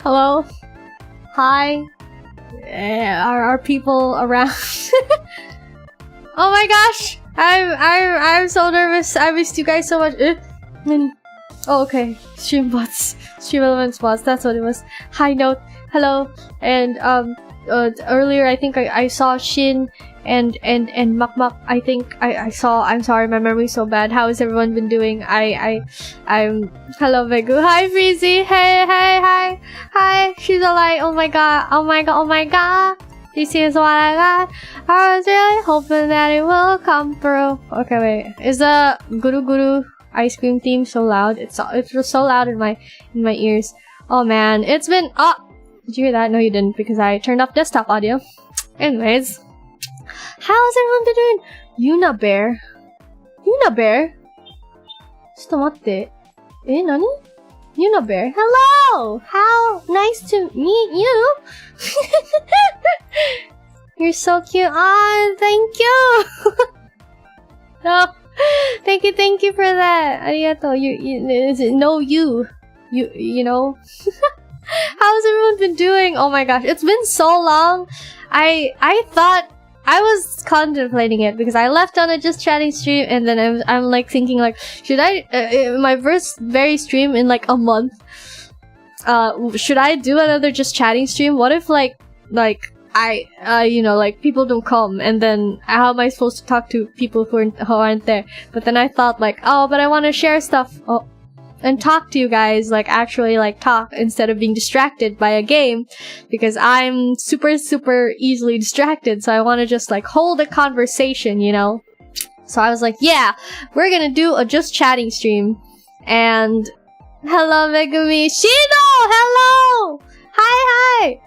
Hello? Hi? Are people around? Oh my gosh! I'm so nervous. I missed you guys so much. Oh, okay. Stream bots. Stream elements bots. That's what it was. High note. Hello. And earlier I think I saw Shin and Makmak. I think I saw. I'm sorry, my memory's so bad. How has everyone been doing? I'm hello Megu. Hi Freezy. Hi. She's alive. Oh my god. This is what I got. I was really hoping that it will come through. Okay, wait. Is the Guru Guru ice cream theme so loud? It's so loud in my ears. Oh man, it's been did you hear that? No, you didn't, because I turned off desktop audio. Anyways, how's everyone been doing? Yuna Bear. ちょっと待って。何? Yuna Bear. Hello! How nice to meet you! You're so cute. Thank you! No. Thank you for that. Arigato. You know. How's everyone been doing? Oh my gosh, it's been so long. I thought I was contemplating it because I left on a Just Chatting stream, and then I'm like thinking like, should I my first very stream in like a month? Should I do another Just Chatting stream? What if like I you know, like people don't come, and then how am I supposed to talk to people who aren't there? But then I thought like, oh, but I want to share stuff. And talk to you guys, like actually like talk instead of being distracted by a game, because I'm super easily distracted, so I want to just like hold a conversation, you know? So I was like, yeah, we're gonna do a Just Chatting stream. And hello Megumi. Shido! Hello! Hi!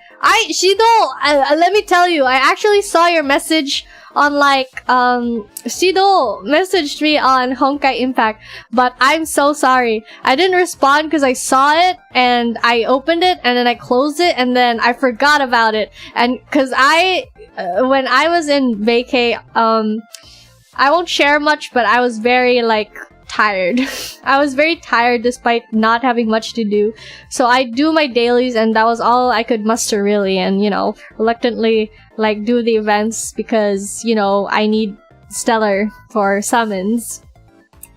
Shido, let me tell you, I actually saw your message on like, Shido messaged me on Honkai Impact, but I'm so sorry. I didn't respond because I saw it, and I opened it, and then I closed it, and then I forgot about it. And cause when I was in vacay, I won't share much, but I was very like, tired. I was very tired despite not having much to do. So I do my dailies, and that was all I could muster really, and you know, reluctantly like do the events because, you know, I need Stellar for summons.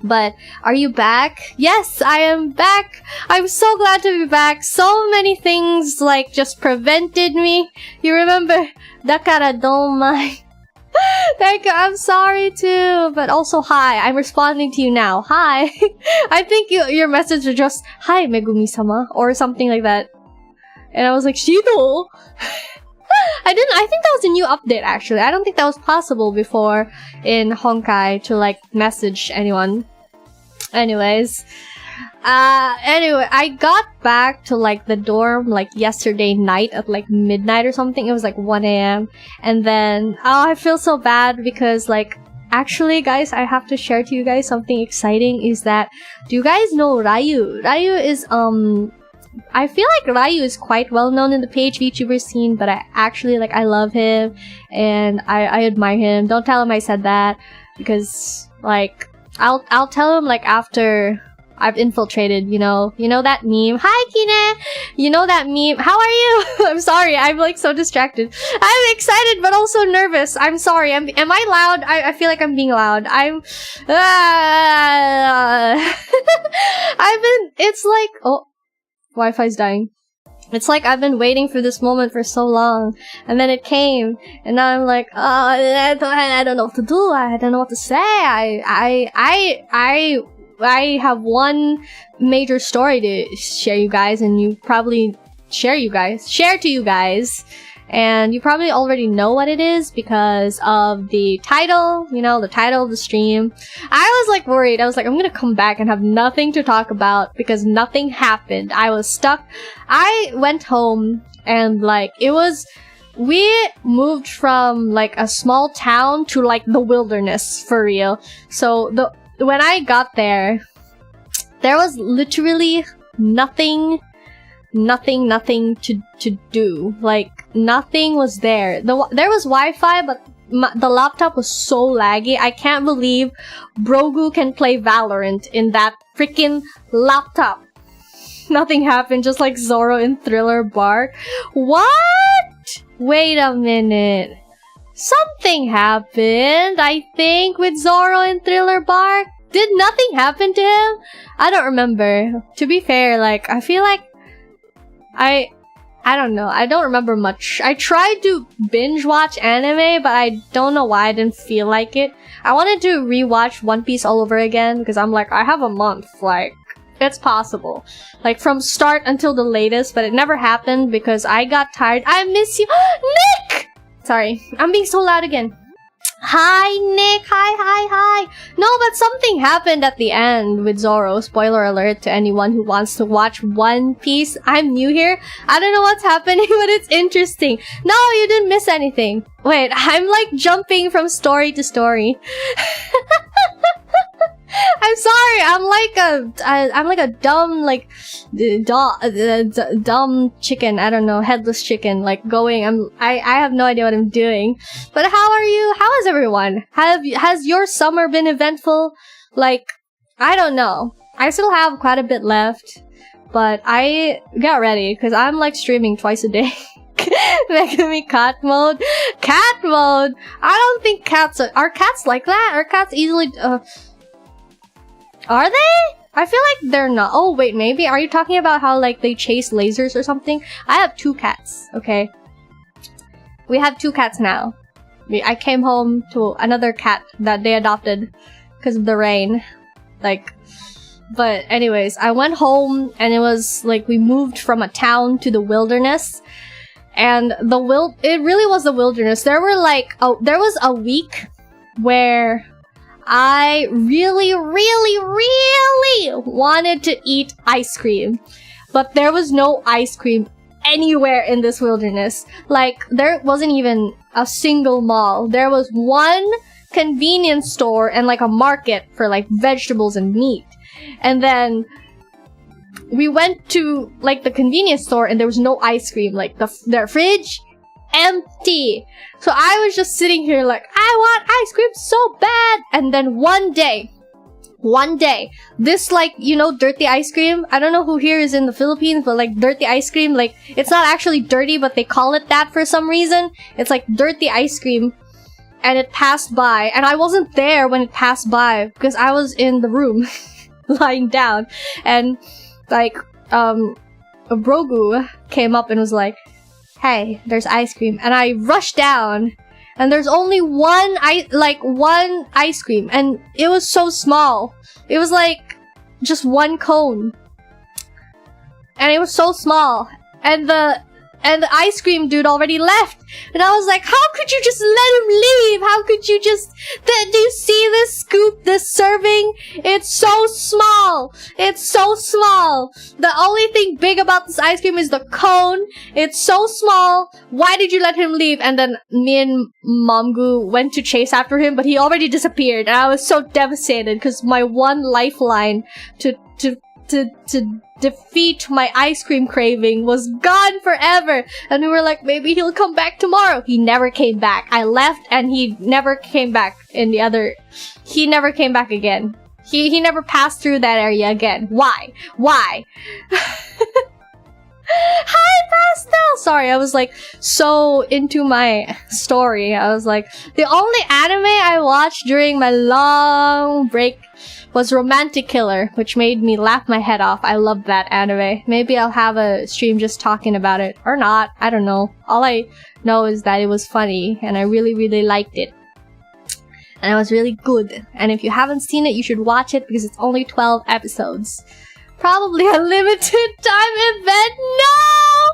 But are you back? Yes, I am back! I'm so glad to be back. So many things like just prevented me. You remember? Dakara don't mind. Thank you, I'm sorry too, but also hi, I'm responding to you now. Hi! I think your message was just, hi Megumi-sama, or something like that. And I was like, Shido! I think that was a new update actually. I don't think that was possible before in Honkai to like message anyone. Anyways. Anyway, I got back to like the dorm like yesterday night at like midnight or something. It was like 1 a.m. And then, I feel so bad because like, actually guys, I have to share to you guys something exciting is that, do you guys know Ryu? Ryu is, I feel like Ryu is quite well known in the page VTuber scene, but I actually like, I love him and I admire him. Don't tell him I said that because like, I'll tell him like after I've infiltrated, you know that meme. Hi, Kine! You know that meme. How are you? I'm sorry, I'm like so distracted. I'm excited, but also nervous. I'm sorry. Am I loud? I feel like I'm being loud. It's like, oh, Wi-Fi's dying. It's like I've been waiting for this moment for so long, and then it came, and now I'm like, I don't know what to do. I don't know what to say. I have one major story to share you guys, and you probably share to you guys, and you probably already know what it is because of the title, you know, the title of the stream. I was like worried. I was like, I'm gonna come back and have nothing to talk about because nothing happened. I was stuck. I went home and like, we moved from like a small town to like the wilderness for real. So when I got there was literally nothing to do. Like, nothing was there. There was Wi-Fi, but the laptop was so laggy. I can't believe Brogu can play Valorant in that freaking laptop. Nothing happened, just like Zoro in Thriller Bark. What? Wait a minute. Something happened, I think, with Zoro in Thriller Bark. Did nothing happen to him? I don't remember. To be fair, like, I feel like I don't know. I don't remember much. I tried to binge watch anime, but I don't know why I didn't feel like it. I wanted to rewatch One Piece all over again because I'm like, I have a month. Like, it's possible. Like, from start until the latest, but it never happened because I got tired. I miss you. Nick! Sorry, I'm being so loud again. Hi, Nick. Hi. No, but something happened at the end with Zoro. Spoiler alert to anyone who wants to watch One Piece. I'm new here. I don't know what's happening, but it's interesting. No, you didn't miss anything. Wait, I'm like jumping from story to story. I'm sorry. I'm like a dumb, like, dumb chicken. I don't know, headless chicken. Like going. I have no idea what I'm doing. But how are you? How is everyone? Has your summer been eventful? Like, I don't know. I still have quite a bit left, but I got ready because I'm like streaming twice a day. Megumi cat mode. Cat mode. I don't think cats are cats like that. Are cats easily? Are they? I feel like they're not. Oh, wait, maybe. Are you talking about how, like, they chase lasers or something? I have 2 cats, okay? We have 2 cats now. I came home to another cat that they adopted because of the rain. Like, but anyways, I went home and it was, like, we moved from a town to the wilderness. And it really was the wilderness. There were, like, there was a week where I really wanted to eat ice cream, but there was no ice cream anywhere in this wilderness. Like, there wasn't even a single mall. There was one convenience store and like a market for like vegetables and meat. And then we went to like the convenience store and there was no ice cream. Like their fridge empty. So I was just sitting here like, I want ice cream so bad. And then one day, this like, you know, dirty ice cream. I don't know who here is in the Philippines, but like dirty ice cream, like it's not actually dirty, but they call it that for some reason. It's like dirty ice cream. And it passed by. And I wasn't there when it passed by because I was in the room lying down. And like, Brogu came up and was like, hey, there's ice cream. And I rushed down and there's only one ice cream and it was so small. It was like just one cone. And it was so small. And the ice cream dude already left. And I was like, how could you just let him leave? How could you just... Do you see this scoop, this serving? It's so small. It's so small. The only thing big about this ice cream is the cone. It's so small. Why did you let him leave? And then me and Momgu went to chase after him, but he already disappeared. And I was so devastated because my one lifeline to defeat my ice cream craving was gone forever. And we were like, maybe he'll come back tomorrow. He never came back. I left and he never came back he never came back again. He never passed through that area again. Why? Hi, Pastel! Sorry, I was like so into my story. I was like, the only anime I watched during my long break was Romantic Killer, which made me laugh my head off. I love that anime. Maybe I'll have a stream just talking about it. Or not. I don't know. All I know is that it was funny, and I really liked it. And it was really good. And if you haven't seen it, you should watch it because it's only 12 episodes. Probably a limited time event. No!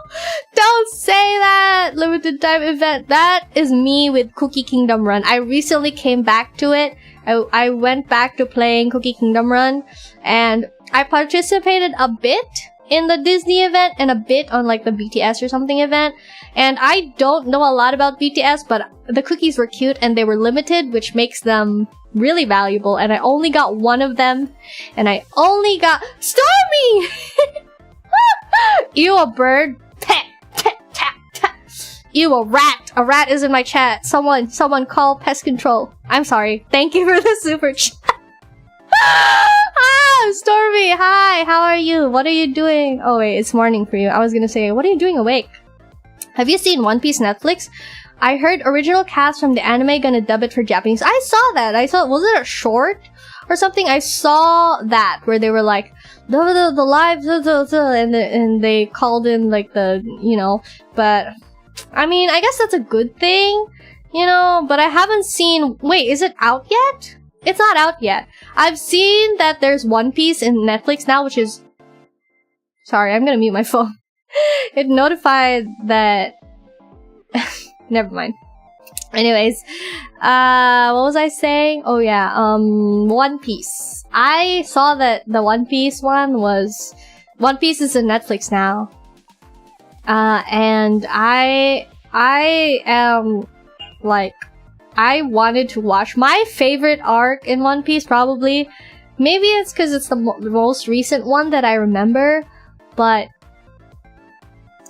Don't say that! Limited time event. That is me with Cookie Kingdom Run. I recently came back to it. I went back to playing Cookie Kingdom Run, and I participated a bit in the Disney event and a bit on like the BTS or something event. And I don't know a lot about BTS, but the cookies were cute and they were limited, which makes them really valuable. And I only got one of them, and I only got Stormy! Ew, a bird. Pet, pet, tap, tap. Ew, a rat. A rat is in my chat. Someone call pest control. I'm sorry. Thank you for the super chat. Oh, Stormy, hi, how are you? What are you doing? Oh wait, it's morning for you. I was gonna say, what are you doing awake? Have you seen One Piece Netflix? I heard original cast from the anime gonna dub it for Japanese. I saw that. Was it a short or something? I saw that where they were like the live and they called in like the, you know, but I mean, I guess that's a good thing, you know, but I haven't seen. Wait, is it out yet? It's not out yet. I've seen that there's One Piece in Netflix now, which is... Sorry, I'm gonna mute my phone. It notified that... Never mind. Anyways, what was I saying? Oh yeah, One Piece. I saw that the One Piece one was... One Piece is in Netflix now. And I am, like... I wanted to watch my favorite arc in One Piece, probably. Maybe it's because it's the most recent one that I remember, but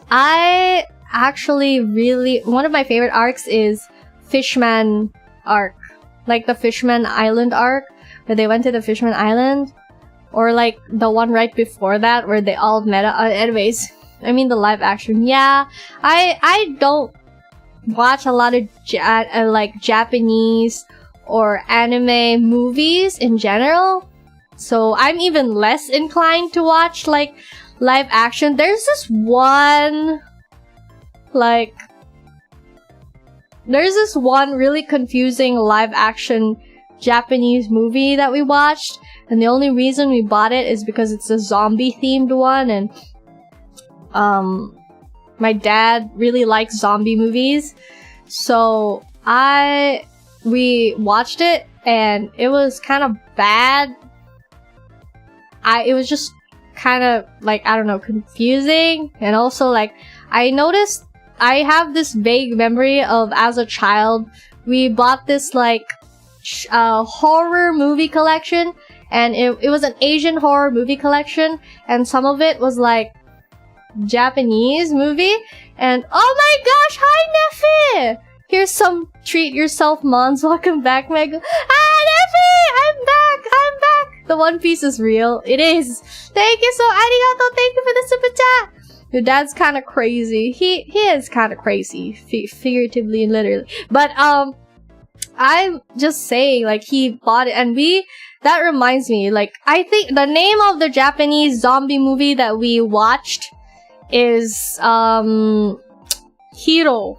I actually really... One of my favorite arcs is Fishman arc. Like the Fishman Island arc, where they went to the Fishman Island. Or like the one right before that, where they all met up. Anyways, I mean the live action. Yeah, I don't watch a lot of like Japanese or anime movies in general, so I'm even less inclined to watch like live action. There's this one really confusing live action Japanese movie that we watched, and the only reason we bought it is because it's a zombie themed one, and my dad really likes zombie movies, so we watched it, and it was kind of bad. It was just kind of like, I don't know, confusing, and also like I noticed I have this vague memory of, as a child, we bought this like horror movie collection, and it was an Asian horror movie collection, and some of it was like Japanese movie, and oh my gosh, hi Neffy! Here's some treat yourself mons. Welcome back, Meg. Neffy! I'm back! The One Piece is real. It is. Thank you so arigato. Thank you for the super chat. Your dad's kind of crazy. He is kind of crazy, figuratively and literally. But I'm just saying, like, he bought it, and that reminds me, like, I think the name of the Japanese zombie movie that we watched is Hiro.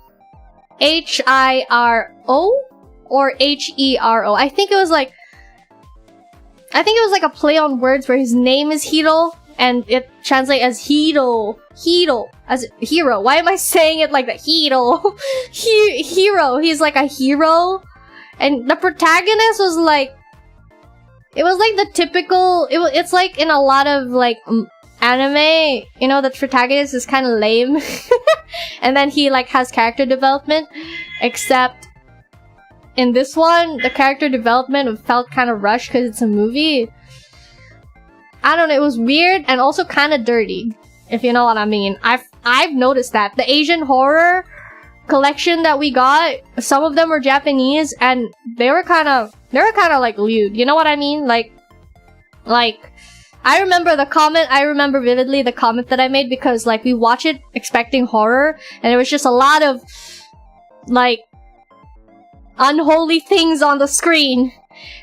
H-I-R-O or H-E-R-O. I think it was like a play on words where his name is Hiro and it translates as Hiro, as hero. Why am I saying it like that? Hiro. Hero. He's like a hero, and the protagonist was like, it was like the typical. It's like in a lot of like anime, you know, the protagonist is kind of lame, and then he like has character development. Except in this one, the character development felt kind of rushed because it's a movie. I don't know, it was weird and also kind of dirty, if you know what I mean. I've noticed that the Asian horror collection that we got, some of them were Japanese, and they were kind of like lewd. You know what I mean? Like I remember vividly the comment that I made, because like we watch it expecting horror, and it was just a lot of like unholy things on the screen.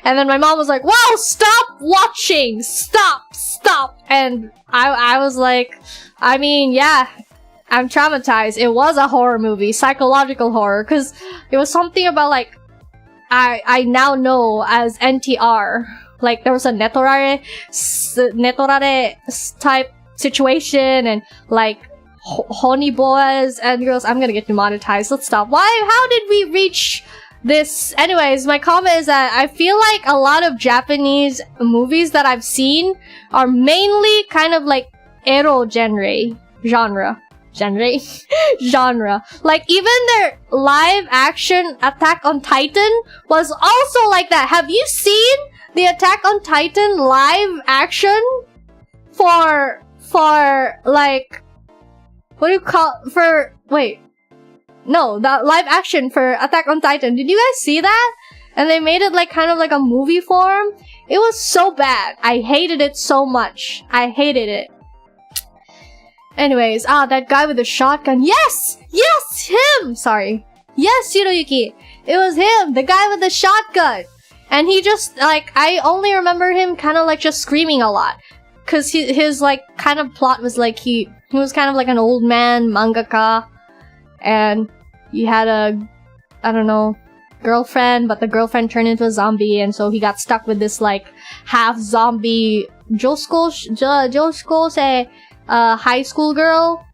And then my mom was like, "Wow, stop watching! Stop! And I was like, I mean, yeah, I'm traumatized. It was a horror movie, psychological horror, because it was something about like, I now know as NTR. Like, there was a netorare type situation, and like honey boys and girls. I'm gonna get demonetized. Let's stop. How did we reach this? Anyways, my comment is that I feel like a lot of Japanese movies that I've seen are mainly kind of like ero genre. Like, even their live action Attack on Titan was also like that. Have you seen the Attack on Titan live action for like, what do you call, the live action for Attack on Titan? Did you guys see that? and they made it like kind of like a movie form. It was so bad. I hated it so much. I hated it. Anyways, that guy with the shotgun. Yes! Yes! Him! Sorry. Yes, Shiroyuki. It was him. The guy with the shotgun. And he just, like, I only remember him kind of like just screaming a lot. Cause his like kind of plot was like he was kind of like an old man mangaka. And he had a, I don't know, girlfriend, but the girlfriend turned into a zombie, and so he got stuck with this like half zombie high school girl.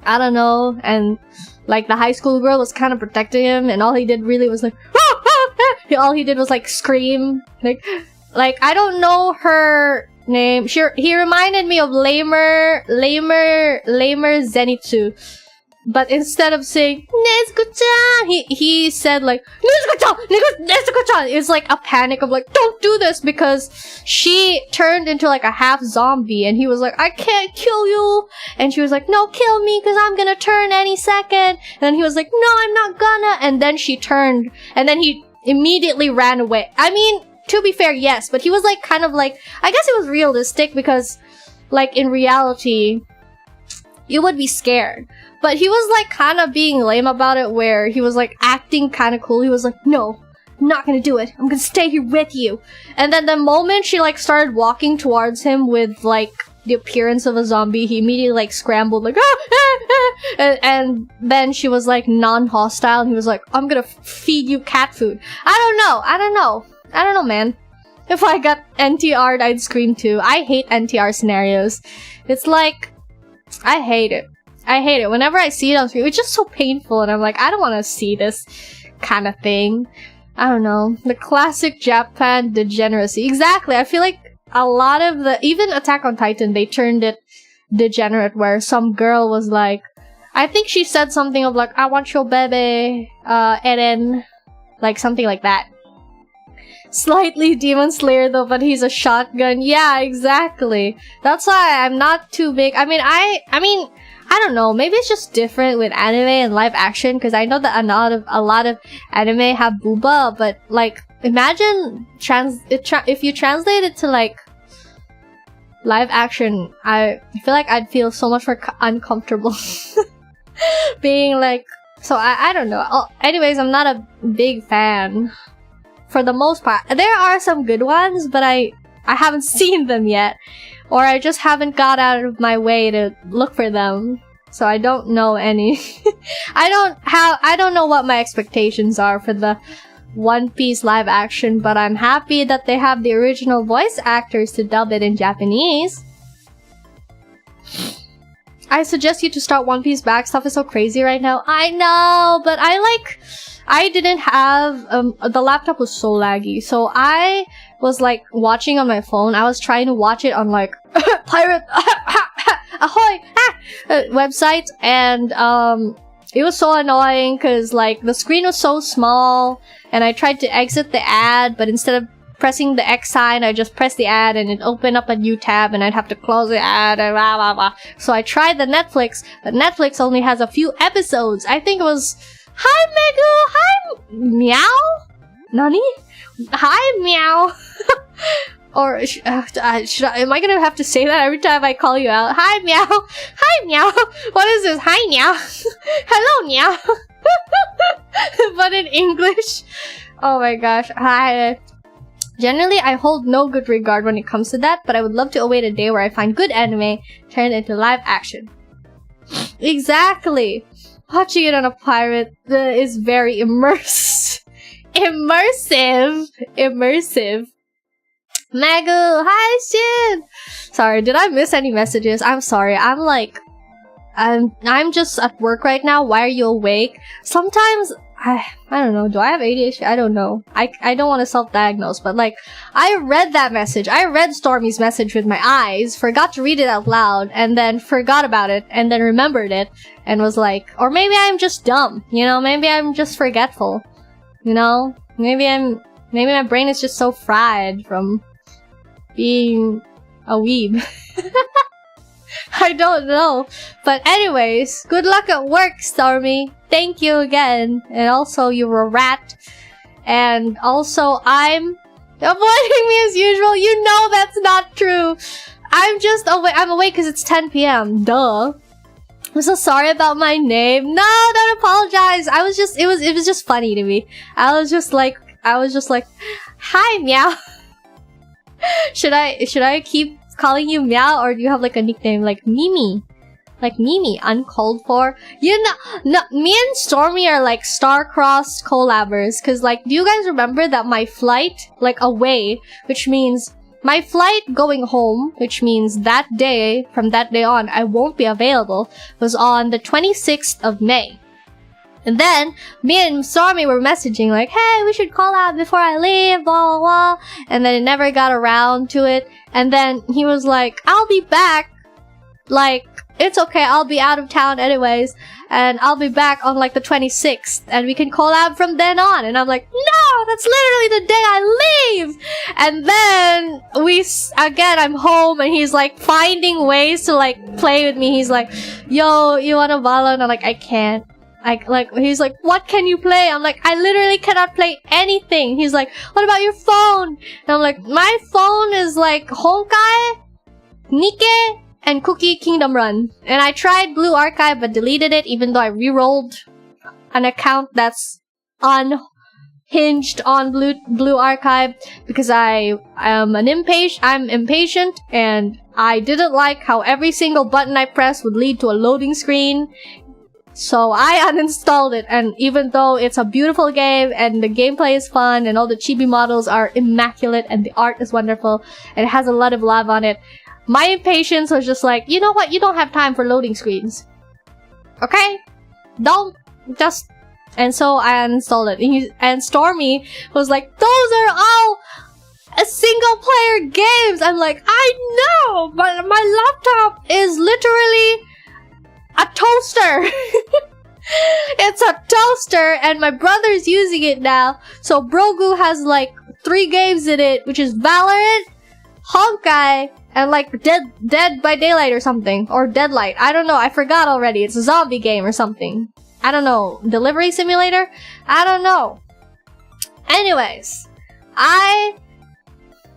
I don't know, and like the high school girl was kind of protecting him, and all he did really was like all he did was like scream, like I don't know her name. He reminded me of lamer Zenitsu. But instead of saying Nezuko-chan, he said like Nezuko-chan. It's like a panic of like, don't do this, because she turned into like a half zombie, and he was like, I can't kill you, and she was like, no, kill me, because I'm gonna turn any second. And then he was like, no, I'm not gonna. And then she turned, and then he immediately ran away. I mean, to be fair, yes, but he was like kind of like, I guess it was realistic, because like in reality you would be scared. But he was like kind of being lame about it, where he was like acting kind of cool. He was like, no, I'm not gonna do it. I'm gonna stay here with you. And then the moment she like started walking towards him with like the appearance of a zombie, he immediately like scrambled like, and then she was like non-hostile, and he was like, I'm gonna feed you cat food. I don't know, man. If I got NTR'd, I'd scream too. I hate NTR scenarios. It's like, I hate it. Whenever I see it on screen, it's just so painful, and I'm like, I don't want to see this kind of thing. I don't know. The classic Japan degeneracy. Exactly. I feel like a lot of even Attack on Titan, they turned it degenerate, where some girl was like, I think she said something of like, I want your baby, Eren. Like something like that. Slightly Demon Slayer though, but he's a shotgun. Yeah, exactly. That's why I'm not too big. I mean, I don't know, maybe it's just different with anime and live action, because I know that a lot of anime have booba, but like, imagine if you translate it to like live action, I feel like I'd feel so much more uncomfortable being like, so I don't know. Anyways, I'm not a big fan for the most part. There are some good ones, but I haven't seen them yet. Or I just haven't got out of my way to look for them. So I don't know any. I don't know what my expectations are for the One Piece live action, but I'm happy that they have the original voice actors to dub it in Japanese. I suggest you to start One Piece back. Stuff is so crazy right now. I know, but I didn't have, the laptop was so laggy, so I was like watching on my phone. I was trying to watch it on like pirate ahoy websites, and it was so annoying because like the screen was so small, and I tried to exit the ad, but instead of pressing the X sign, I just pressed the ad and it opened up a new tab, and I'd have to close the ad and blah blah blah. So I tried the Netflix, but Netflix only has a few episodes. I think it was Hi Megu! Hi Meow? Nani? Hi Meow! Or am I gonna have to say that every time I call you out? Hi Meow! Hi Meow! What is this? Hi Meow! Hello Meow! But in English? Oh my gosh. Hi. Generally, I hold no good regard when it comes to that, but I would love to await a day where I find good anime turned into live action. Exactly! Watching it on a pirate is very immersive. Immersive. Megu, hi Shin! Sorry, did I miss any messages? I'm sorry, I'm just at work right now. Why are you awake? Sometimes, I don't know, do I have ADHD? I don't know. I don't want to self-diagnose, but like, I read that message. I read Stormy's message with my eyes, forgot to read it out loud, and then forgot about it, and then remembered it, and was like, or maybe I'm just dumb, you know? Maybe I'm just forgetful, you know? Maybe my brain is just so fried from being a weeb. I don't know. But anyways, good luck at work, Stormy. Thank you again. And also, you're a rat. And also, I'm avoiding me as usual. You know that's not true. I'm just awake. I'm awake because it's 10 p.m. Duh. I'm so sorry about my name. No, don't apologize. It was just funny to me. I was just like, hi, meow. Should I keep calling you meow, or do you have like a nickname like Mimi? Like Mimi, uncalled for. You know, no, me and Stormy are like star-crossed collabers. Cause like, do you guys remember that my flight, like away, which means my flight going home, which means that day, from that day on, I won't be available, was on the 26th of May. And then, me and Stormy were messaging like, hey, we should call out before I leave, blah, blah, blah. And then it never got around to it. And then he was like, I'll be back. Like, it's okay, I'll be out of town anyways. And I'll be back on like the 26th. And we can collab from then on. And I'm like, no, that's literally the day I leave. And then again, I'm home and he's like finding ways to like play with me. He's like, yo, you wanna Valo? And I'm like, I can't. He's like, what can you play? I'm like, I literally cannot play anything. He's like, what about your phone? And I'm like, my phone is like Honkai, Nikke, and Cookie Kingdom Run. And I tried Blue Archive but deleted it even though I re-rolled an account that's unhinged on Blue Archive because I'm impatient and I didn't like how every single button I pressed would lead to a loading screen. So I uninstalled it, and even though it's a beautiful game and the gameplay is fun and all the chibi models are immaculate and the art is wonderful and it has a lot of love on it, my impatience was just like, you know what? You don't have time for loading screens. Okay? Don't just... And so I uninstalled it. And Stormy was like, those are all single-player games! I'm like, I know! But my laptop is literally a toaster! It's a toaster, and my brother's using it now. So Brogu has like 3 games in it, which is Valorant, Honkai, and like Dead by Daylight or something. Or Deadlight. I don't know. I forgot already. It's a zombie game or something. I don't know. Delivery simulator? I don't know. Anyways.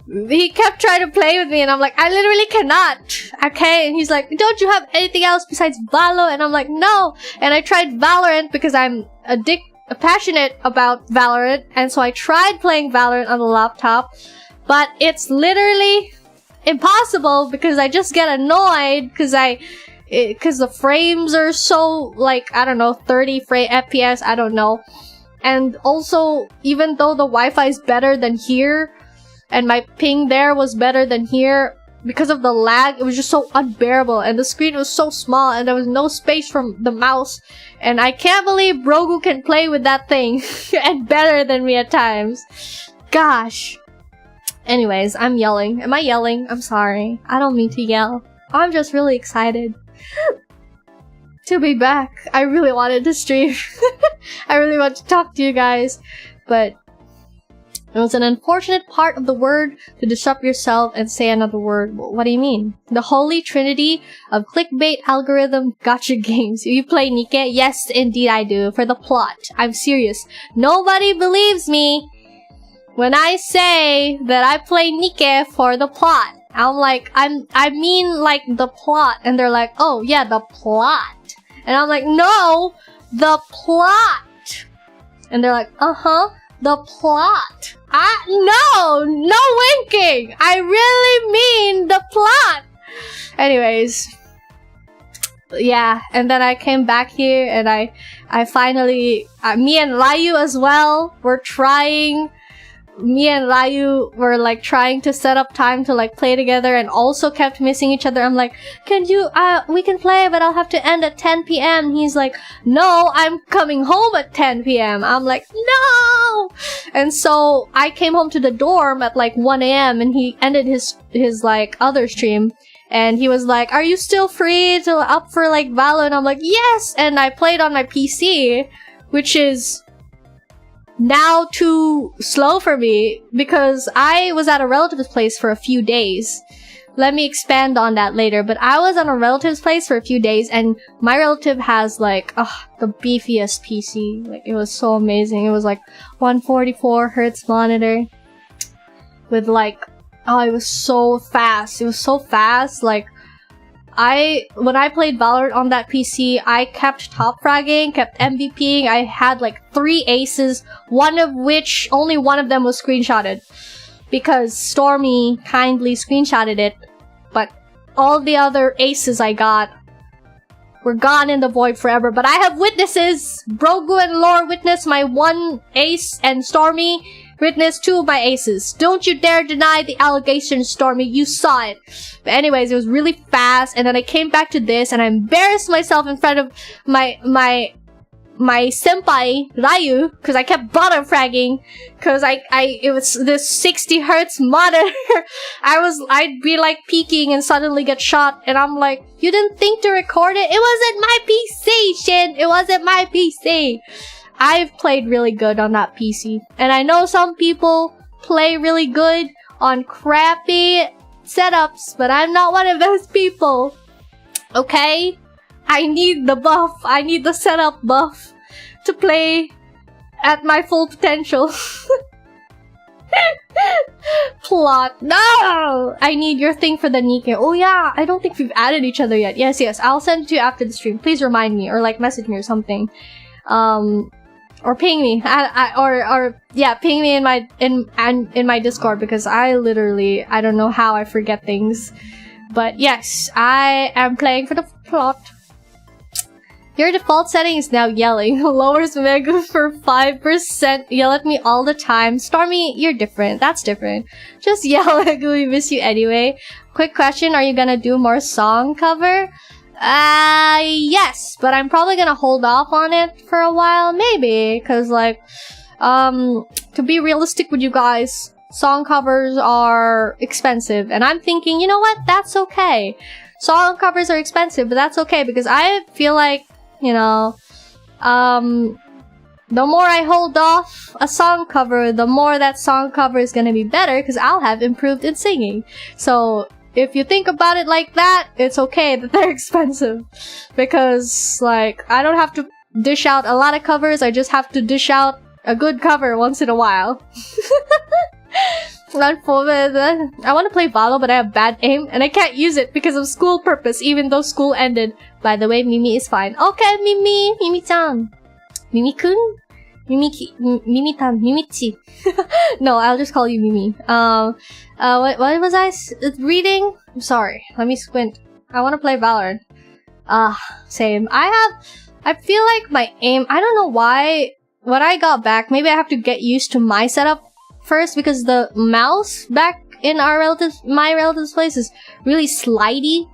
He kept trying to play with me and I'm like, I literally cannot. Okay? And he's like, don't you have anything else besides Valo? And I'm like, no. And I tried Valorant because I'm passionate about Valorant. And so I tried playing Valorant on the laptop. But it's literally impossible because I just get annoyed because the frames are so like, I don't know, 30 FPS, I don't know. And also, even though the Wi-Fi is better than here, and my ping there was better than here, because of the lag, it was just so unbearable, and the screen was so small, and there was no space from the mouse, and I can't believe Brogu can play with that thing, and better than me at times. Gosh. Anyways, I'm yelling. Am I yelling? I'm sorry. I don't mean to yell. I'm just really excited to be back. I really wanted to stream. I really want to talk to you guys, but it was an unfortunate part of the word to disrupt yourself and say another word. What do you mean? The holy trinity of clickbait algorithm gacha games. You play Nikke? Yes, indeed I do. For the plot. I'm serious. Nobody believes me when I say that I play Nikke for the plot. I'm like, I mean like the plot. And they're like, oh yeah, the plot. And I'm like, no, the plot. And they're like, uh-huh, the plot. No winking! I really mean the plot! Anyways. Yeah, and then I came back here and I finally, me and Layu as well, me and Layu were like trying to set up time to like play together and also kept missing each other. I'm like, we can play, but I'll have to end at 10 p.m. He's like, no, I'm coming home at 10 p.m. I'm like, no! And so I came home to the dorm at like 1 a.m. and he ended his like other stream. And he was like, are you still free to up for like Valo? And I'm like, yes! And I played on my PC, which is now too slow for me because I was at a relative's place for a few days let me expand on that later. But I was on a relative's place for a few days, and my relative has like the beefiest PC. Like, it was so amazing. It was like 144 hertz monitor with like, oh, it was so fast. It was so fast. Like, when I played Valorant on that PC, I kept top fragging, kept MVPing. I had like 3 aces, only one of them was screenshotted because Stormy kindly screenshotted it, but all the other aces I got were gone in the void forever. But I have witnesses! Brogu and Lore witnessed my 1 ace, and Stormy witnessed 2 of my aces. Don't you dare deny the allegation, Stormy. You saw it. But anyways, it was really fast, and then I came back to this, and I embarrassed myself in front of my senpai, Ryu, because I kept bottom fragging, because it was this 60 hertz monitor. I'd be like peeking and suddenly get shot, and I'm like, you didn't think to record it? It wasn't my PC, Shin! It wasn't my PC! I've played really good on that PC, and I know some people play really good on crappy setups, but I'm not one of those people. Okay? I need the buff. I need the setup buff to play at my full potential. Plot. No! I need your thing for the Nikkei. Oh yeah, I don't think we've added each other yet. Yes, I'll send it to you after the stream. Please remind me, or like message me or something. Or ping me. Ping me in my Discord, because I don't know how I forget things. But yes, I am playing for the plot. Your default setting is now yelling. Lowers Megumi for 5%. Yell at me all the time. Stormy, you're different. That's different. Just yell at me. We miss you anyway. Quick question, are you gonna do more song cover? Yes, but I'm probably gonna hold off on it for a while, maybe, cause like, to be realistic with you guys, song covers are expensive, and I'm thinking, you know what, that's okay. Song covers are expensive, but that's okay, because I feel like, you know, the more I hold off a song cover, the more that song cover is gonna be better, because I'll have improved in singing. So, if you think about it like that, it's okay that they're expensive. Because, like, I don't have to dish out a lot of covers, I just have to dish out a good cover once in a while. I want to play Valo, but I have bad aim, and I can't use it because of school purpose, even though school ended. By the way, Mimi is fine. Okay, Mimi-chan. Mimi-kun? Mimi-tan, Mimichi. No, I'll just call you Mimi. What was I reading? I'm sorry. Let me squint. I want to play Valorant. Same. I feel like my aim, I don't know why, when I got back, maybe I have to get used to my setup first, because the mouse back in my relative's place is really slidey,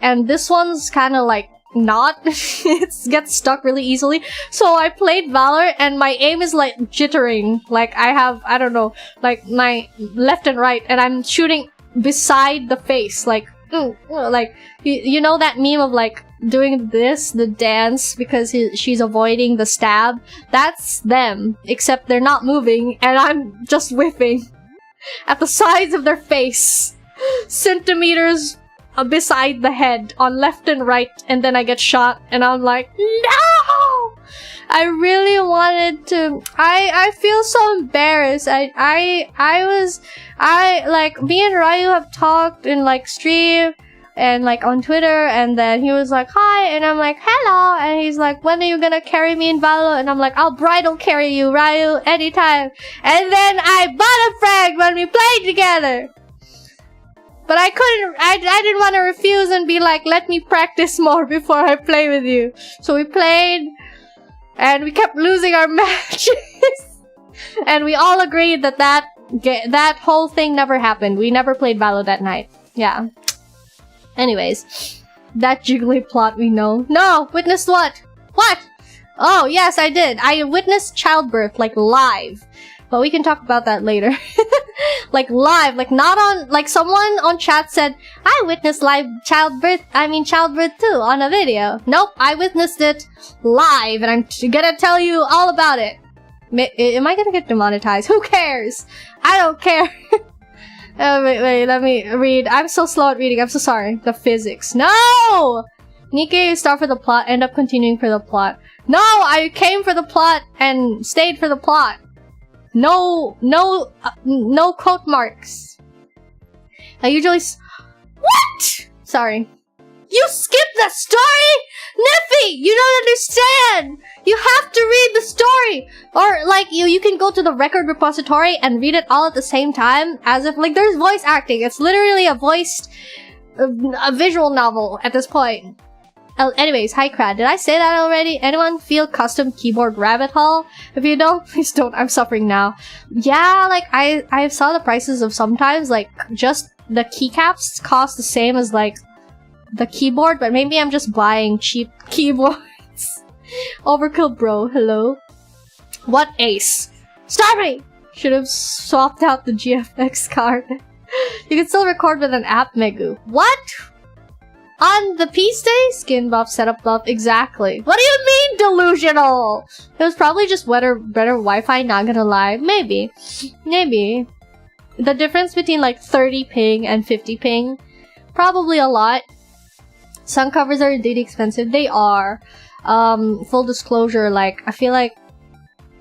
and this one's kind of like not. It gets stuck really easily. So I played Valor, and my aim is like jittering. Like I have, I don't know, like my left and right, and I'm shooting beside the face. Like, like you know that meme of like doing this, the dance, because she's avoiding the stab? That's them, except they're not moving, and I'm just whiffing at the sides of their face, centimeters beside the head, on left and right, and then I get shot, and I'm like, no! I really wanted to. I feel so embarrassed. Like, me and Ryu have talked in like stream and like on Twitter, and then he was like, hi, and I'm like, hello, and he's like, when are you gonna carry me in Valo? And I'm like, I'll bridal carry you, Ryu, anytime. And then I bottom frag when we played together. But I couldn't, I didn't want to refuse and be like, let me practice more before I play with you. So we played, and we kept losing our matches. And we all agreed that that whole thing never happened. We never played Valo that night. Yeah. Anyways, that jiggly plot we know. No! Witnessed what? What? Oh, yes, I did. I witnessed childbirth, like, live. But we can talk about that later. Like, live. Like, not on... Like, someone on chat said, I witnessed childbirth too, on a video. Nope, I witnessed it live, and I'm gonna tell you all about it. Am I gonna get demonetized? Who cares? I don't care. Wait, let me read. I'm so slow at reading. I'm so sorry. The physics. No! Nikkei, start for the plot, end up continuing for the plot. No! I came for the plot and stayed for the plot. No quote marks. I usually what? Sorry. You skipped the story? Niffy, you don't understand! You have to read the story! Or, like, you can go to the record repository and read it all at the same time, as if, like, there's voice acting. It's literally a visual novel at this point. Anyways, hi Crad. Did I say that already? Anyone feel custom keyboard rabbit hole? If you don't, please don't. I'm suffering now. Yeah, like, I saw the prices of sometimes, like, just the keycaps cost the same as, like, the keyboard, but maybe I'm just buying cheap keyboards. Overkill bro, hello. What ace? Starry! Should have swapped out the GFX card. You can still record with an app, Megu. What? On the PC? Skin buff, setup buff, exactly. What do you mean delusional? It was probably just better Wi-Fi, not gonna lie. Maybe. The difference between like 30 ping and 50 ping, probably a lot. Sun covers are indeed expensive. They are. Full disclosure, like, I feel like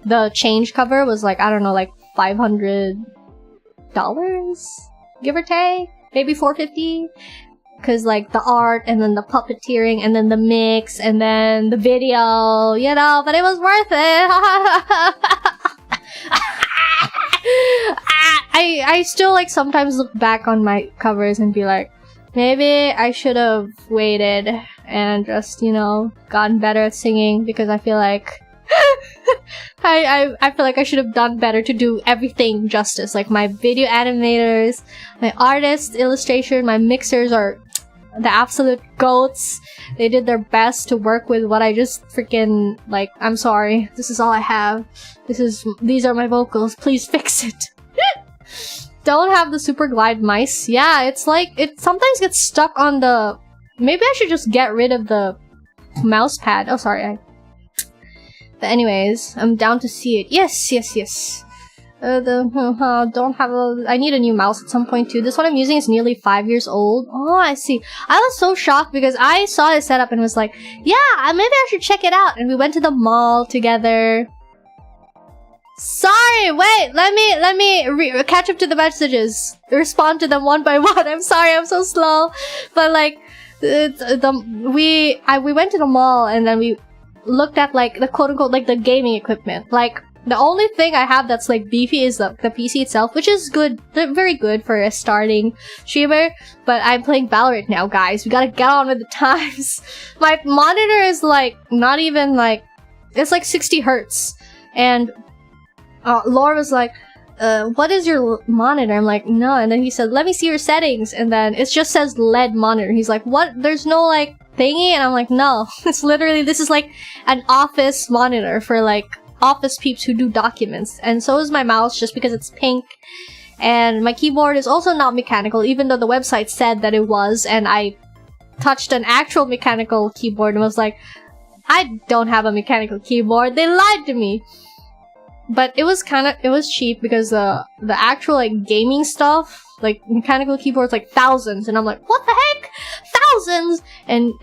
the change cover was like, I don't know, like $500? Give or take? Maybe $450? Cause like the art, and then the puppeteering, and then the mix, and then the video, you know, but it was worth it! I still like sometimes look back on my covers and be like, maybe I should have waited and just, you know, gotten better at singing, because I feel like I feel like I should have done better to do everything justice. Like my video animators, my artists, illustration, my mixers are the absolute goats. They did their best to work with what I just freaking, like, I'm sorry. This is all I have. These are my vocals. Please fix it. Don't have the super glide mice. Yeah, it's like, it sometimes gets stuck on the... Maybe I should just get rid of the mouse pad. Oh, sorry. But anyways, I'm down to see it. Yes. Don't have a... I need a new mouse at some point too. This one I'm using is nearly 5 years old. Oh, I see. I was so shocked because I saw it set up and was like, yeah, maybe I should check it out. And we went to the mall together. Sorry, wait, let me catch up to the messages. Respond to them one by one. I'm sorry, I'm so slow. But like, we went to the mall and then we looked at like the quote unquote like the gaming equipment. Like the only thing I have that's like beefy is the PC itself, which is good, very good for a starting streamer. But I'm playing Valorant now, guys. We gotta get on with the times. My monitor is like not even like, it's like 60 hertz, and Laura was like, what is your monitor? I'm like, no. And then he said, let me see your settings. And then it just says lewd monitor. He's like, what? There's no like thingy? And I'm like, no. It's literally, this is like an office monitor for like office peeps who do documents. And so is my mouse, just because it's pink. And my keyboard is also not mechanical, even though the website said that it was. And I touched an actual mechanical keyboard and was like, I don't have a mechanical keyboard. They lied to me. But it was cheap because the actual like gaming stuff, like mechanical keyboards, like thousands, and I'm like, what the heck? Thousands! And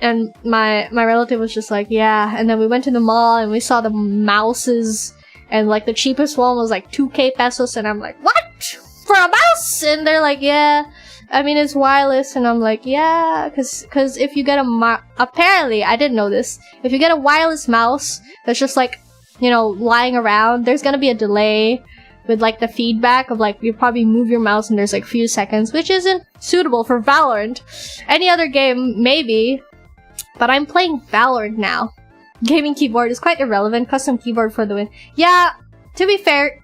my relative was just like, yeah. And then we went to the mall and we saw the mouses, and like the cheapest one was like 2k pesos, and I'm like, what? For a mouse? And they're like, yeah. I mean, it's wireless, and I'm like, yeah, cause if you get apparently, I didn't know this, if you get a wireless mouse that's just like, you know, lying around, there's gonna be a delay with like the feedback of like, you probably move your mouse and there's like few seconds, which isn't suitable for Valorant. Any other game, maybe, but I'm playing Valorant now. Gaming keyboard is quite irrelevant. Custom keyboard for the win. Yeah, to be fair,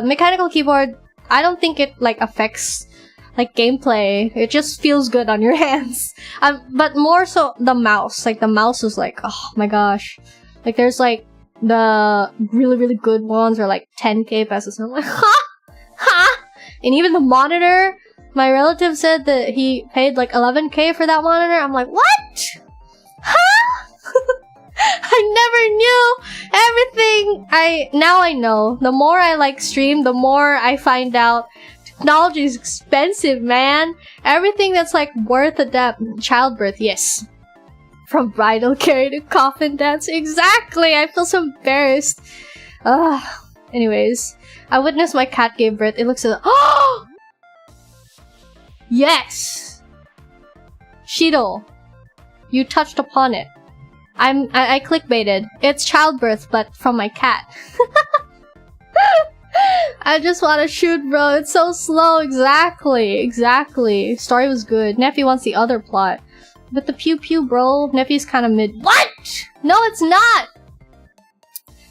mechanical keyboard, I don't think it like affects like gameplay. It just feels good on your hands. But more so the mouse. Like the mouse is like, oh my gosh. Like there's like the really good ones are like 10k pesos. And I'm like, ha! And even the monitor, my relative said that he paid like 11k for that monitor. I'm like, what? Huh? I never knew everything. Now I know. The more I like stream, the more I find out to technology is expensive, man. Everything that's like worth childbirth, yes. From bridal care to coffin dance, exactly. I feel so embarrassed. Anyways, I witnessed my cat gave birth. It looks so. Oh, yes. Shido, you touched upon it. I clickbaited. It's childbirth, but from my cat. I just want to shoot, bro. It's so slow. Exactly. Story was good. Nephew wants the other plot. But the pew pew, bro. Nephew's kind of mid. What? No, it's not.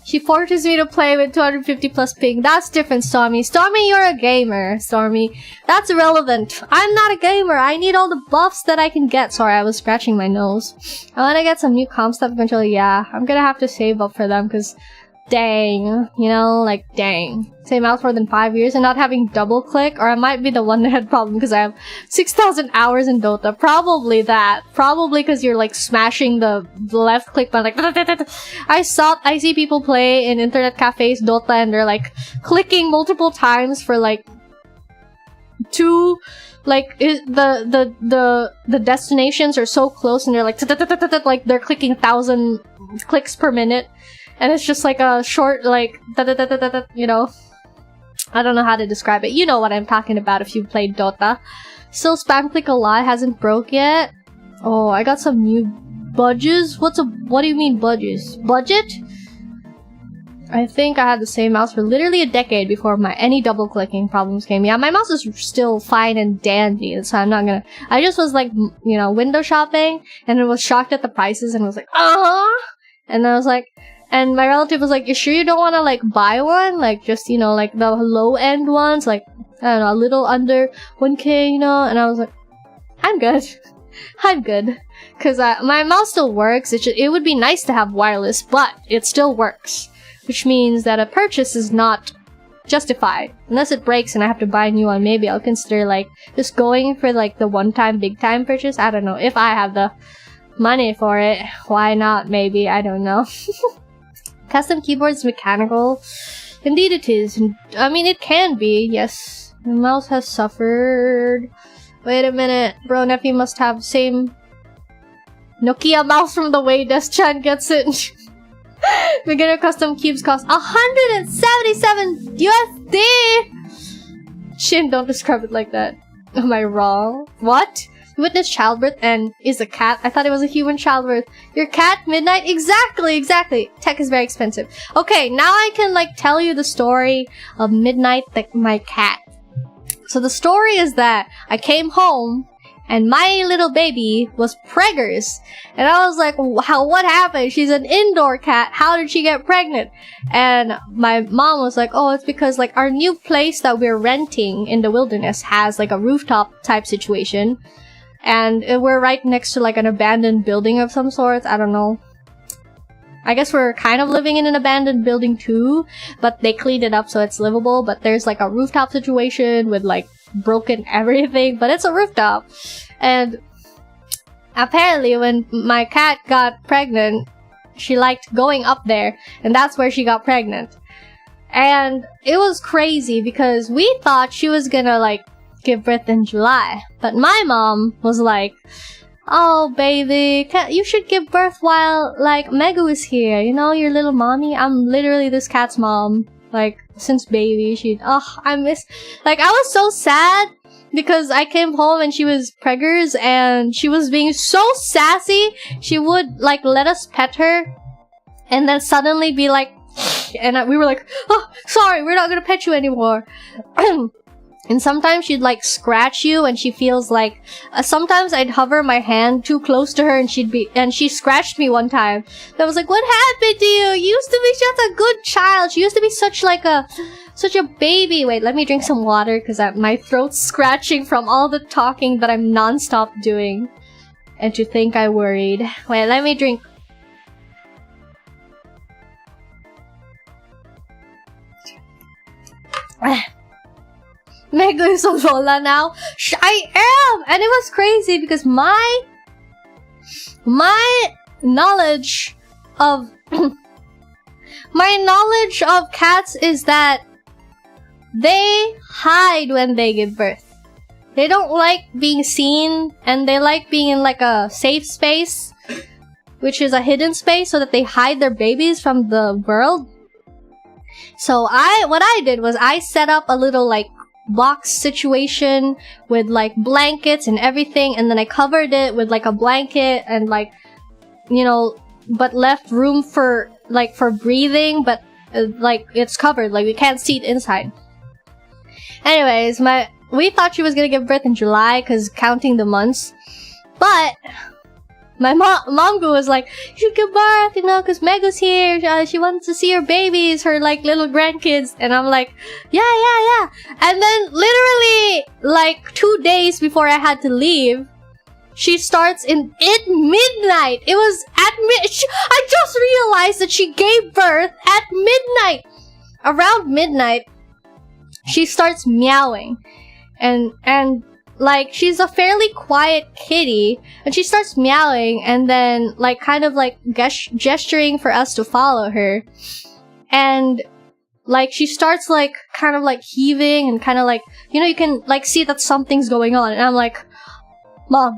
She forces me to play with 250 plus ping. That's different, Stormy. Stormy, you're a gamer. Stormy, that's irrelevant. I'm not a gamer. I need all the buffs that I can get. Sorry, I was scratching my nose. I want to get some new comp stuff eventually. Yeah, I'm gonna have to save up for them because dang, you know, like dang. Same mouse for than 5 years and not having double click, or I might be the one that had problem because I have 6,000 hours in Dota. Probably that. Probably because you're like smashing the left click button like I see people play in internet cafes Dota and they're like clicking multiple times for like the destinations are so close and they're like they're clicking 1,000 clicks per minute. And it's just like a short, like, you know. I don't know how to describe it. You know what I'm talking about if you played Dota. Still spam click a lot, hasn't broke yet. Oh, I got some new budges. What do you mean budges? Budget? I think I had the same mouse for literally a decade before any double clicking problems came. Yeah, my mouse is still fine and dandy, so I'm not gonna. I just was like, you know, window shopping and I was shocked at the prices and was like, and I was like. And my relative was like, you sure you don't want to, like, buy one? Like, just, you know, like, the low-end ones? Like, I don't know, a little under 1K, you know? And I was like, I'm good. I'm good. Because my mouse still works. It would be nice to have wireless, but it still works. Which means that a purchase is not justified. Unless it breaks and I have to buy a new one, maybe I'll consider, like, just going for, like, the one-time, big-time purchase. I don't know. If I have the money for it, why not? Maybe. I don't know. Custom keyboards mechanical? Indeed it is. I mean, it can be, yes. The mouse has suffered. Wait a minute. Bro, nephew must have same Nokia mouse from the way Deschan gets it. Beginner custom cubes cost 177 USD! Shin, don't describe it like that. Am I wrong? What? Witnessed childbirth and is a cat? I thought it was a human childbirth. Your cat, midnight? Exactly. Tech is very expensive. Okay, now I can like tell you the story of Midnight, my cat. So the story is that I came home and my little baby was preggers. And I was like, what happened? She's an indoor cat. How did she get pregnant? And my mom was like, oh, it's because like our new place that we're renting in the wilderness has like a rooftop type situation. And we're right next to like an abandoned building of some sort. I don't know. I guess we're kind of living in an abandoned building too, but they cleaned it up so it's livable. But there's like a rooftop situation with like broken everything, but it's a rooftop. And apparently when my cat got pregnant, she liked going up there, and that's where she got pregnant. And it was crazy because we thought she was gonna like give birth in July, but my mom was like, oh baby, you should give birth while like Megu is here, you know, your little mommy. I'm literally this cat's mom, like since baby. I was so sad because I came home and she was preggers and she was being so sassy. She would like let us pet her and then suddenly be like and we were like, oh sorry, we're not gonna pet you anymore. And sometimes she'd like scratch you and she feels like sometimes I'd hover my hand too close to her and she scratched me one time. And I was like, what happened to you? You used to be such a good child. She used to be such a baby. Wait, let me drink some water because my throat's scratching from all the talking that I'm non-stop doing. And to think I worried. Wait, let me drink. Megu is on Lola now. I am! And it was crazy because my knowledge of cats is that they hide when they give birth. They don't like being seen, and they like being in like a safe space, which is a hidden space, so that they hide their babies from the world. So what I did was I set up a little like box situation with like blankets and everything, and then I covered it with like a blanket and like, you know, but left room for breathing, but like it's covered, like we can't see it inside. Anyways, we thought she was gonna give birth in July because counting the months, but my mom was like, you should give birth, you know, because Megu's here. She wants to see her babies, her like little grandkids. And I'm like, yeah. And then literally like 2 days before I had to leave, she starts at midnight. It was at I just realized that she gave birth at midnight. Around midnight, she starts meowing. And like, she's a fairly quiet kitty, and she starts meowing and then like kind of like gesturing for us to follow her. And like she starts like kind of like heaving and kind of like, you know, you can like see that something's going on. And I'm like, Mom,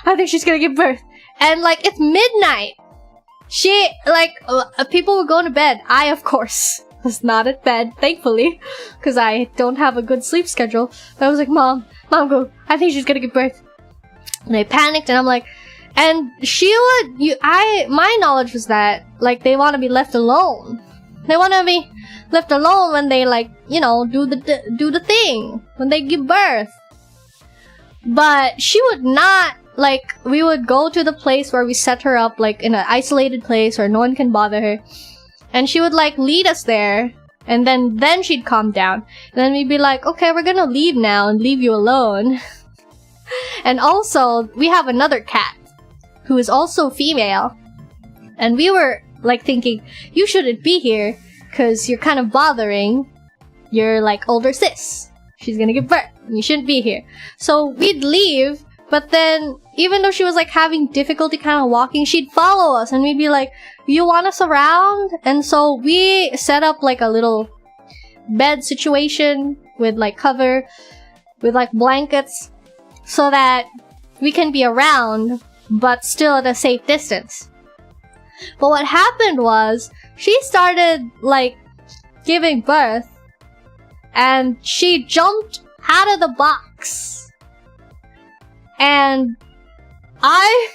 I think she's gonna give birth. And like, it's midnight. She like people were going to bed. I, of course, was not at bed, thankfully, because I don't have a good sleep schedule. But I was like, Mom, go. I think she's gonna give birth. And I panicked, and I'm like, and my knowledge was that like they want to be left alone. They want to be left alone when they like, you know, do the thing when they give birth. But she would not. Like, we would go to the place where we set her up, like in an isolated place where no one can bother her. And she would like lead us there, and then she'd calm down. And then we'd be like, okay, we're gonna leave now and leave you alone. And also, we have another cat who is also female. And we were like thinking, you shouldn't be here because you're kind of bothering your like older sis. She's gonna give birth and you shouldn't be here. So we'd leave, but then even though she was like having difficulty kind of walking, she'd follow us, and we'd be like, you want us around? And so we set up like a little bed situation with like cover, with like blankets, so that we can be around, but still at a safe distance. But what happened was, she started like giving birth, and she jumped out of the box. And I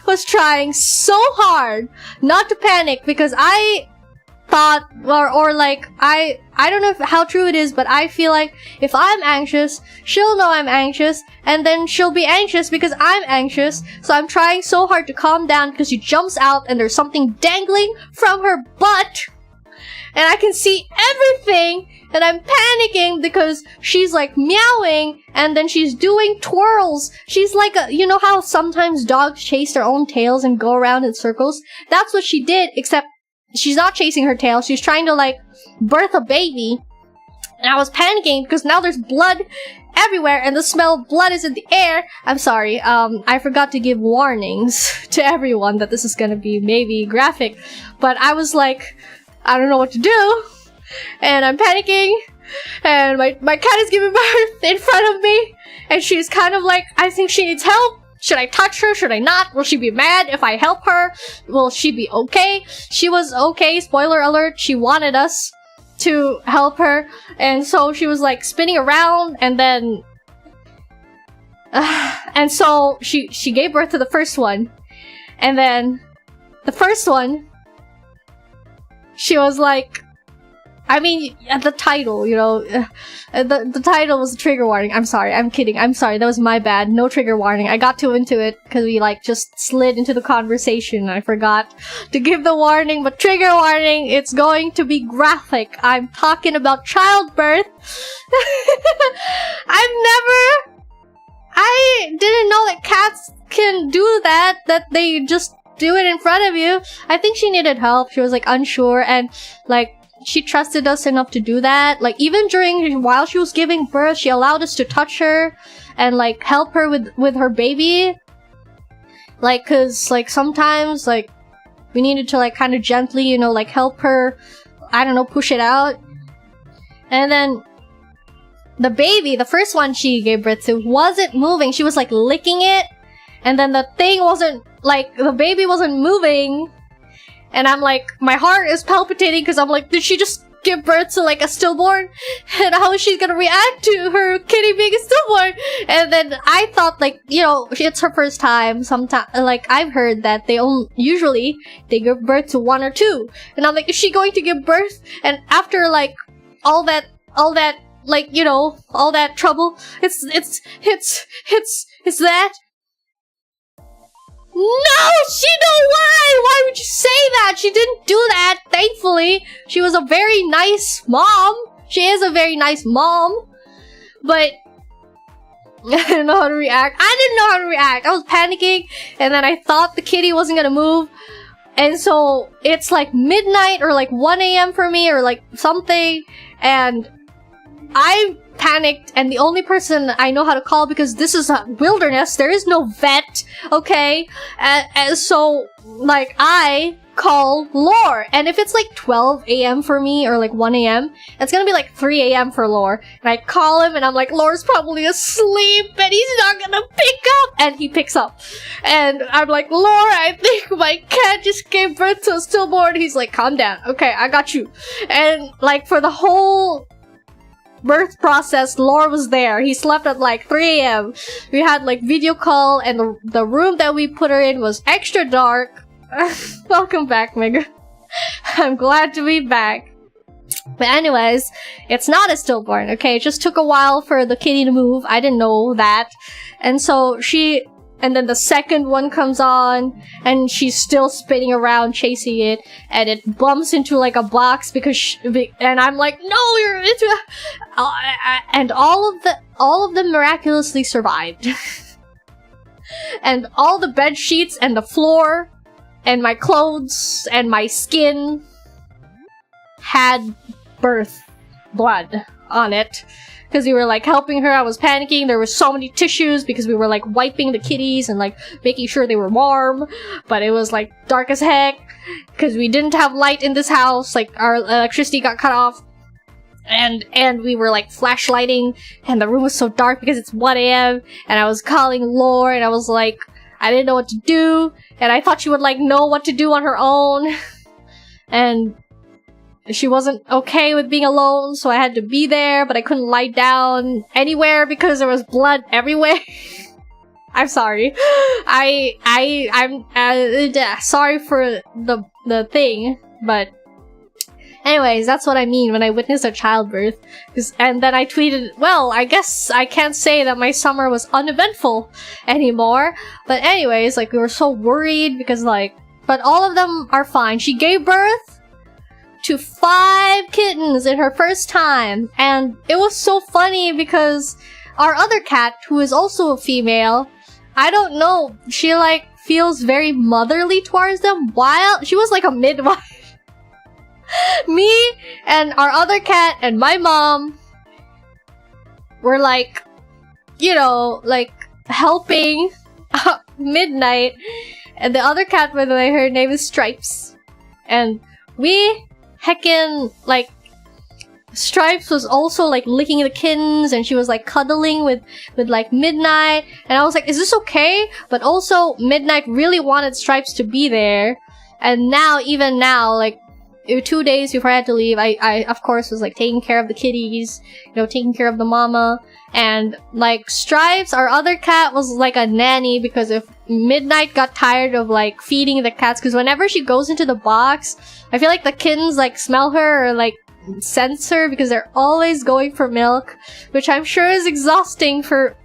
was trying so hard not to panic, because I thought, or like, I don't know how true it is, but I feel like if I'm anxious, she'll know I'm anxious, and then she'll be anxious because I'm anxious. So I'm trying so hard to calm down, because she jumps out and there's something dangling from her butt, and I can see everything, and I'm panicking because she's like meowing, and then she's doing twirls. She's like you know how sometimes dogs chase their own tails and go around in circles? That's what she did, except she's not chasing her tail. She's trying to like birth a baby. And I was panicking because now there's blood everywhere, and the smell of blood is in the air. I'm sorry, I forgot to give warnings to everyone that this is gonna be maybe graphic. But I was like, I don't know what to do. And I'm panicking, and my cat is giving birth in front of me, and she's kind of like, I think she needs help. Should I touch her? Should I not? Will she be mad if I help her? Will she be okay? She was okay, spoiler alert, she wanted us to help her, and so she was like spinning around, and then and so she gave birth to the first one, and then the first one, she was like, I mean, the title, you know, the title was a trigger warning. I'm sorry, I'm kidding. I'm sorry, that was my bad. No trigger warning. I got too into it because we like just slid into the conversation. I forgot to give the warning, but trigger warning, it's going to be graphic. I'm talking about childbirth. I didn't know that cats can do that they just do it in front of you. I think she needed help. She was like unsure, and like, she trusted us enough to do that. Like, even while she was giving birth, she allowed us to touch her and like help her with her baby. Like, cause like sometimes like we needed to like kind of gently, you know, like help her, I don't know, push it out. And then the baby, the first one she gave birth to, wasn't moving. She was like licking it, and then the thing wasn't, like, the baby wasn't moving. And I'm like, my heart is palpitating because I'm like, did she just give birth to like a stillborn? And how is she gonna react to her kitty being a stillborn? And then I thought, like, you know, it's her first time. Sometimes, like, I've heard that usually they give birth to 1 or 2. And I'm like, is she going to give birth? And after like all that, like, you know, all that trouble, it's that. No, she know why! Why would you say that? She didn't do that, thankfully. She was a very nice mom. She is a very nice mom. But I didn't know how to react. I was panicking, and then I thought the kitty wasn't gonna move. And so it's like midnight or like 1 a.m. for me or like something. And I panicked, and the only person I know how to call, because this is a wilderness, there is no vet, okay? And so, like, I call Lore. And if it's like 12 a.m. for me or like 1 a.m., it's gonna be like 3 a.m. for Lore. And I call him, and I'm like, Lore's probably asleep, and he's not gonna pick up. And he picks up. And I'm like, Lore, I think my cat just gave birth to a stillborn. He's like, calm down. Okay, I got you. And like, for the whole birth process, Lore was there. He slept at like 3 a.m. We had like video call, and the room that we put her in was extra dark. Welcome back, Megumi. I'm glad to be back. But anyways, it's not a stillborn, okay? It just took a while for the kitty to move. I didn't know that. And so and then the second one comes on, and she's still spinning around chasing it, and it bumps into like a box and I'm like, no, you're into and all of them miraculously survived. And all the bed sheets and the floor and my clothes and my skin had birth blood on it. Because we were like helping her, I was panicking. There were so many tissues because we were like wiping the kitties and like making sure they were warm. But it was like dark as heck because we didn't have light in this house. Like our electricity got cut off. And we were like flashlighting, and the room was so dark because it's 1 a.m. And I was calling Lore, and I was like, I didn't know what to do. And I thought she would like know what to do on her own. And she wasn't okay with being alone, so I had to be there, but I couldn't lie down anywhere because there was blood everywhere. I'm sorry. I'm sorry for the thing, but anyways, that's what I mean when I witnessed a childbirth. And then I tweeted, well, I guess I can't say that my summer was uneventful anymore. But anyways, like, we were so worried because like, but all of them are fine. She gave birth to 5 kittens in her first time, and it was so funny because our other cat, who is also a female, I don't know, she like feels very motherly towards them while she was like a midwife. Me and our other cat and my mom were like, you know, like helping midnight, and the other cat, by the way, her name is Stripes, and we heckin', like, Stripes was also like licking the kittens, and she was like cuddling with like Midnight, and I was like, is this okay? But also Midnight really wanted Stripes to be there, and even now, like 2 days before I had to leave, I of course was like taking care of the kitties, you know, taking care of the mama, and like Stripes, our other cat, was like a nanny because if Midnight got tired of like feeding the cats, because whenever she goes into the box, I feel like the kittens like smell her or like sense her because they're always going for milk, which I'm sure is exhausting for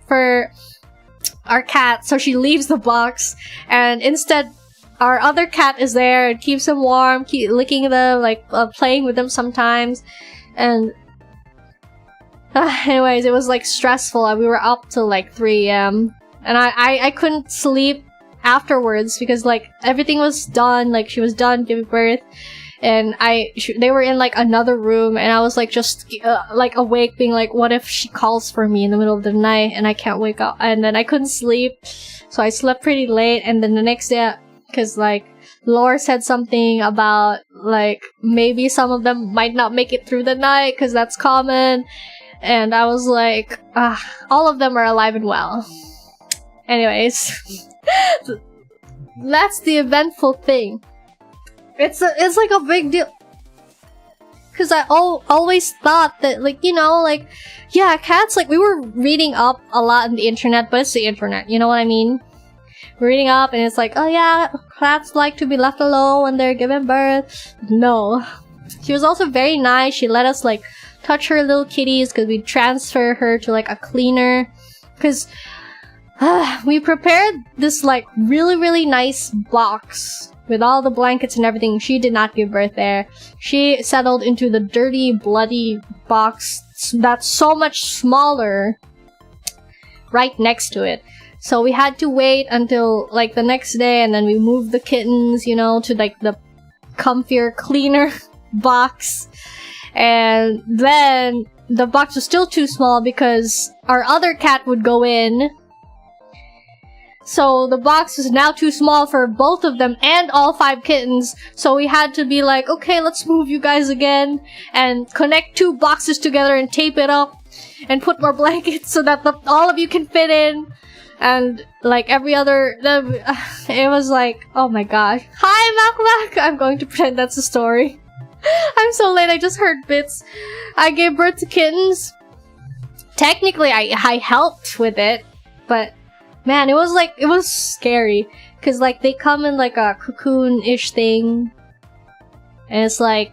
our cat. So she leaves the box, and instead our other cat is there and keeps them warm, keep licking them, like playing with them sometimes. And anyways, it was like stressful. We were up till like 3 a.m. and I couldn't sleep afterwards because like everything was done. Like she was done giving birth, and they were in like another room, and I was like just like awake, being like, what if she calls for me in the middle of the night and I can't wake up? And then I couldn't sleep, so I slept pretty late. And then the next day, because like Lore said something about like maybe some of them might not make it through the night because that's common. And I was like, all of them are alive and well. Anyways, that's the eventful thing. It's like a big deal. Cause I always thought that, like, you know, like, yeah, cats, like, we were reading up a lot on the internet, but it's the internet, you know what I mean? We're reading up and it's like, oh yeah, cats like to be left alone when they're giving birth. No. She was also very nice. She let us, like, touch her little kitties because we transfer her to, like, a cleaner. Because we prepared this, like, really, really nice box with all the blankets and everything. She did not give birth there. She settled into the dirty, bloody box that's so much smaller right next to it. So we had to wait until, like, the next day, and then we moved the kittens, you know, to, like, the comfier, cleaner box. And then the box was still too small because our other cat would go in. So the box was now too small for both of them and all 5 kittens. So we had to be like, okay, let's move you guys again and connect 2 boxes together and tape it up and put more blankets so that all of you can fit in. And like every other, it was like, oh my gosh. Hi, Mac. I'm going to pretend that's a story. I'm so late. I just heard bits. I gave birth to kittens. Technically, I helped with it, but man, it was scary. Cause like they come in like a cocoon-ish thing. And it's like,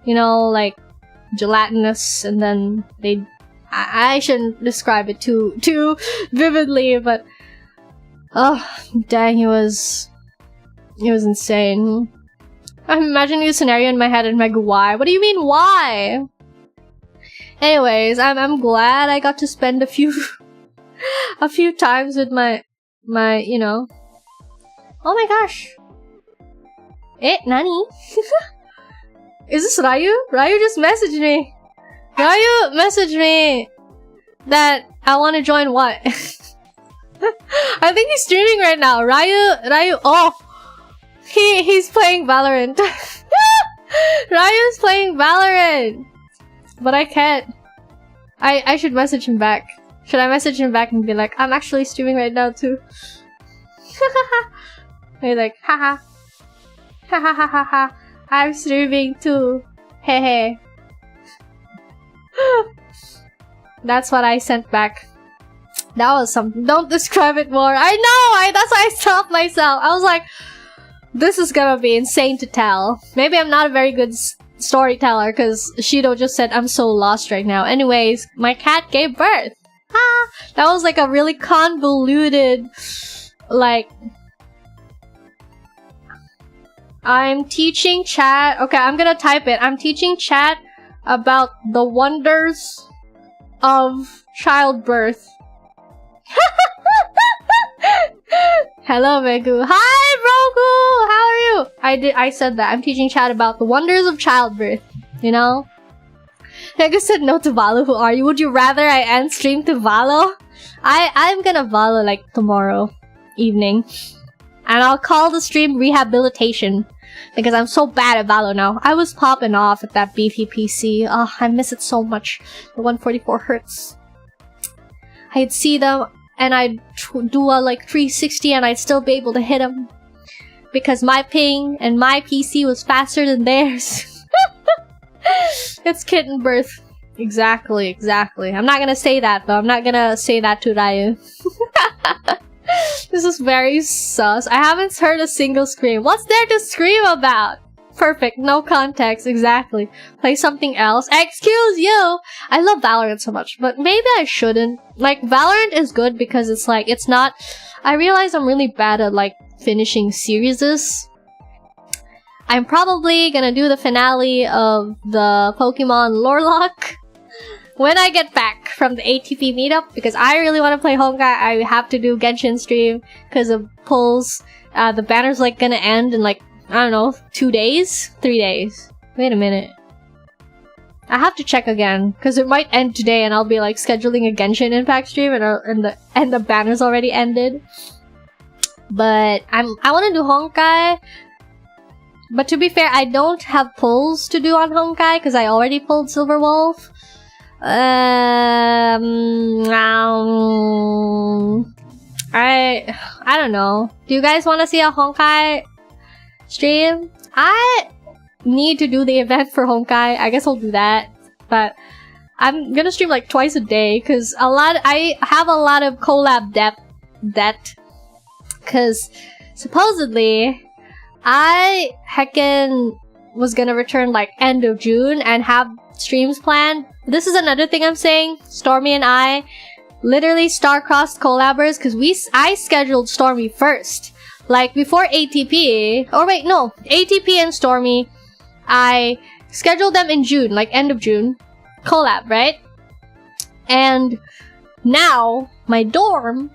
you know, like gelatinous, and then I shouldn't describe it too vividly, but oh dang, it was insane. I'm imagining a scenario in my head and I'm like, why? What do you mean, why? Anyways, I'm glad I got to spend a few times with my, you know. Oh my gosh. Nani? Is this Ryu? Ryu just messaged me. Ryu messaged me that I want to join what? I think he's streaming right now. Ryu, oh. He's playing Valorant. Ryu's playing Valorant. But I can't. I should message him back. Should I message him back and be like, I'm actually streaming right now too? He's like, haha. Haha ha ha ha. I'm streaming too. Hey hey. That's what I sent back. That was something. Don't describe it more. I know! That's why I stopped myself. I was like, this is gonna be insane to tell. Maybe I'm not a very good storyteller because Shido just said I'm so lost right now. Anyways, my cat gave birth. That was like a really convoluted, like, I'm teaching chat. Okay, I'm gonna type it. I'm teaching chat about the wonders of childbirth. Hello, Megu. Hi, Broku! How are you? I said that. I'm teaching chat about the wonders of childbirth. You know? Megu said no to Valo. Who are you? Would you rather I end stream to Valo? I'm gonna Valo like tomorrow evening. And I'll call the stream rehabilitation. Because I'm so bad at Valo now. I was popping off at that beefy PC. Oh, I miss it so much. The 144 Hz. I'd see them and I'd do a like 360 and I'd still be able to hit them. Because my ping and my PC was faster than theirs. It's kitten birth. Exactly. I'm not gonna say that though. I'm not gonna say that to Ryu. This is very sus. I haven't heard a single scream. What's there to scream about? Perfect. No context. Exactly. Play something else. Excuse you! I love Valorant so much, but maybe I shouldn't. Like, Valorant is good because it's like, it's not... I realize I'm really bad at, like, finishing series. I'm probably gonna do the finale of the Pokemon Lorlock when I get back from the ATP meetup, because I really want to play Honkai. I have to do Genshin stream because of pulls. The banner's like gonna end in like, I don't know, 2 days? 3 days. Wait a minute. I have to check again, because it might end today and I'll be like scheduling a Genshin Impact stream and the banner's already ended. But I want to do Honkai. But to be fair, I don't have pulls to do on Honkai because I already pulled Silver Wolf. I don't know. Do you guys want to see a Honkai stream? I need to do the event for Honkai. I guess I'll do that. But I'm gonna stream like twice a day because I have a lot of collab debt. Because supposedly I heckin' was gonna return like end of June and have streams planned. This is another thing I'm saying. Stormy and I literally star-crossed collabers because I scheduled Stormy first. Like before ATP, or wait, no, ATP and Stormy, I scheduled them in June, like end of June, collab, right? And now my dorm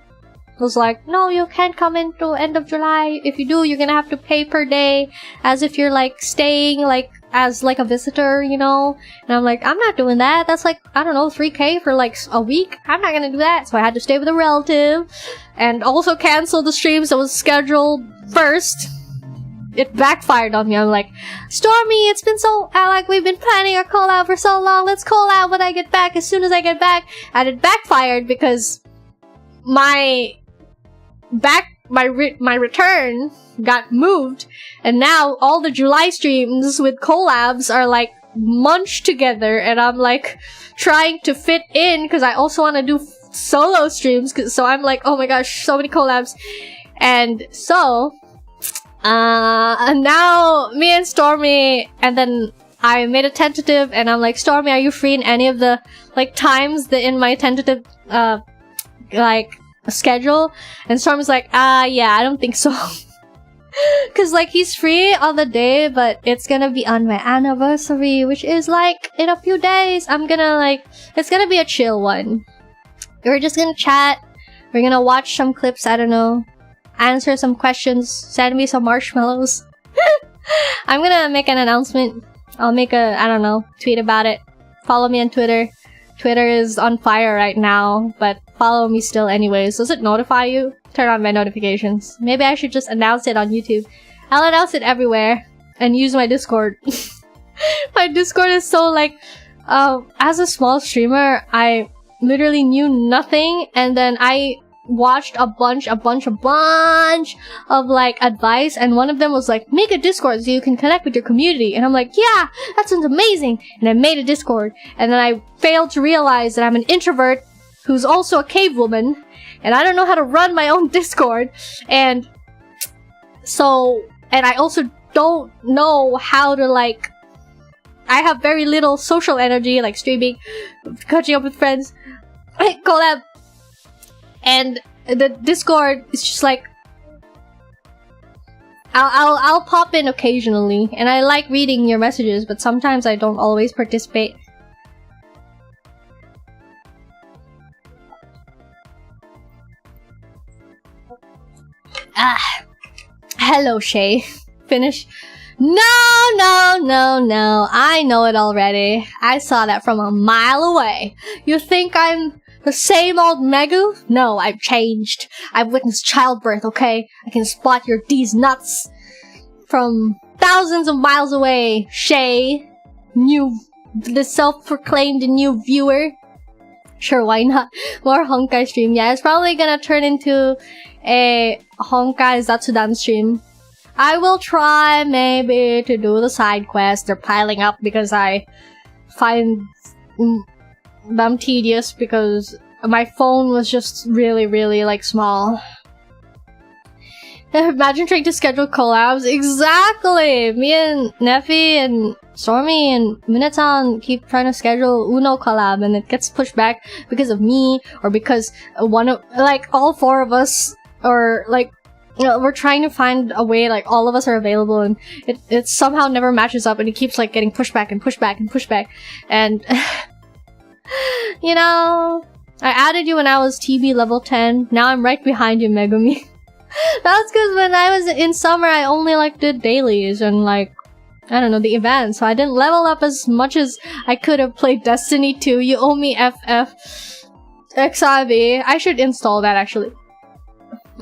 was like, no, you can't come into end of July. If you do, you're gonna have to pay per day as if you're like staying like as like a visitor, you know? And I'm like, I'm not doing that. That's like, I don't know, 3K for like a week. I'm not gonna do that. So I had to stay with a relative and also cancel the streams that was scheduled first. It backfired on me. I'm like, Stormy, it's been so, like, we've been planning our collab for so long. Let's collab when I get back, as soon as I get back. And it backfired because my return got moved, and now all the July streams with collabs are like munched together, and I'm like trying to fit in because I also want to do solo streams. So I'm like, oh my gosh, so many collabs. And so and now me and Stormy, and then I made a tentative, and I'm like, Stormy, are you free in any of the like times that in my tentative like schedule? And Storm's like, yeah, I don't think so. Cause like he's free on the day, but it's gonna be on my anniversary, which is like in a few days. I'm gonna like, it's gonna be a chill one. We're just gonna chat. We're gonna watch some clips, I don't know, answer some questions, send me some marshmallows. I'm gonna make an announcement. I'll make a, I don't know, tweet about it. Follow me on Twitter. Twitter is on fire right now, but follow me still anyways. Does it notify you? Turn on my notifications. Maybe I should just announce it on YouTube. I'll announce it everywhere and use my Discord. My Discord is so like, as a small streamer, I literally knew nothing, and then I watched a bunch of like advice, and one of them was like, make a Discord so you can connect with your community. And I'm like, yeah, that sounds amazing. And I made a Discord, and then I failed to realize that I'm an introvert who's also a cave woman, and I don't know how to run my own Discord. And so, and I also don't know how to like, I have very little social energy, like streaming, catching up with friends, collab. And the Discord is just like, I'll pop in occasionally, and I like reading your messages, but sometimes I don't always participate. Hello, Shay. Finish. No. I know it already. I saw that from a mile away. You think I'm the same old Megu? No, I've changed. I've witnessed childbirth, okay? I can spot your D's nuts from thousands of miles away, Shay. The self-proclaimed new viewer. Sure, why not? More Honkai stream. Yeah, it's probably gonna turn into a Honkai Zatsudan stream. I will try maybe to do the side quests. They're piling up because I find them tedious because my phone was just really like small. Imagine trying to schedule collabs. Exactly! Me and Neffy and Stormy and Minasan keep trying to schedule Uno collab, and it gets pushed back because of me, or because one of, like, all four of us, or like, you know, we're trying to find a way, like, all of us are available, and it somehow never matches up, and it keeps, like, getting pushed back and pushed back and pushed back. And, you know, I added you when I was TB level 10. Now I'm right behind you, Megumi. That's because when I was in summer, I only, like, did dailies and, like, I don't know, the events. So I didn't level up as much as I could have played Destiny 2. You owe me FF. XIV. I should install that, actually.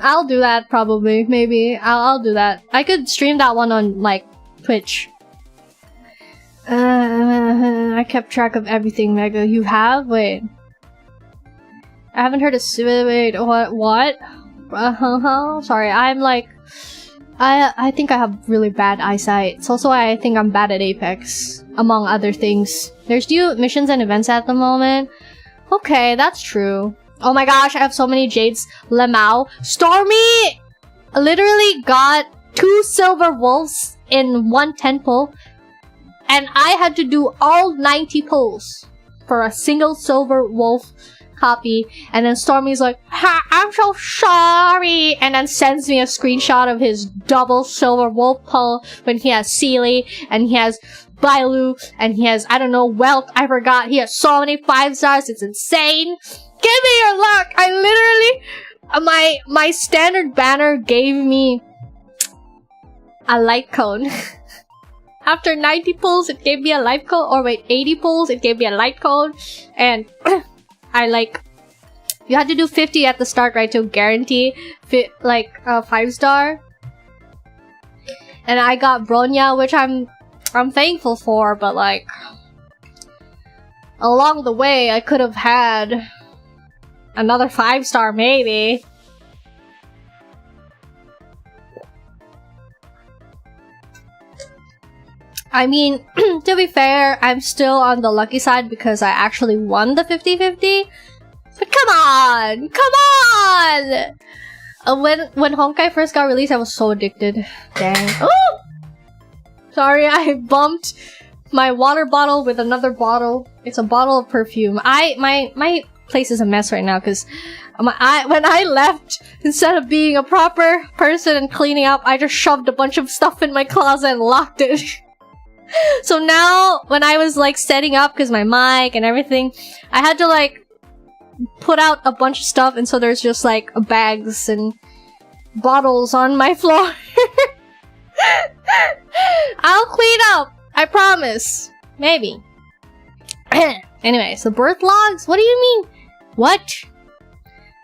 I'll do that, probably. Maybe. I'll do that. I could stream that one on, like, Twitch. I kept track of everything, Mega. You have? Wait. I haven't heard of wait, what? Sorry, I'm like... I think I have really bad eyesight. It's also why I think I'm bad at Apex, among other things. There's new missions and events at the moment. Okay, that's true. Oh my gosh, I have so many Jades. Lemao. Stormy literally got 2 silver wolves in 1 10 pull. And I had to do all 90 pulls for a single silver wolf copy. And then Stormy's like, I'm so sorry, and then sends me a screenshot of his double silver wolf pull when he has Sealy and he has Bailu and he has, I don't know, Welt, I forgot. He has so many 5 stars, it's insane. Give me your luck. I literally, my standard banner gave me a light cone. After 90 pulls, it gave me a light cone. Or wait, 80 pulls, it gave me a light cone. And I like, you had to do 50 at the start, right, to guarantee like a 5 star. And I got Bronya, which I'm thankful for, but like along the way I could have had another 5 star maybe. I mean, to be fair, I'm still on the lucky side because I actually won the 50-50. But come on! Come on! When Honkai first got released, I was so addicted. Dang. Oh! Sorry, I bumped my water bottle with another bottle. It's a bottle of perfume. My place is a mess right now because when I left, instead of being a proper person and cleaning up, I just shoved a bunch of stuff in my closet and locked it. So now, when I was like setting up, because my mic and everything, I had to like put out a bunch of stuff, and so there's just like bags and bottles on my floor. I'll clean up, I promise. Maybe. Anyway, so birth logs? What do you mean? What?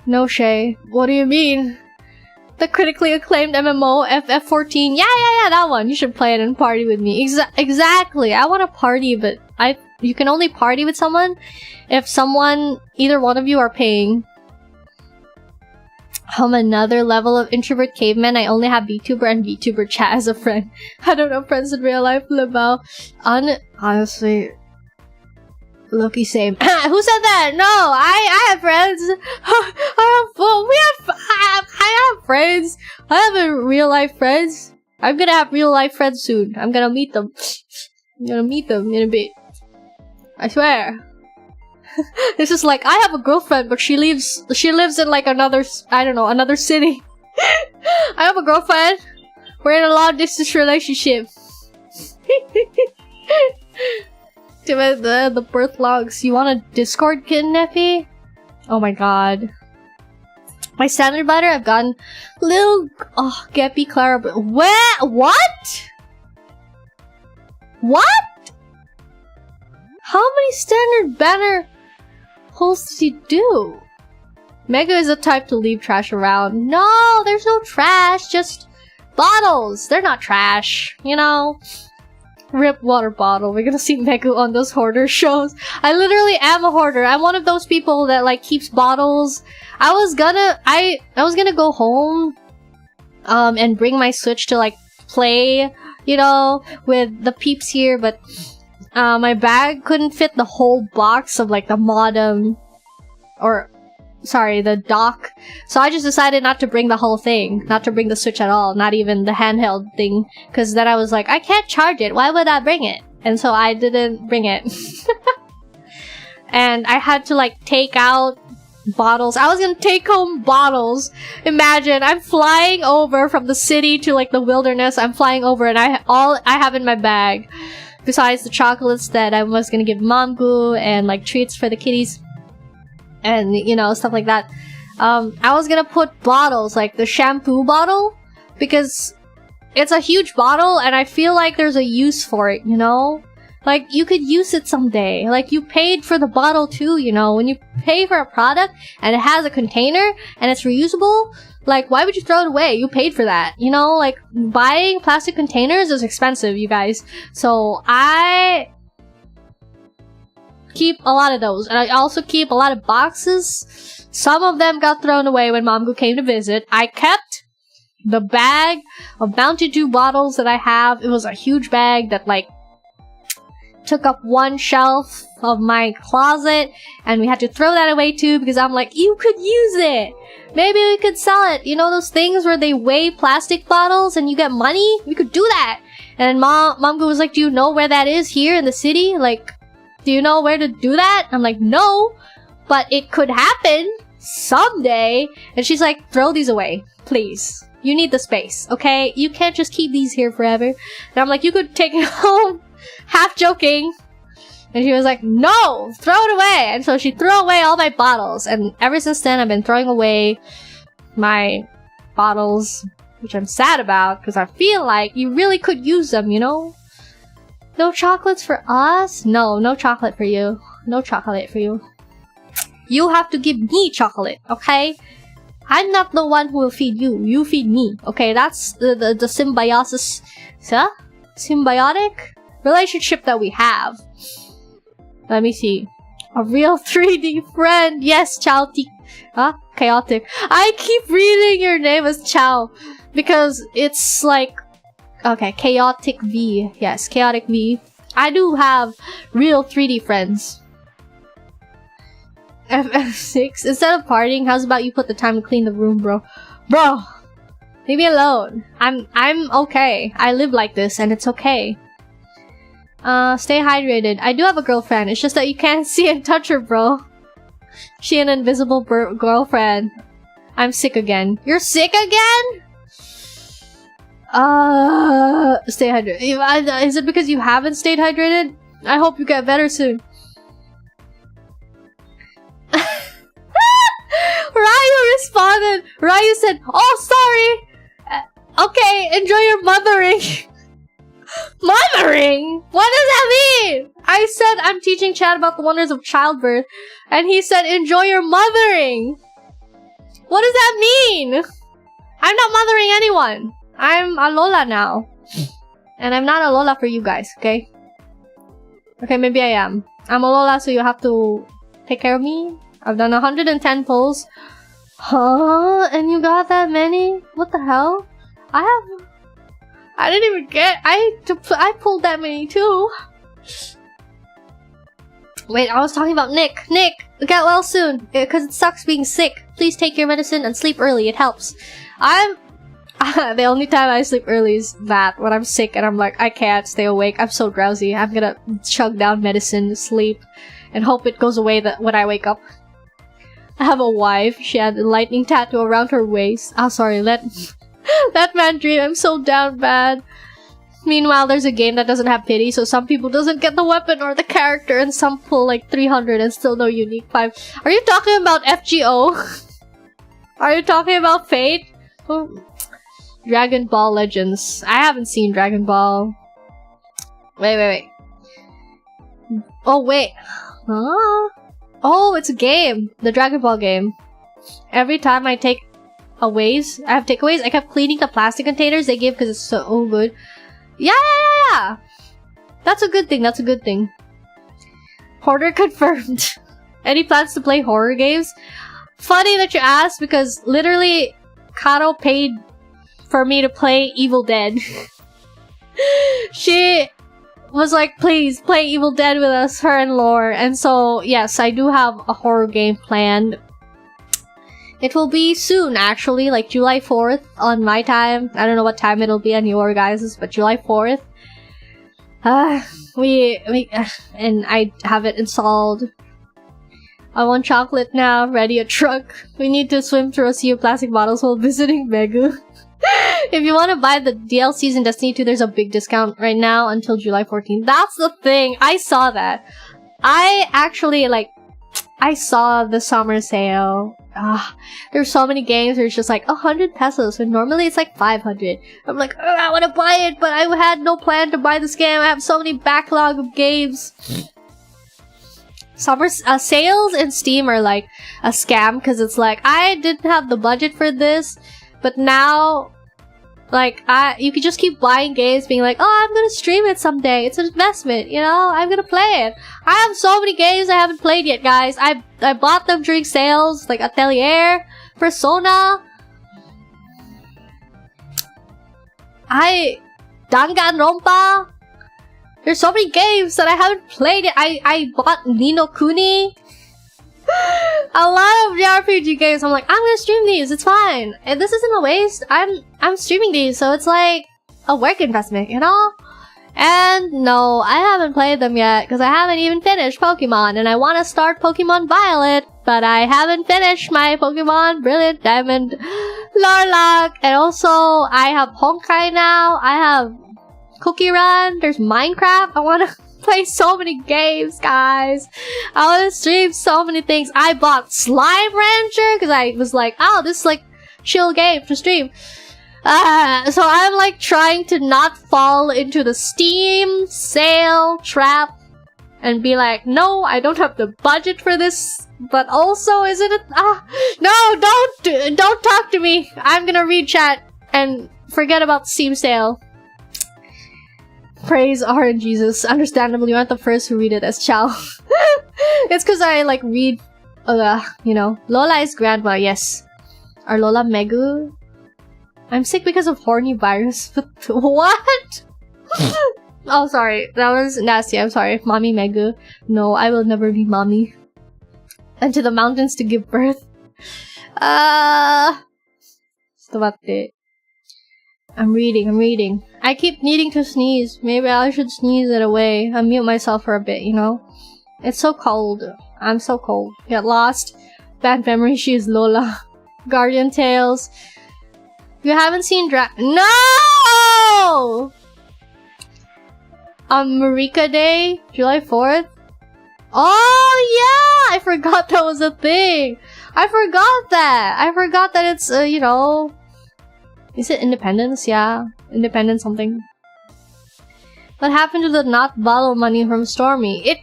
No Shay. What do you mean? The critically acclaimed MMO FF14. Yeah, that one. You should play it and party with me. Exactly. I want to party, but you can only party with someone if either one of you are paying. I'm another level of introvert caveman. I only have VTuber and VTuber chat as a friend. I don't have friends in real life, Libao. Honestly, Loki same. Who said that? No, I have friends. I have friends. I have real life friends. I'm gonna have real life friends soon. I'm gonna meet them. I'm gonna meet them in a bit. I swear. This is like, I have a girlfriend, but she lives in like another, I don't know, another city. I have a girlfriend. We're in a long distance relationship. The birth logs. You want a Discord, Kitten Neffy? Oh my god. My standard banner, I've gotten little Geppy Clara. What? What? How many standard banner pulls does he do? Mega is the type to leave trash around. No, there's no trash, just bottles. They're not trash, you know? Rip water bottle. We're gonna see Mega on those hoarder shows. I literally am a hoarder. I'm one of those people that like keeps bottles. I was gonna go home and bring my Switch to like play, you know, with the peeps here, but my bag couldn't fit the whole box of like the modem, or sorry, the dock. So I just decided not to bring the whole thing, not to bring the Switch at all, not even the handheld thing, because then I was like, I can't charge it, why would I bring it? And so I didn't bring it. And I had to like take out bottles. I was gonna take home bottles. Imagine, I'm flying over from the city to like the wilderness. I'm flying over and all I have in my bag, besides the chocolates that I was gonna give Momgu and like treats for the kitties and, you know, stuff like that. I was gonna put bottles, like the shampoo bottle, because it's a huge bottle and I feel like there's a use for it, you know? Like, you could use it someday. Like, you paid for the bottle too, you know? When you pay for a product and it has a container and it's reusable, like, why would you throw it away? You paid for that, you know? Like, buying plastic containers is expensive, you guys. So, I keep a lot of those. And I also keep a lot of boxes. Some of them got thrown away when Momgu came to visit. I kept the bag of Mountain Dew bottles that I have. It was a huge bag that, like, took up one shelf of my closet, and we had to throw that away too because I'm like, you could use it. Maybe we could sell it. You know those things where they weigh plastic bottles and you get money? We could do that. And Momgu was like, do you know where that is here in the city? Like, do you know where to do that? I'm like, no, but it could happen someday. And she's like, throw these away, please. You need the space, okay? You can't just keep these here forever. And I'm like, you could take it home. Half joking. And she was like, no, throw it away. And so she threw away all my bottles. And ever since then, I've been throwing away my bottles, which I'm sad about because I feel like you really could use them, you know? No chocolates for us? No, no chocolate for you. No chocolate for you. You have to give me chocolate, okay? I'm not the one who will feed you. You feed me, okay? That's the symbiosis, symbiotic relationship that we have. Let me see. A real 3D friend. Yes, chaotic. I keep reading your name as Chow because it's like, okay, chaotic V. Yes, chaotic V. I do have real 3D friends. FF6. Instead of partying, how's about you put the time to clean the room, bro? Bro, leave me alone. I'm okay. I live like this and it's okay. Stay hydrated. I do have a girlfriend. It's just that you can't see and touch her, bro. She an invisible girlfriend. I'm sick again. You're sick again? Stay hydrated. Is it because you haven't stayed hydrated? I hope you get better soon. Ryu responded. Ryu said, oh, sorry. Okay, enjoy your mothering. Mothering? What does that mean? I said I'm teaching Chad about the wonders of childbirth, and he said enjoy your mothering. What does that mean? I'm not mothering anyone. I'm a Lola now. And I'm not a Lola for you guys, okay? Okay, maybe I am. I'm a Lola, so you have to take care of me. I've done 110 pulls. Huh? And you got that many? What the hell? I didn't even get. I pulled that many too. Wait, I was talking about Nick. Nick, get well soon. Because it sucks being sick. Please take your medicine and sleep early. It helps. The only time I sleep early is that when I'm sick and I'm like, I can't stay awake. I'm so drowsy. I'm gonna chug down medicine, sleep, and hope it goes away when I wake up. I have a wife. She had a lightning tattoo around her waist. Oh, sorry. Let man dream. I'm so down bad. Meanwhile, there's a game that doesn't have pity, so some people doesn't get the weapon or the character, and some pull like 300 and still no unique 5. Are you talking about FGO? Are you talking about Fate? Oh. Dragon Ball Legends. I haven't seen Dragon Ball. Wait. Oh, wait. Huh? Oh, it's a game. The Dragon Ball game. Every time I take aways, I have takeaways, I kept cleaning the plastic containers they give because it's so good. Yeah! That's a good thing, that's a good thing. Hoarder confirmed. Any plans to play horror games? Funny that you asked because literally Karo paid for me to play Evil Dead. She was like, please play Evil Dead with us, her and Lore. And so, yes, I do have a horror game planned. It will be soon, actually, like July 4th on my time. I don't know what time it'll be on your guys's, but July 4th. And I have it installed. I want chocolate now, ready a truck. We need to swim through a sea of plastic bottles while visiting Megu. If you want to buy the DLCs in Destiny 2, there's a big discount right now until July 14th. That's the thing. I saw that. I actually, like, I saw the summer sale. There's so many games where it's just like 100 pesos, and normally it's like 500. I'm like, I want to buy it, but I had no plan to buy this game. I have so many backlog of games. Summer sales in Steam are like a scam, because it's like, I didn't have the budget for this, but now, like, you could just keep buying games being like, oh, I'm gonna stream it someday. It's an investment, you know? I'm gonna play it. I have so many games I haven't played yet, guys. I bought them during sales, like Atelier, Persona. Danganronpa. There's so many games that I haven't played yet. I bought Ni no Kuni. A lot of JRPG games. I'm like, I'm gonna stream these. It's fine. And this isn't a waste. I'm streaming these, so it's like a work investment, you know? And no, I haven't played them yet because I haven't even finished Pokemon, and I want to start Pokemon Violet, but I haven't finished my Pokemon Brilliant Diamond Larlock. And also, I have Honkai now. I have Cookie Run. There's Minecraft. I want to play so many games, guys. I want to stream so many things. I bought Slime Rancher because I was like, oh, this is like chill game to stream. So I'm like trying to not fall into the Steam sale trap and be like, no, I don't have the budget for this. But also, isn't it? No, don't talk to me. I'm gonna read chat and forget about Steam sale. Praise RNG Jesus. Understandably, you aren't the first who read it as Chow. It's because I like read, you know, Lola is grandma, yes. Our Lola Megu. I'm sick because of horny virus. What? Oh, sorry. That was nasty. I'm sorry. Mommy Megu. No, I will never be mommy. And to the mountains to give birth. I'm reading. I keep needing to sneeze. Maybe I should sneeze it away. I'll mute myself for a bit, you know? It's so cold. I'm so cold. Get lost. Bad memory, she is Lola. Guardian Tales. You haven't seen No! Marika Day, July 4th. Oh, yeah! I forgot that was a thing. I forgot that it's, you know... Is it Independence? Yeah. Independence something. What happened to the not follow money from Stormy?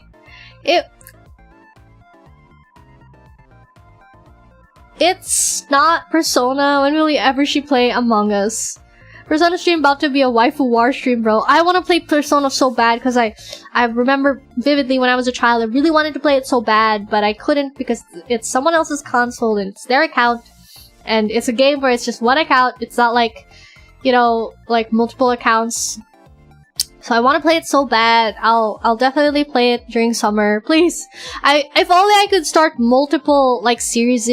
It's not Persona. When will we ever play Among Us? Persona stream about to be a waifu war stream, bro. I want to play Persona so bad because I remember vividly when I was a child, I really wanted to play it so bad, but I couldn't because it's someone else's console and it's their account. And it's a game where it's just one account. It's not like, you know, like multiple accounts. So I want to play it so bad. I'll definitely play it during summer. Please. If only I could start multiple, like, series.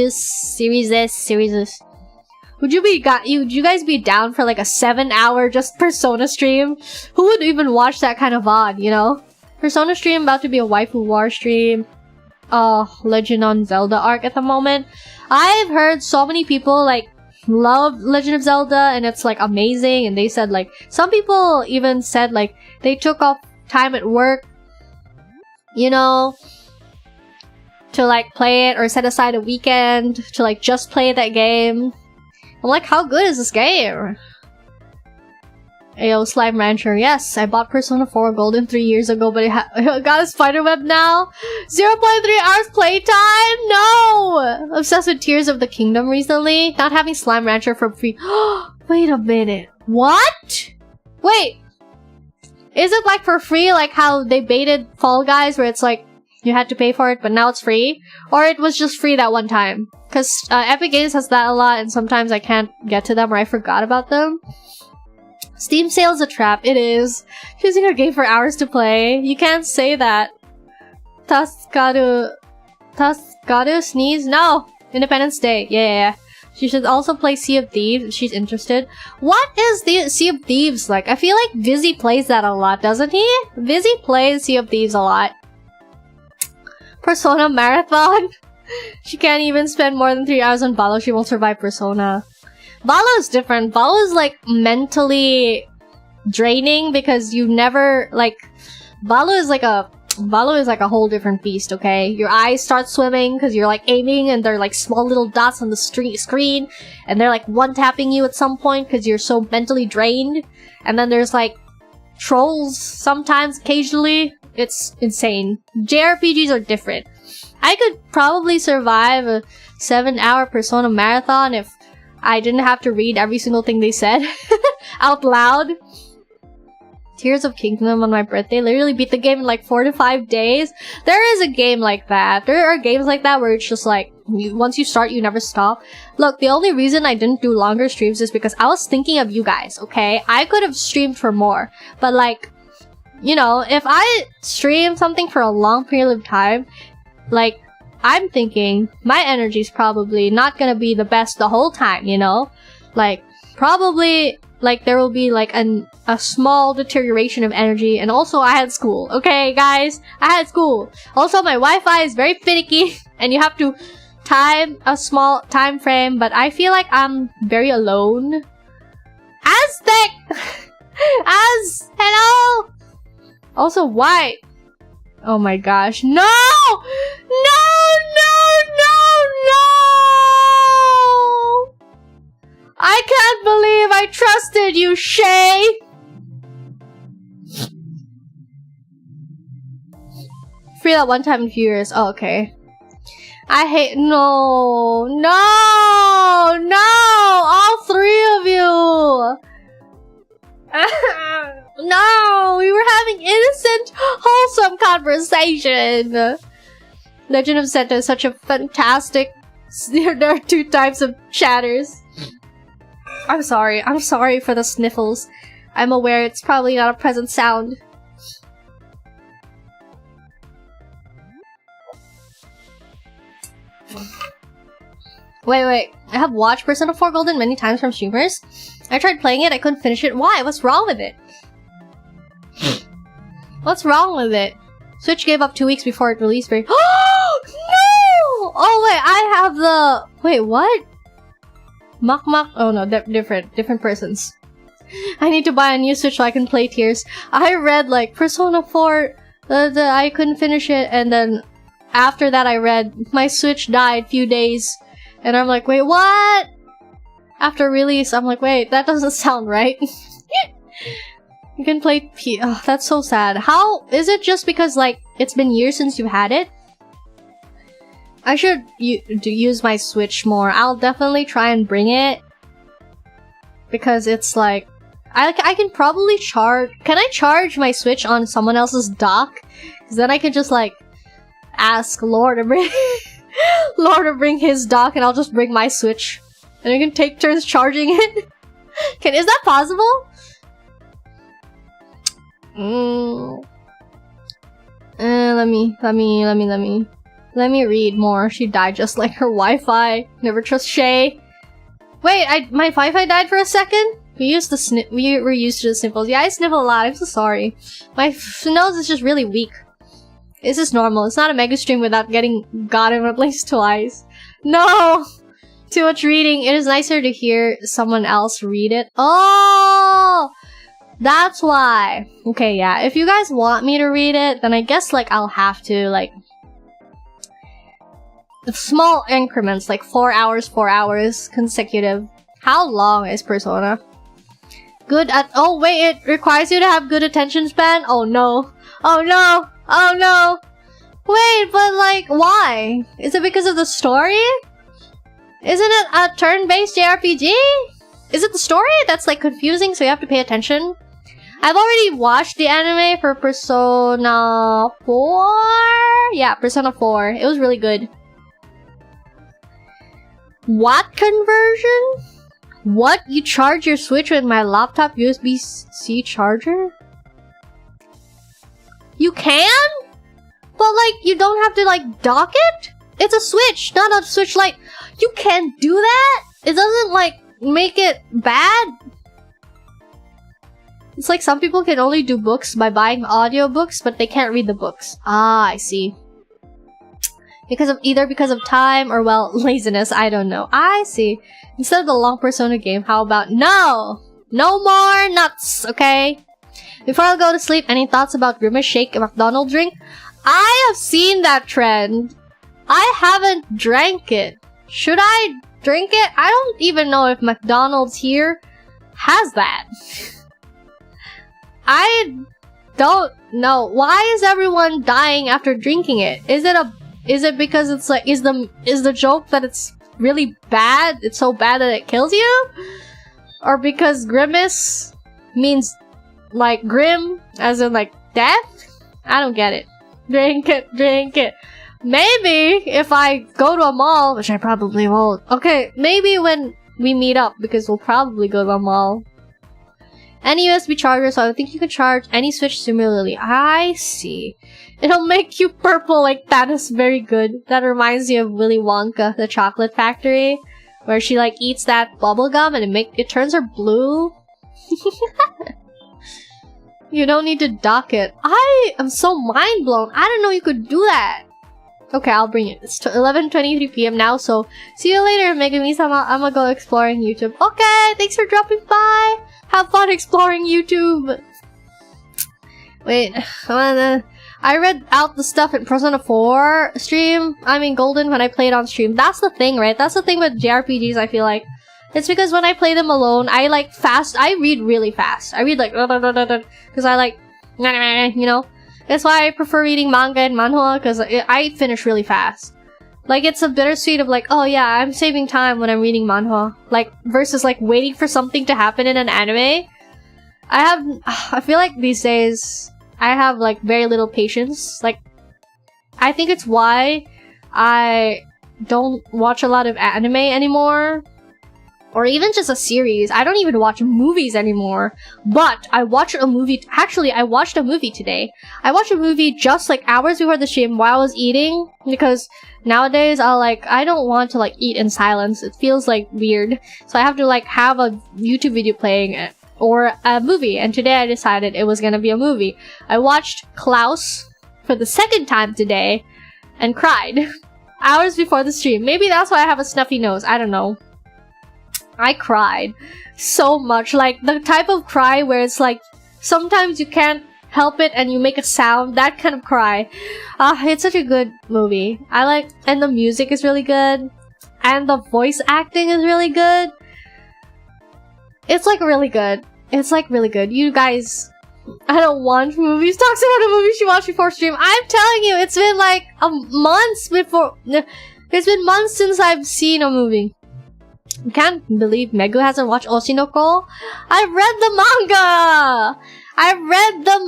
Would you guys be down for like a 7-hour just Persona stream? Who would even watch that kind of VOD, you know? Persona stream about to be a waifu war stream. Oh, Legend of Zelda arc at the moment. I've heard so many people like love Legend of Zelda and it's like amazing, and they said like some people even said like they took off time at work, you know, to like play it or set aside a weekend to like just play that game. I'm like, how good is this game? Ayo, Slime Rancher. Yes, I bought Persona 4 Golden 3 years ago, but it got a spiderweb now. 0.3 hours playtime? No! Obsessed with Tears of the Kingdom recently. Not having Slime Rancher for free. Wait a minute. What? Wait. Is it like for free, like how they baited Fall Guys, where it's like you had to pay for it, but now it's free? Or it was just free that one time? Because Epic Games has that a lot, and sometimes I can't get to them or I forgot about them. Steam sale's a trap. It is. Choosing a game for hours to play. You can't say that. Tasgaru sneeze? No! Independence Day. Yeah. She should also play Sea of Thieves if she's interested. What is the Sea of Thieves like? I feel like Vizzy plays that a lot, doesn't he? Vizzy plays Sea of Thieves a lot. Persona Marathon? She can't even spend more than 3 hours on Balo. She won't survive Persona. Balo is different. Balo is like mentally draining because you never like... Balo is like a Valo is like a whole different beast, okay? Your eyes start swimming because you're like aiming and they're like small little dots on the screen and they're like one-tapping you at some point because you're so mentally drained. And then there's like trolls sometimes, occasionally. It's insane. JRPGs are different. I could probably survive a 7-hour Persona marathon if I didn't have to read every single thing they said out loud. Tears of Kingdom on my birthday. Literally beat the game in like 4 to 5 days. There is a game like that. There are games like that where it's just like, once you start, you never stop. Look, the only reason I didn't do longer streams is because I was thinking of you guys, okay? I could have streamed for more. But like, you know, if I stream something for a long period of time, like, I'm thinking my energy's probably not gonna be the best the whole time, you know? Like, probably, like, there will be, like, a small deterioration of energy. And also, I had school. Okay, guys? I had school. Also, my Wi-Fi is very finicky. And you have to time a small time frame. But I feel like I'm very alone. Aztec! Hello! Also, why? Oh my gosh. No! No! I can't believe I trusted you, Shay! Free that one time in a few years. Oh, okay. I hate- No! All 3 of you! No! We were having innocent, wholesome conversation! Legend of Zelda is such a fantastic... There are 2 types of chatters. I'm sorry for the sniffles. I'm aware it's probably not a pleasant sound. Wait. I have watched Persona 4 Golden many times from streamers. I tried playing it, I couldn't finish it. Why? What's wrong with it? What's wrong with it? Switch gave up 2 weeks before it released. No! Oh wait, I have the... Wait, what? Mak. Oh no, different persons. I need to buy a new Switch so I can play Tears. I read like Persona 4, I couldn't finish it, and then after that I read my Switch died few days, and I'm like, wait, what? After release, I'm like, wait, that doesn't sound right. You can play oh, that's so sad. How is it just because like it's been years since you had it? I should use my Switch more. I'll definitely try and bring it. Because it's like... I can probably charge... Can I charge my Switch on someone else's dock? Because then I can just like... Ask Lord to bring... Lord to bring his dock and I'll just bring my Switch. And we can take turns charging it. Is that possible? Let me read more. She died just like her Wi-Fi. Never trust Shay. Wait, my Wi-Fi died for a second? We were used to the sniffles. Yeah, I sniffle a lot. I'm so sorry. My nose is just really weak. This is normal. It's not a mega stream without getting gotten at least twice. No! Too much reading. It is nicer to hear someone else read it. Oh! That's why. Okay, yeah. If you guys want me to read it, then I guess like I'll have to like... small increments, like 4 hours consecutive. How long is Persona? Good at- oh wait, it requires you to have good attention span? Oh no. Oh no. Oh no. Wait, but like, why? Is it because of the story? Isn't it a turn-based JRPG? Is it the story that's like confusing so you have to pay attention? I've already watched the anime for Persona 4? Yeah, Persona 4. It was really good. What conversion? What? You charge your Switch with my laptop USB-C charger? You can? But like, you don't have to like dock it? It's a Switch, not a Switch Lite. You can't do that? It doesn't like make it bad? It's like some people can only do books by buying audiobooks, but they can't read the books. Ah, I see. Because of time or, well, laziness, I don't know. I see. Instead of the long Persona game, how about no more nuts, okay? Before I go to sleep, any thoughts about Grimace Shake, a McDonald's drink? I have seen that trend. I haven't drank it. Should I drink it? I don't even know if McDonald's here has that. I don't know. Why is everyone dying after drinking it? Is it because it's like, is the joke that it's really bad? It's so bad that it kills you? Or because grimace means like grim, as in like death? I don't get it. Drink it. Maybe if I go to a mall, which I probably won't. Okay, maybe when we meet up, because we'll probably go to a mall. Any USB charger, so I think you can charge any Switch similarly. I see. It'll make you purple like that is very good. That reminds me of Willy Wonka, the chocolate factory, where she like eats that bubble gum and it turns her blue. You don't need to dock it. I am so mind blown. I didn't know you could do that. Okay, I'll bring it. It's 11:23 p.m. now, so see you later, Megumi-sama. I'm gonna go exploring YouTube. Okay, thanks for dropping by. Have fun exploring YouTube. Wait, I read out the stuff in Persona 4 stream. I mean, Golden when I played on stream. That's the thing, right? That's the thing with JRPGs, I feel like. It's because when I play them alone, I read really fast. I read like, because I like, you know? That's why I prefer reading manga and manhwa, because I finish really fast. Like, it's a bittersweet of like, oh yeah, I'm saving time when I'm reading manhwa. Like, versus like waiting for something to happen in an anime. I feel like these days, I have like very little patience. Like, I think it's why I don't watch a lot of anime anymore. Or even just a series. I don't even watch movies anymore. But I watched a movie. Actually, I watched a movie today. I watched a movie just like hours before the stream while I was eating. Because nowadays I don't want to like eat in silence. It feels like weird. So I have to like have a YouTube video playing or a movie. And today I decided it was gonna be a movie. I watched Klaus for the second time today and cried hours before the stream. Maybe that's why I have a snuffy nose. I don't know. I cried so much. Like, the type of cry where it's like, sometimes you can't help it and you make a sound. That kind of cry. It's such a good movie. And the music is really good. And the voice acting is really good. It's like really good. It's like really good. You guys, I don't watch movies. Talks about a movie she watched before stream. I'm telling you, it's been like months before. It's been months since I've seen a movie. I can't believe Megu hasn't watched Oshinoko. I read the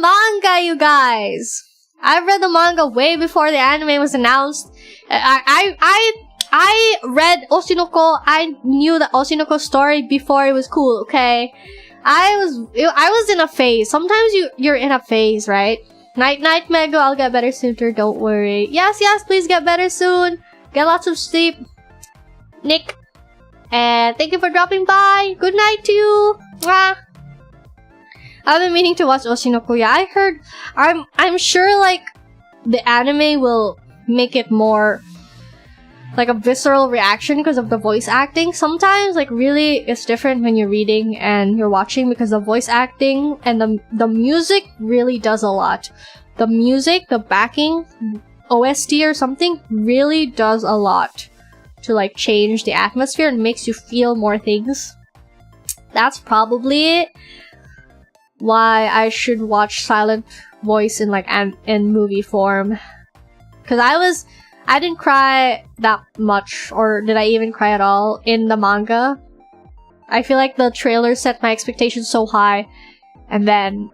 manga, you guys. I read the manga way before the anime was announced. I read Oshinoko. I knew the Oshinoko story before it was cool, okay? I was in a phase. Sometimes you're in a phase, right? Night, Megu. I'll get better sooner. Don't worry. Yes, please get better soon. Get lots of sleep. Nick. And thank you for dropping by. Good night to you. Mwah. I've been meaning to watch Oshinoko. Yeah, I heard. I'm sure like the anime will make it more like a visceral reaction because of the voice acting. Sometimes like really it's different when you're reading and you're watching because the voice acting and the music really does a lot. The music, the backing, OST or something really does a lot to like change the atmosphere and makes you feel more things. That's probably why I should watch silent voice in like in movie form. Cause I didn't cry that much, or did I even cry at all in the manga. I feel like the trailer set my expectations so high, and then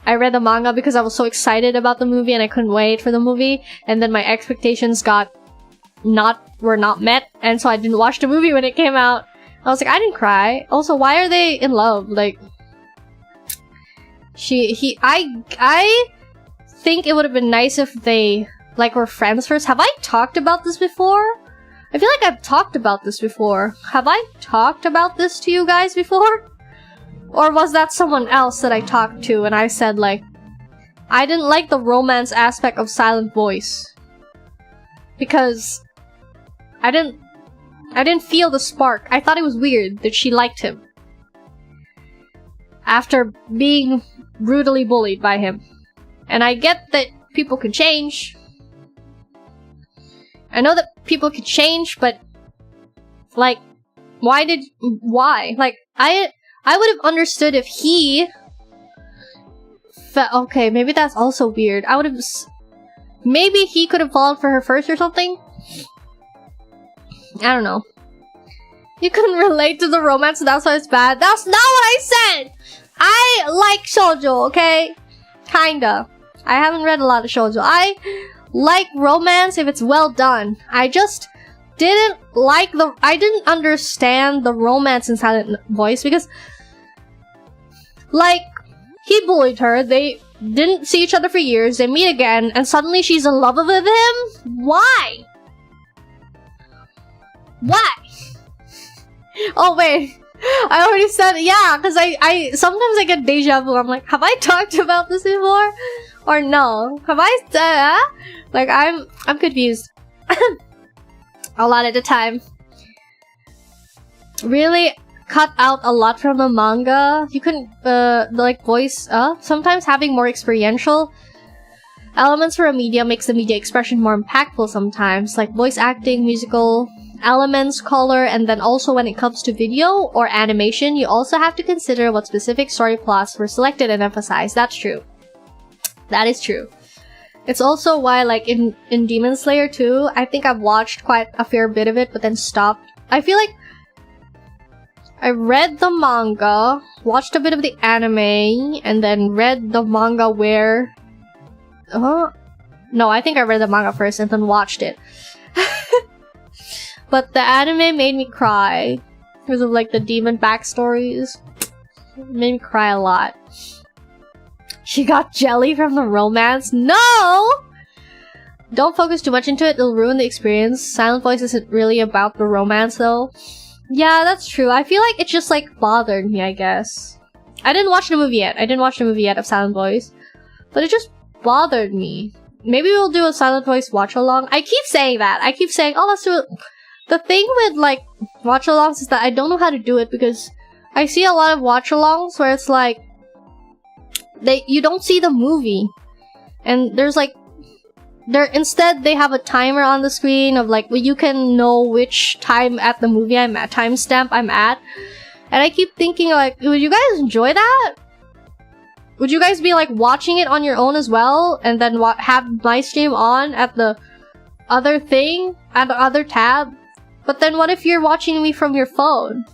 I read the manga because I was so excited about the movie and I couldn't wait for the movie, and then my expectations were not met, and so I didn't watch the movie when it came out. I was like, I didn't cry. Also, why are they in love? Like, I think it would have been nice if they like were friends first. Have I talked about this before? I feel like I've talked about this before. Have I talked about this to you guys before? Or was that someone else that I talked to and I said like, I didn't like the romance aspect of silent voice. Because I didn't feel the spark. I thought it was weird that she liked him. After being brutally bullied by him. And I get that people can change. I know that people can change, but like, why? Like, I would have understood if he okay, maybe that's also weird. I would have maybe he could have fallen for her first or something. I don't know. You couldn't relate to the romance, so that's why it's bad. That's not what I said! I like shoujo, okay? Kinda. I haven't read a lot of shoujo. I like romance if it's well done. I just didn't like I didn't understand the romance in Silent Voice because, like, he bullied her, they didn't see each other for years, they meet again, and suddenly she's in love with him? Why? Why? Oh wait, I already said it. Yeah, because I sometimes I get deja vu. I'm like, have I talked about this before? Or no? Have I said that? Like, I'm confused. A lot at a time. Really cut out a lot from the manga. You couldn't like voice sometimes having more experiential elements for a media makes the media expression more impactful sometimes, like voice acting, musical elements, color, and then also when it comes to video or animation, you also have to consider what specific story plots were selected and emphasized. That's true. That is true. It's also why, like, in Demon Slayer 2, I think I've watched quite a fair bit of it, but then stopped. I feel like I read the manga, watched a bit of the anime, and then read the manga where... No, I think I read the manga first and then watched it. But the anime made me cry because of, like, the demon backstories. It made me cry a lot. She got jelly from the romance? No! Don't focus too much into it, it'll ruin the experience. Silent Voice isn't really about the romance, though. Yeah, that's true. I feel like it just, like, bothered me, I guess. I didn't watch the movie yet. Of Silent Voice. But it just bothered me. Maybe we'll do a Silent Voice watch-along. I keep saying that. I keep saying, oh, let's do it. The thing with, like, watch-alongs is that I don't know how to do it because I see a lot of watch-alongs where it's like, you don't see the movie. And there's, like, instead they have a timer on the screen of, like, you can know which time at the movie I'm at, timestamp I'm at. And I keep thinking, like, would you guys enjoy that? Would you guys be, like, watching it on your own as well? And then have my stream on at the other thing? At the other tab? But then what if you're watching me from your phone?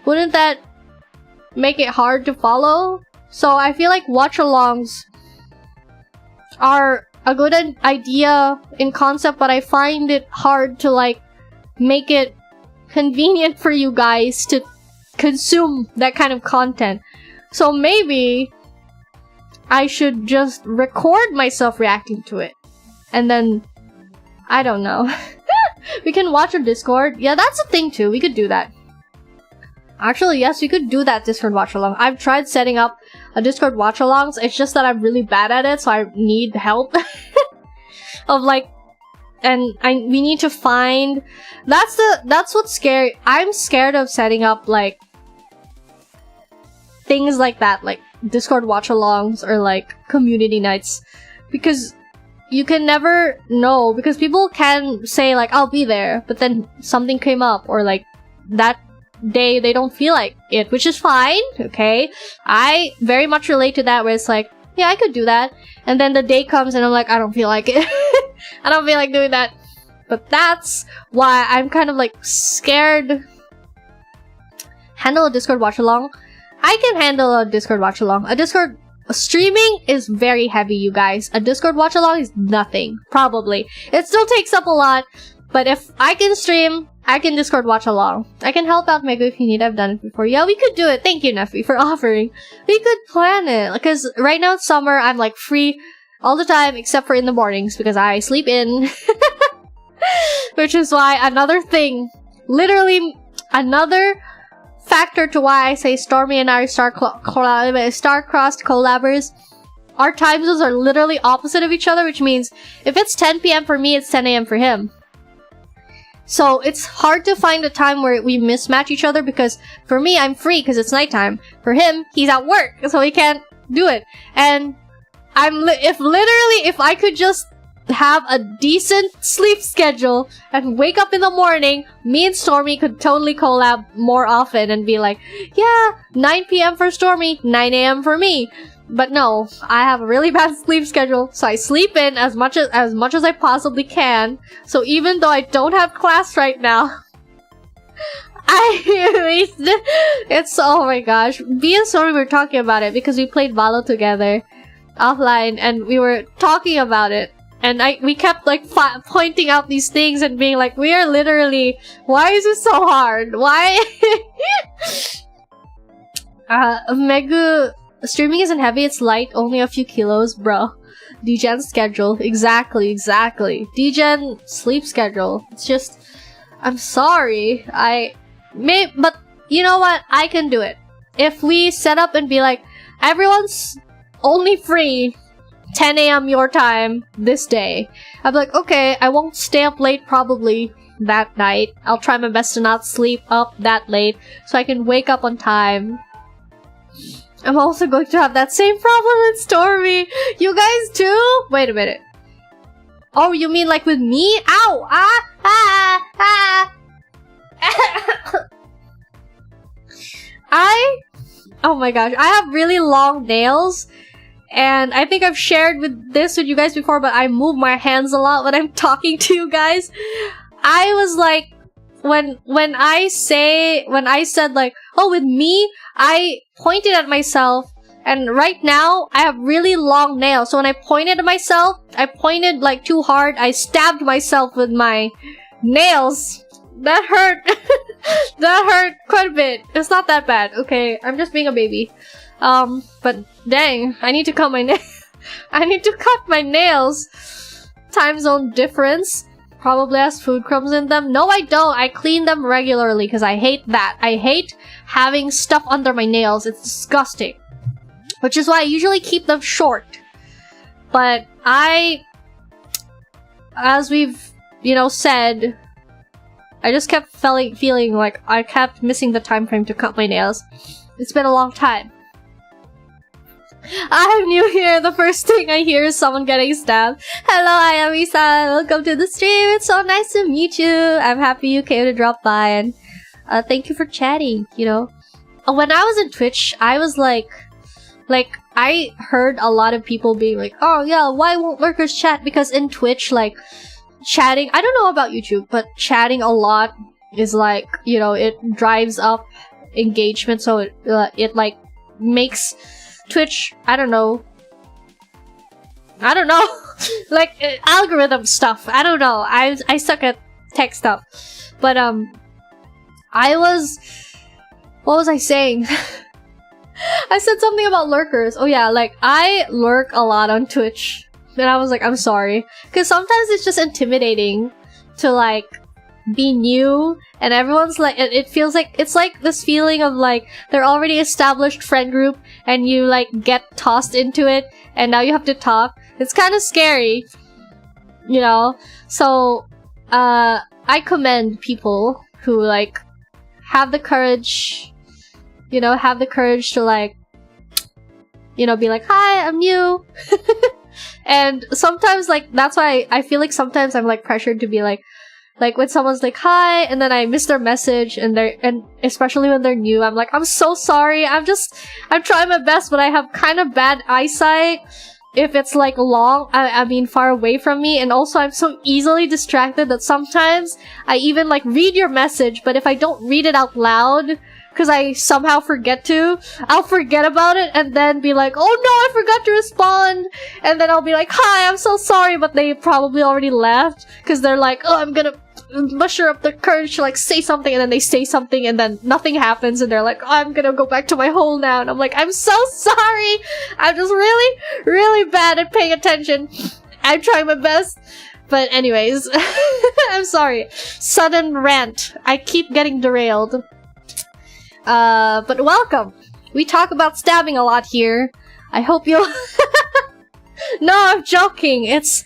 Wouldn't that make it hard to follow? So I feel like watch-alongs are a good idea in concept, but I find it hard to, like, make it convenient for you guys to consume that kind of content. So maybe I should just record myself reacting to it. And then, I don't know. We can watch our Discord. Yeah, that's a thing too. We could do that. Actually, yes, we could do that Discord watch-along. I've tried setting up a Discord watch-alongs. It's just that I'm really bad at it, so I need help. Of, like, and we need to find... That's what's scary. I'm scared of setting up, like, things like that, like Discord watch-alongs or, like, community nights. Because you can never know, because people can say, like, I'll be there, but then something came up, or, like, that day they don't feel like it, which is fine, okay? I very much relate to that, where it's like, yeah, I could do that, and then the day comes and I'm like, I don't feel like it. I don't feel like doing that. But that's why I'm kind of, like, scared. Handle a Discord watch-along. I can handle a Discord watch-along. Streaming is very heavy, you guys. A Discord watch-along is nothing. Probably. It still takes up a lot, but if I can stream, I can Discord watch-along. I can help out Megu if you need. I've done it before. Yeah, we could do it. Thank you, Neffy, for offering. We could plan it. Because right now it's summer, I'm, like, free all the time, except for in the mornings, because I sleep in. Which is why another thing, literally another factor to why I say Stormy and I are star-crossed collabers. Our time zones are literally opposite of each other, which means if it's 10 PM for me, it's 10 AM for him. So it's hard to find a time where we mismatch each other because for me, I'm free because it's nighttime. For him, he's at work, so he can't do it. And if I could just have a decent sleep schedule and wake up in the morning, me and Stormy could totally collab more often and be like, yeah, 9 p.m. for Stormy, 9 a.m. for me. But no, I have a really bad sleep schedule, so I sleep in as much as I possibly can. So even though I don't have class right now, it's oh my gosh. Me and Stormy were talking about it because we played Valo together offline, and we were talking about it. And we kept like pointing out these things and being like, we are literally, why is it so hard? Why? Megu, streaming isn't heavy, it's light, only a few kilos, bro. DGen schedule, exactly. DGen sleep schedule. It's just, I'm sorry. But you know what? I can do it. If we set up and be like, everyone's only free 10 a.m. your time this day. I'm like, okay, I won't stay up late probably that night. I'll try my best to not sleep up that late so I can wake up on time. I'm also going to have that same problem with Stormy. You guys too? Wait a minute. Oh, you mean like with me? Ow! Oh my gosh, I have really long nails. And I think I've shared this with you guys before, but I move my hands a lot when I'm talking to you guys. I was like, when I said like, oh, with me, I pointed at myself, and right now I have really long nails. So when I pointed at myself, I pointed like too hard. I stabbed myself with my nails. That hurt. That hurt quite a bit. It's not that bad. Okay, I'm just being a baby. But dang, I need to cut my I need to cut my nails. Time zone difference. Probably has food crumbs in them. No, I don't. I clean them regularly because I hate that. I hate having stuff under my nails. It's disgusting. Which is why I usually keep them short. But as we've, said, I just kept feeling like I kept missing the time frame to cut my nails. It's been a long time. I'm new here. The first thing I hear is someone getting stabbed. Hello, I am Isa. Welcome to the stream. It's so nice to meet you. I'm happy you came to drop by, and thank you for chatting, When I was in Twitch, I was like, I heard a lot of people being like, oh yeah, why won't lurkers chat? Because in Twitch, like, chatting, I don't know about YouTube, but chatting a lot is like, it drives up engagement, so it like makes Twitch, I don't know, like algorithm stuff. I don't know. I suck at tech stuff, but what was I saying? I said something about lurkers. Oh yeah, like I lurk a lot on Twitch, and I was like, I'm sorry, because sometimes it's just intimidating to like be new, and everyone's like, it feels like it's like this feeling of like they're already established friend group and you like get tossed into it and now you have to talk. It's kind of scary, so I commend people who like have the courage to like be like, hi, I'm new. And sometimes like that's why I feel like sometimes I'm like pressured to be like when someone's like hi and then I miss their message and especially when they're new, I'm like, I'm so sorry, I'm trying my best, but I have kind of bad eyesight if it's like long, I mean far away from me, and also I'm so easily distracted that sometimes I even like read your message, but if I don't read it out loud because I somehow I'll forget about it and then be like, oh no, I forgot to respond, and then I'll be like, hi, I'm so sorry, but they probably already left because they're like, oh, I'm gonna muster up the courage to like say something, and then they say something and then nothing happens and they're like, oh, I'm gonna go back to my hole now, and I'm like, I'm so sorry, I'm just really, really bad at paying attention. I'm trying my best. But anyways, I'm sorry. Sudden rant. I keep getting derailed. But welcome. We talk about stabbing a lot here. I hope you'll... No, I'm joking. It's,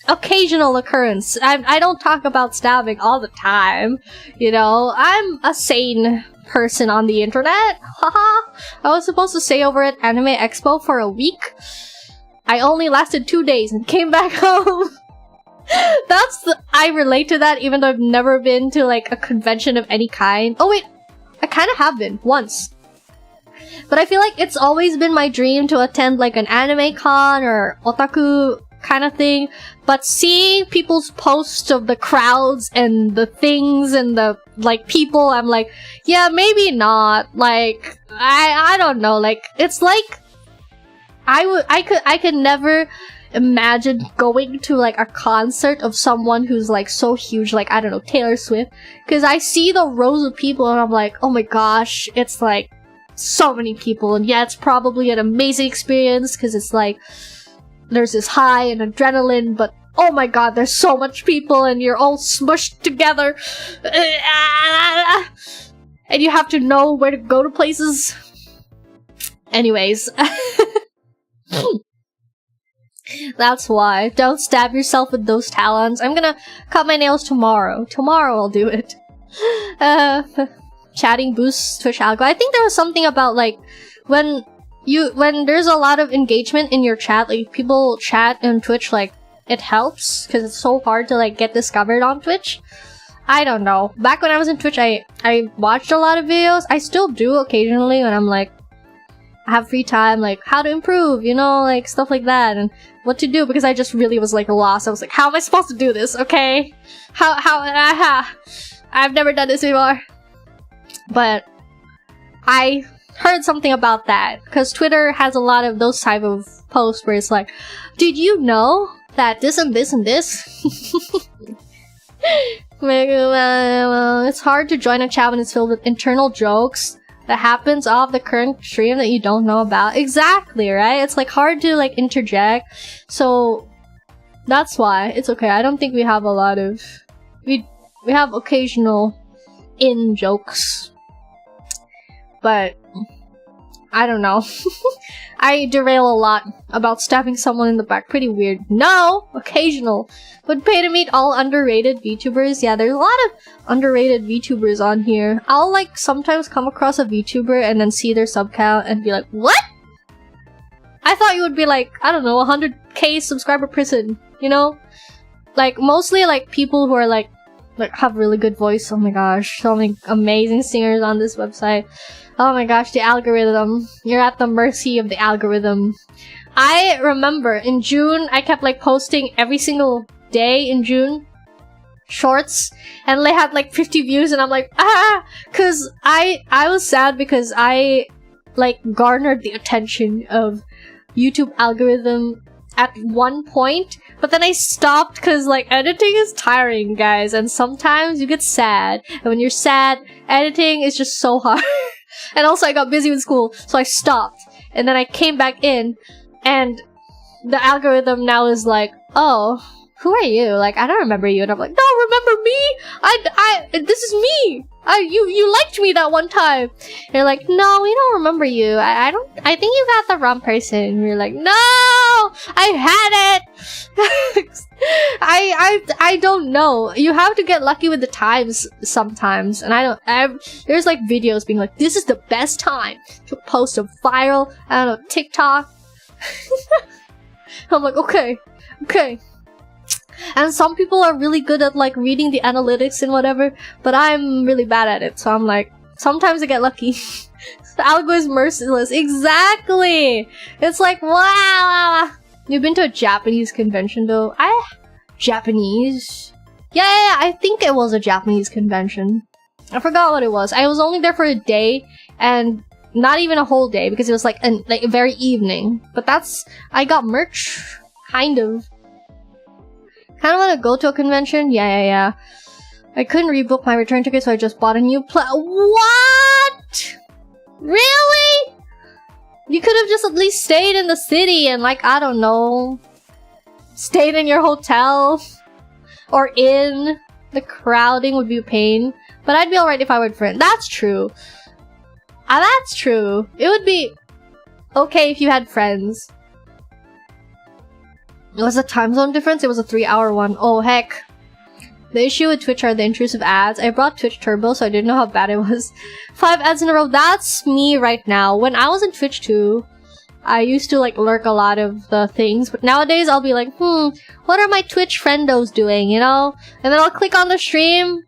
occasional occurrence. I don't talk about stabbing all the time. You know, I'm a sane person on the internet. Haha. I was supposed to stay over at Anime Expo for a week. I only lasted 2 days and came back home. I relate to that even though I've never been to like a convention of any kind. Oh wait, I kind of have been once. But I feel like it's always been my dream to attend like an anime con or otaku kind of thing. But seeing people's posts of the crowds and the things and the like people, I'm like, yeah, maybe not. Like, I don't know. Like, it's like I could never imagine going to like a concert of someone who's like so huge, like I don't know, Taylor Swift, because I see the rows of people and I'm like, oh my gosh, it's like so many people. And yeah, it's probably an amazing experience because it's like there's this high and adrenaline, but oh my god, there's so much people and you're all smushed together and you have to know where to go to places. Anyways. That's why. Don't stab yourself with those talons. I'm gonna cut my nails tomorrow. Tomorrow I'll do it. Chatting boosts Twitch algo. I think there was something about like when there's a lot of engagement in your chat, like people chat on Twitch, like it helps because it's so hard to like get discovered on Twitch. I don't know. Back when I was in Twitch, I watched a lot of videos. I still do occasionally when I'm like I have free time, like how to improve, you know, like stuff like that, and what to do, because I just really was like lost. I was like, how am I supposed to do this? Okay, I've never done this before. But I heard something about that because Twitter has a lot of those type of posts where it's like, did you know that this and this and this? It's hard to join a chat when it's filled with internal jokes that happens off the current stream that you don't know about. Exactly, right? It's like hard to like interject. So that's why it's okay. I don't think we have a lot of we have occasional in jokes. But I don't know. I derail a lot about stabbing someone in the back. Pretty weird. No! Occasional. Would pay to meet all underrated VTubers. Yeah, there's a lot of underrated VTubers on here. I'll like sometimes come across a VTuber and then see their sub count and be like, what? I thought you would be like, I don't know, 100k subscriber person, you know? Like, mostly like people who are like have really good voice. Oh my gosh, so many amazing singers on this website. Oh my gosh, the algorithm. You're at the mercy of the algorithm. I remember in June, I kept like posting every single day in June shorts, and they had like 50 views, and I'm like, cause I was sad because I like garnered the attention of YouTube algorithm at one point, but then I stopped because like editing is tiring, guys, and sometimes you get sad, and when you're sad, editing is just so hard. And also I got busy with school, so I stopped, and then I came back in, and the algorithm now is like, oh, who are you? Like, I don't remember you. And I'm like, no, remember me? This is me. You liked me that one time. And you're like, no, we don't remember you. I think you got the wrong person. And you're like, no, I had it. I don't know. You have to get lucky with the times sometimes. And there's like videos being like, this is the best time to post a viral, I don't know, TikTok. I'm like, okay. And some people are really good at like reading the analytics and whatever, but I'm really bad at it. So I'm like, sometimes I get lucky. The algo is merciless. Exactly. It's like, wow. You've been to a Japanese convention though? Japanese? Yeah, I think it was a Japanese convention. I forgot what it was. I was only there for a day, and not even a whole day because it was like a very evening. But I got merch, kind of. Kind of want to go to a convention? Yeah. I couldn't rebook my return ticket, so I just bought a new What? Really? You could have just at least stayed in the city and like, I don't know, stayed in your hotel or inn. The crowding would be a pain, but I'd be alright if I were friends. That's true. That's true. It would be okay if you had friends. It was a time zone difference. It was a 3-hour one. Oh, heck. The issue with Twitch are the intrusive ads. I brought Twitch Turbo, so I didn't know how bad it was. 5 ads in a row. That's me right now. When I was in Twitch too, I used to like lurk a lot of the things, but nowadays I'll be like, what are my Twitch friendos doing, you know? And then I'll click on the stream,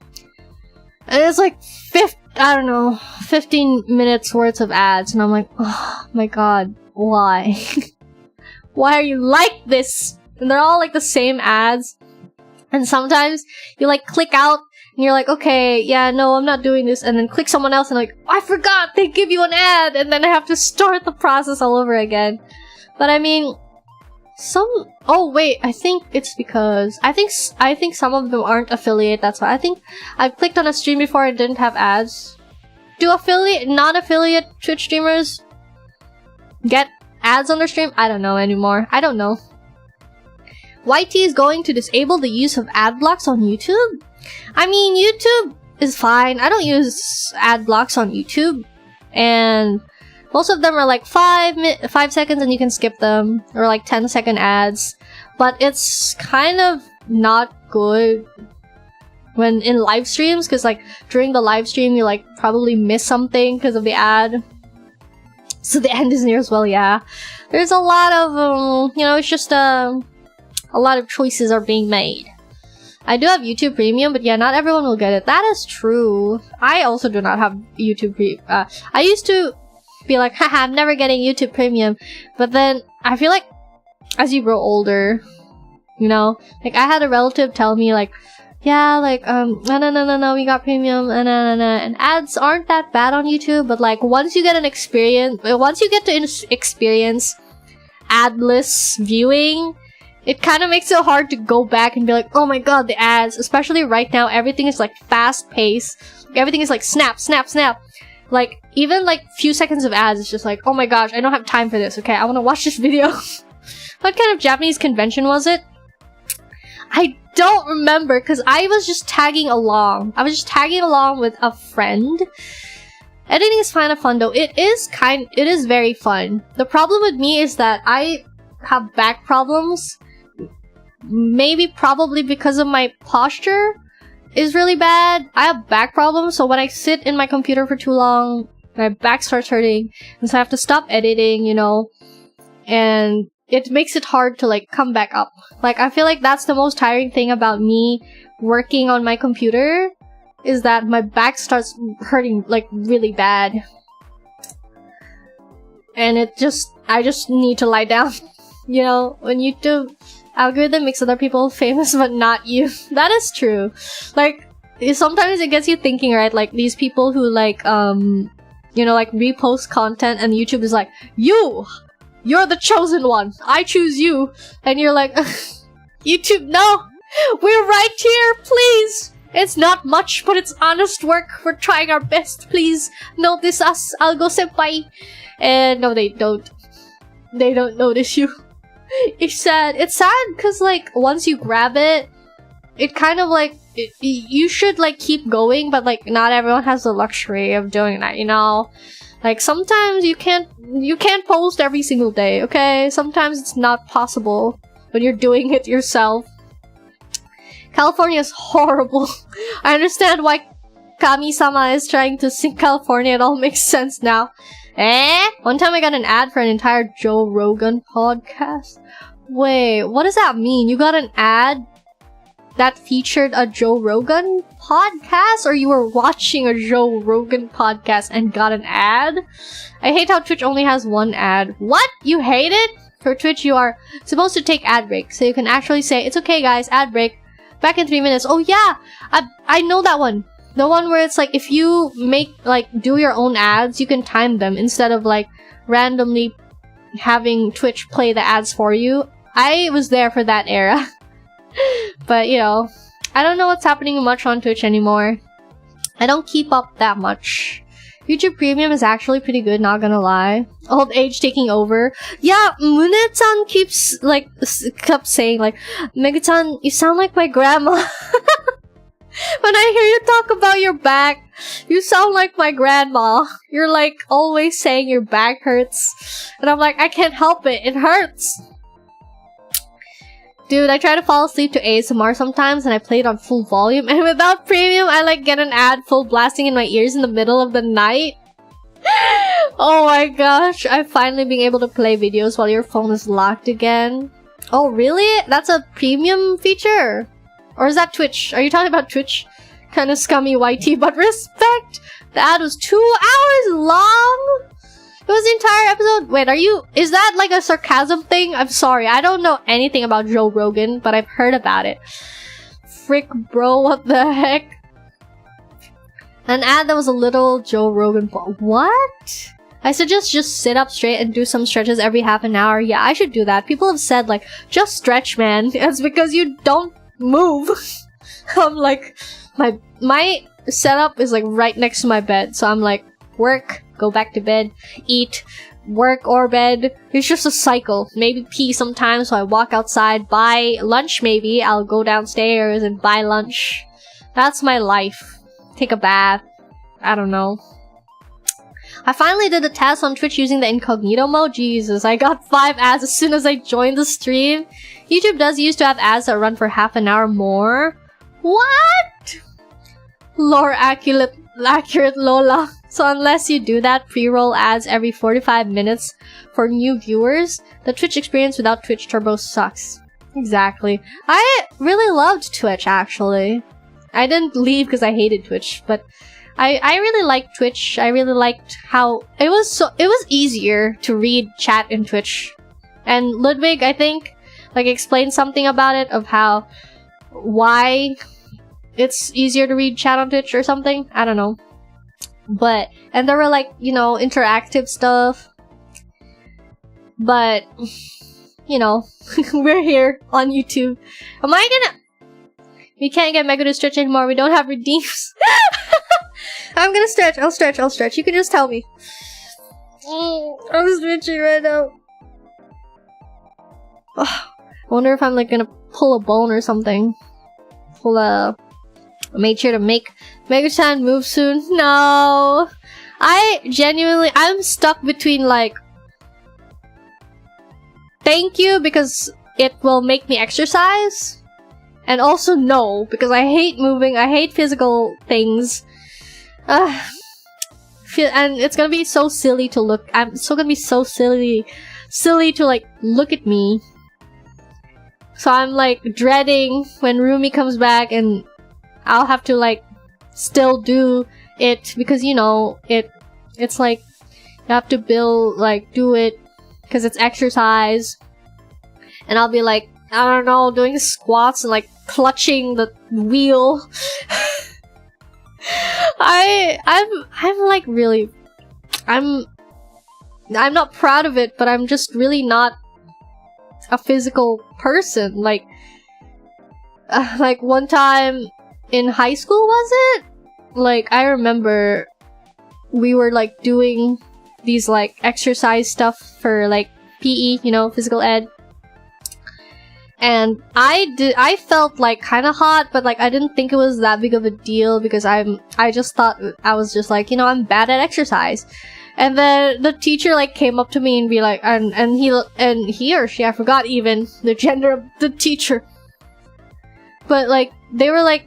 and it's like 15 minutes worth of ads, and I'm like, oh my god, why? Why are you like this? And they're all like the same ads. And sometimes you like click out and you're like, okay, yeah, no, I'm not doing this. And then click someone else and like, I forgot, they give you an ad. And then I have to start the process all over again. But I mean, oh wait, I think it's because, I think some of them aren't affiliate, that's why. I think I've clicked on a stream before and didn't have ads. Do non-affiliate Twitch streamers get ads on their stream? I don't know anymore. I don't know. YT is going to disable the use of ad blocks on YouTube? I mean, YouTube is fine. I don't use ad blocks on YouTube. And most of them are like 5 seconds and you can skip them. Or like 10-second ads. But it's kind of not good when in live streams. Because like during the live stream you like probably miss something because of the ad. So the end is near as well, yeah. There's a lot of, you know, it's just a lot of choices are being made. I do have YouTube Premium, but yeah, not everyone will get it. That is true. I also do not have YouTube Premium. I used to be like, haha, I'm never getting YouTube Premium. But then, I feel like, as you grow older, you know, like, I had a relative tell me, like, yeah, like, no, we got Premium, and ads aren't that bad on YouTube, but like, once you get to experience adless viewing, it kind of makes it hard to go back and be like, oh my god, the ads. Especially right now, everything is like fast-paced. Everything is like snap, snap, snap. Like, even like few seconds of ads, it's just like, oh my gosh, I don't have time for this, okay? I want to watch this video. What kind of Japanese convention was it? I don't remember, because I was just tagging along. I was just tagging along with a friend. Editing is kind of fun though. It is very fun. The problem with me is that I have back problems. Probably because of my posture is really bad. I have back problems, so when I sit in my computer for too long, my back starts hurting, and so I have to stop editing, you know, and it makes it hard to like come back up. Like, I feel like that's the most tiring thing about me working on my computer, is that my back starts hurting like really bad. And I just need to lie down. You know, when YouTube algorithm makes other people famous but not you. That is true. Like, sometimes it gets you thinking, right? Like, these people who like, you know, like repost content and YouTube is like, you're the chosen one. I choose you. And you're like, YouTube, no! We're right here, please! It's not much, but it's honest work. We're trying our best. Please notice us, Algo Senpai. And no, they don't. They don't notice you. It's sad. It's sad because, like, once you grab it, it kind of, like, you should, like, keep going, but, like, not everyone has the luxury of doing that, you know? Like, sometimes you can't post every single day, okay? Sometimes it's not possible when you're doing it yourself. California is horrible. I understand why Kami-sama is trying to sing California. It all makes sense now. One time I got an ad for an entire Joe Rogan podcast. Wait, what does that mean? You got an ad that featured a Joe Rogan podcast? Or you were watching a Joe Rogan podcast and got an ad? I hate how Twitch only has one ad. What? You hate it? For Twitch, you are supposed to take ad breaks, so you can actually say, it's okay guys, ad break. Back in 3 minutes. Oh yeah! I know that one. The one where it's like, if you do your own ads, you can time them instead of like randomly having Twitch play the ads for you. I was there for that era. But you know, I don't know what's happening much on Twitch anymore. I don't keep up that much. YouTube Premium is actually pretty good, not gonna lie. Old age taking over. Yeah, Mune-chan kept saying like, Mega-chan, you sound like my grandma. When I hear you talk about your back, you sound like my grandma. You're like always saying your back hurts. And I'm like, I can't help it. It hurts. Dude, I try to fall asleep to ASMR sometimes and I play it on full volume, and without premium, I like get an ad full blasting in my ears in the middle of the night. Oh my gosh, I'm finally being able to play videos while your phone is locked again. Oh really? That's a premium feature? Or is that Twitch? Are you talking about Twitch? Kinda scummy YT, but respect! The ad was 2 hours long? It was the entire episode? Wait, is that like a sarcasm thing? I'm sorry, I don't know anything about Joe Rogan, but I've heard about it. Frick bro, what the heck? An ad that was a little Joe Rogan. What? I suggest just sit up straight and do some stretches every half an hour. Yeah, I should do that. People have said like, just stretch, man. It's because you don't move. I'm like, my setup is like right next to my bed. So I'm like, work, go back to bed, eat, work or bed. It's just a cycle. Maybe pee sometimes, so I walk outside, buy lunch maybe. I'll go downstairs and buy lunch. That's my life. Take a bath. I don't know. I finally did a test on Twitch using the incognito mode. Jesus, I got 5 ads as soon as I joined the stream. YouTube does used to have ads that run for half an hour more. What? Lore accurate Lola. So unless you do that, pre-roll ads every 45 minutes for new viewers, the Twitch experience without Twitch Turbo sucks. Exactly. I really loved Twitch, actually. I didn't leave because I hated Twitch, but I really liked Twitch. I really liked how it was easier to read chat in Twitch. And Ludwig, I think, like explained something about it, of why it's easier to read chat on Twitch or something. I don't know. But, and there were like, you know, interactive stuff. But, you know, we're here on YouTube. We can't get Mega to stretch anymore. We don't have redeems. I'm gonna stretch. I'll stretch. You can just tell me. I'm stretching right now. I wonder if I'm like gonna pull a bone or something. I made sure to make Mega-chan move soon. No. I'm stuck between like, thank you because it will make me exercise, and also no, because I hate moving. I hate physical things. And it's gonna be so silly to look. I'm so gonna be so silly to like look at me. So I'm like dreading when Rumi comes back and I'll have to like still do it because, you know, it's like you have to do it because it's exercise. And I'll be like, I don't know, doing squats and like clutching the wheel. I'm like really, I'm not proud of it, but I'm just really not a physical person. Like one time in high school, was it? Like, I remember we were like doing these like exercise stuff for like PE, you know, physical ed. And I felt like kind of hot, but like I didn't think it was that big of a deal because I just thought, I was just like, you know, I'm bad at exercise. And then the teacher like came up to me and be like, and he or she, I forgot even the gender of the teacher. But like, they were like,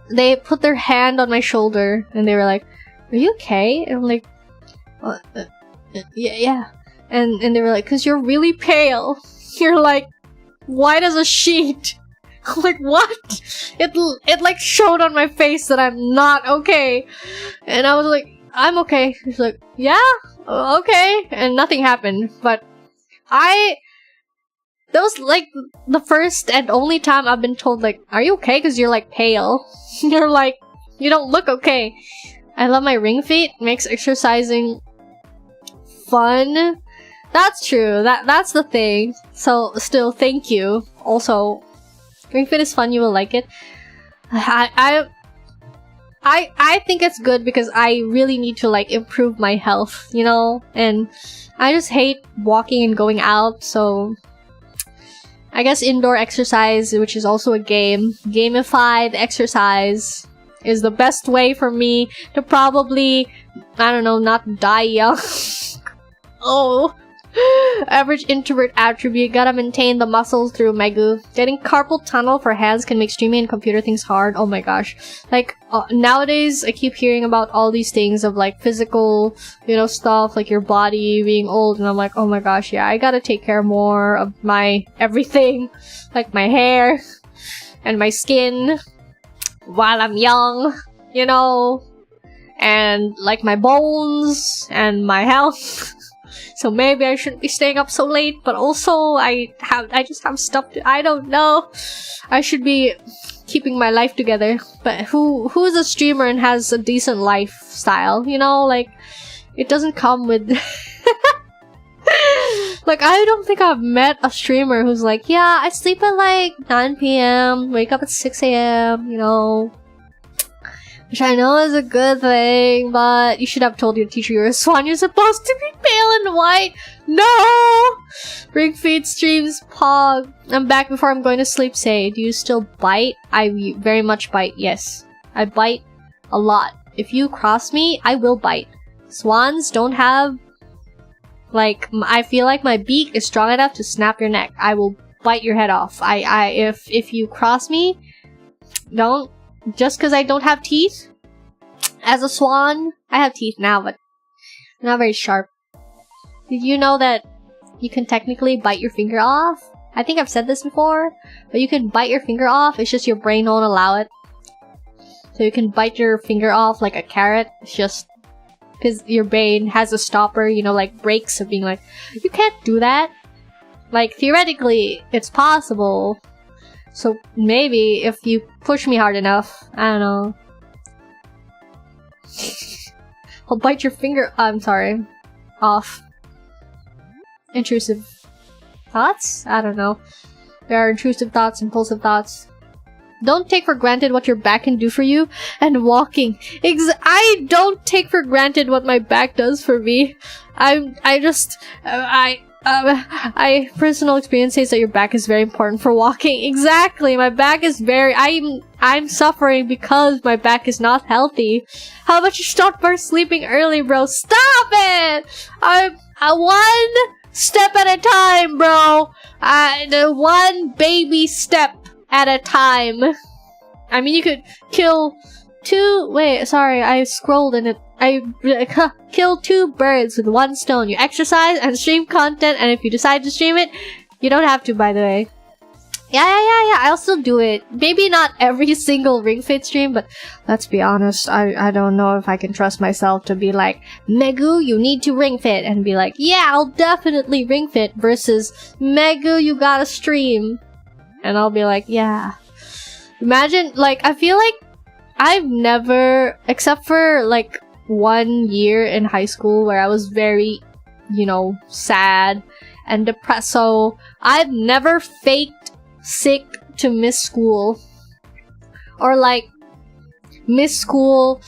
they put their hand on my shoulder and they were like, are you okay? And I'm like, yeah. And they were like, 'cause you're really pale. You're like white as a sheet. I'm like, what? It like showed on my face that I'm not okay. And I was like, I'm okay. She's like, yeah, okay. And nothing happened. But that was like the first and only time I've been told like, are you okay? 'Cause you're like pale. You're like, you don't look okay. I love my ring feet. Makes exercising fun. That's true. That's the thing. So still, thank you. Also, Ring Fit is fun. You will like it. I think it's good because I really need to like improve my health, you know. And I just hate walking and going out. So I guess indoor exercise, which is also a game, gamified exercise, is the best way for me to probably, I don't know, not die young. Oh. Average introvert attribute, gotta maintain the muscles through Megu. Getting carpal tunnel for hands can make streaming and computer things hard. Oh my gosh. Like, nowadays, I keep hearing about all these things of like physical, you know, stuff, like your body being old, and I'm like, oh my gosh, yeah, I gotta take care more of my everything. Like my hair, and my skin, while I'm young, you know, and like my bones, and my health. So maybe I shouldn't be staying up so late, but also I just have stuff to, I don't know. I should be keeping my life together. But who's a streamer and has a decent lifestyle, you know? Like, it doesn't come with... Like, I don't think I've met a streamer who's like, yeah, I sleep at like 9 p.m, wake up at 6 a.m, you know? Which I know is a good thing, but you should have told your teacher you're a swan. You're supposed to be pale and white. No! Ring feed streams, pog. I'm back before I'm going to sleep. Say, do you still bite? I very much bite, yes. I bite a lot. If you cross me, I will bite. Swans don't have... Like, I feel like my beak is strong enough to snap your neck. I will bite your head off. If you cross me, don't... Just because I don't have teeth, as a swan, I have teeth now, but not very sharp. Did you know that you can technically bite your finger off? I think I've said this before, but you can bite your finger off, it's just your brain won't allow it. So you can bite your finger off like a carrot, it's just because your brain has a stopper, you know, like brakes of being like, you can't do that. Like, theoretically, it's possible. So maybe if you push me hard enough, I don't know. I'll bite your finger. I'm sorry. Off. Intrusive thoughts? I don't know. There are intrusive thoughts, impulsive thoughts. Don't take for granted what your back can do for you. And walking. I don't take for granted what my back does for me. Personal experience says that your back is very important for walking. Exactly, my back is very... I'm suffering because my back is not healthy. How about you start first sleeping early, bro? Stop it! I'm one step at a time, bro. One baby step at a time. I mean, you could kill two... Wait, sorry, I scrolled and it... kill 2 birds with 1 stone. You exercise and stream content, and if you decide to stream it, you don't have to, by the way. Yeah, I'll still do it. Maybe not every single Ring Fit stream, but let's be honest, I don't know if I can trust myself to be like, Megu, you need to Ring Fit, and be like, yeah, I'll definitely Ring Fit, versus, Megu, you gotta stream. And I'll be like, yeah. Imagine, like, I feel like I've never, except for, like, 1 year in high school where I was very, you know, sad and depressed. So I've never faked sick to miss school. Or like miss school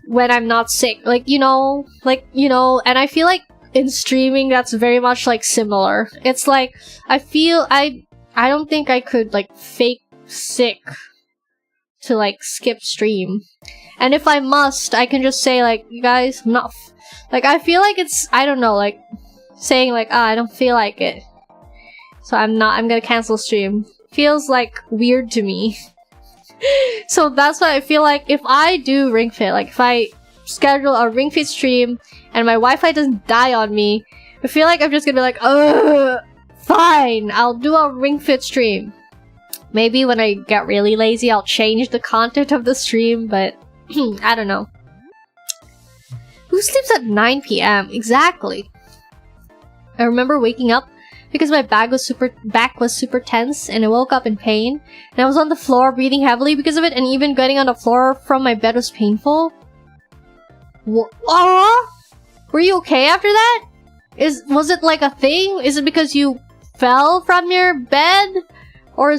when I'm not sick. Like, you know, and I feel like in streaming that's very much like similar. It's like I don't think I could like fake sick to like skip stream. And if I must, I can just say like, you guys, I'm not like, I feel like it's, I don't know, like saying like, I don't feel like it, so I'm gonna cancel stream. Feels like weird to me. So that's why I feel like if I do Ring Fit, like if I schedule a Ring Fit stream and my Wi-Fi doesn't die on me, I feel like I'm just gonna be like, fine, I'll do a Ring Fit stream. Maybe when I get really lazy, I'll change the content of the stream, but I don't know. Who sleeps at 9 p.m? Exactly. I remember waking up because my back was super tense, and I woke up in pain, and I was on the floor breathing heavily because of it, and even getting on the floor from my bed was painful. Were you okay after that? Was it like a thing? Is it because you fell from your bed? Or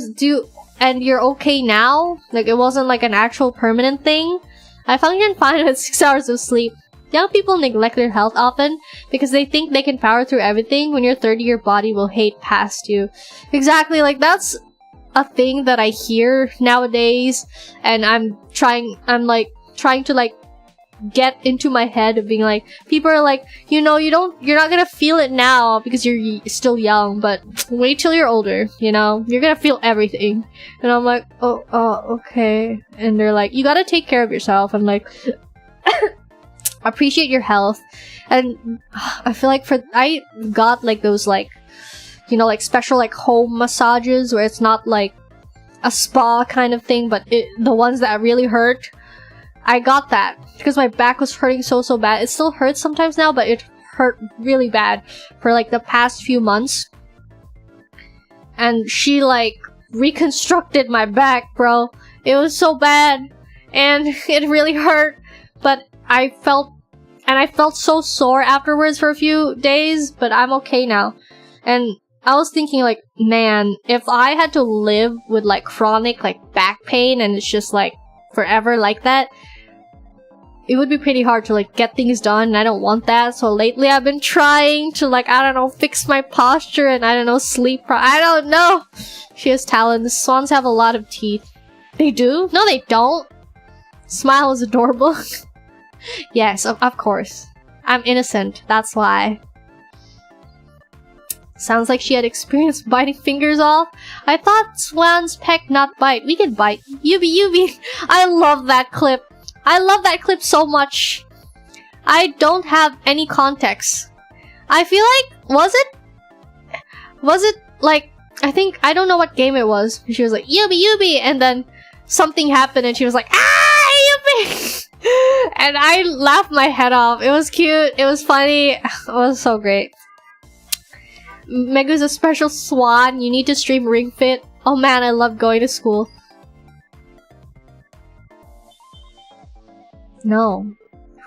and you're okay now? Like it wasn't like an actual permanent thing? I function fine with 6 hours of sleep. Young people neglect their health often because they think they can power through everything. When you're 30, your body will hate past you. Exactly, like that's a thing that I hear nowadays, and I'm trying to like get into my head of being like, people are like, you're not gonna feel it now because you're still young, but wait till you're older, you're gonna feel everything. And I'm like, oh, okay. And they're like, you gotta take care of yourself. I'm like, appreciate your health. And I feel like I got like those like, like special like home massages where it's not like a spa kind of thing, but the ones that really hurt. I got that because my back was hurting so bad. It still hurts sometimes now, but it hurt really bad for like the past few months. And she like reconstructed my back, bro. It was so bad and it really hurt, but I felt so sore afterwards for a few days, but I'm okay now. And I was thinking like, man, if I had to live with like chronic like back pain and it's just like forever like that, it would be pretty hard to like get things done, and I don't want that. So lately I've been trying to like, I don't know, fix my posture and I don't know, sleep. I don't know. She has talent. The swans have a lot of teeth. They do? No, they don't. Smile is adorable. Yes, of course. I'm innocent. That's why. Sounds like she had experience biting fingers off. I thought swans peck, not bite. We can bite. Yubi. I love that clip. I love that clip so much. I don't have any context. I feel like, was it like, I don't know what game it was. She was like, Yubi, and then something happened and she was like, ah, Yubi! And I laughed my head off. It was cute. It was funny. It was so great. Megu's a special swan. You need to stream Ring Fit. Oh man, I love going to school. No.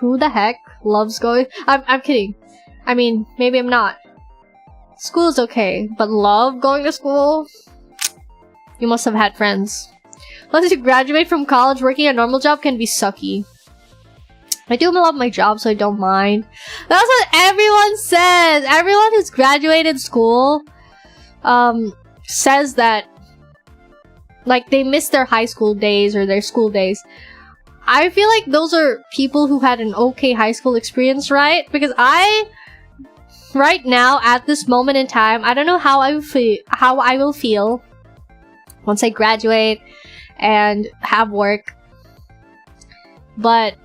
Who the heck loves going? I'm kidding. I mean, maybe I'm not. School's okay, but love going to school? You must have had friends. Once you graduate from college, working a normal job can be sucky. I do love my job, so I don't mind. That's what everyone says! Everyone who's graduated school, says that, like, they miss their high school days or their school days. I feel like those are people who had an okay high school experience, right? Because right now, at this moment in time, I don't know how I will feel once I graduate and have work. But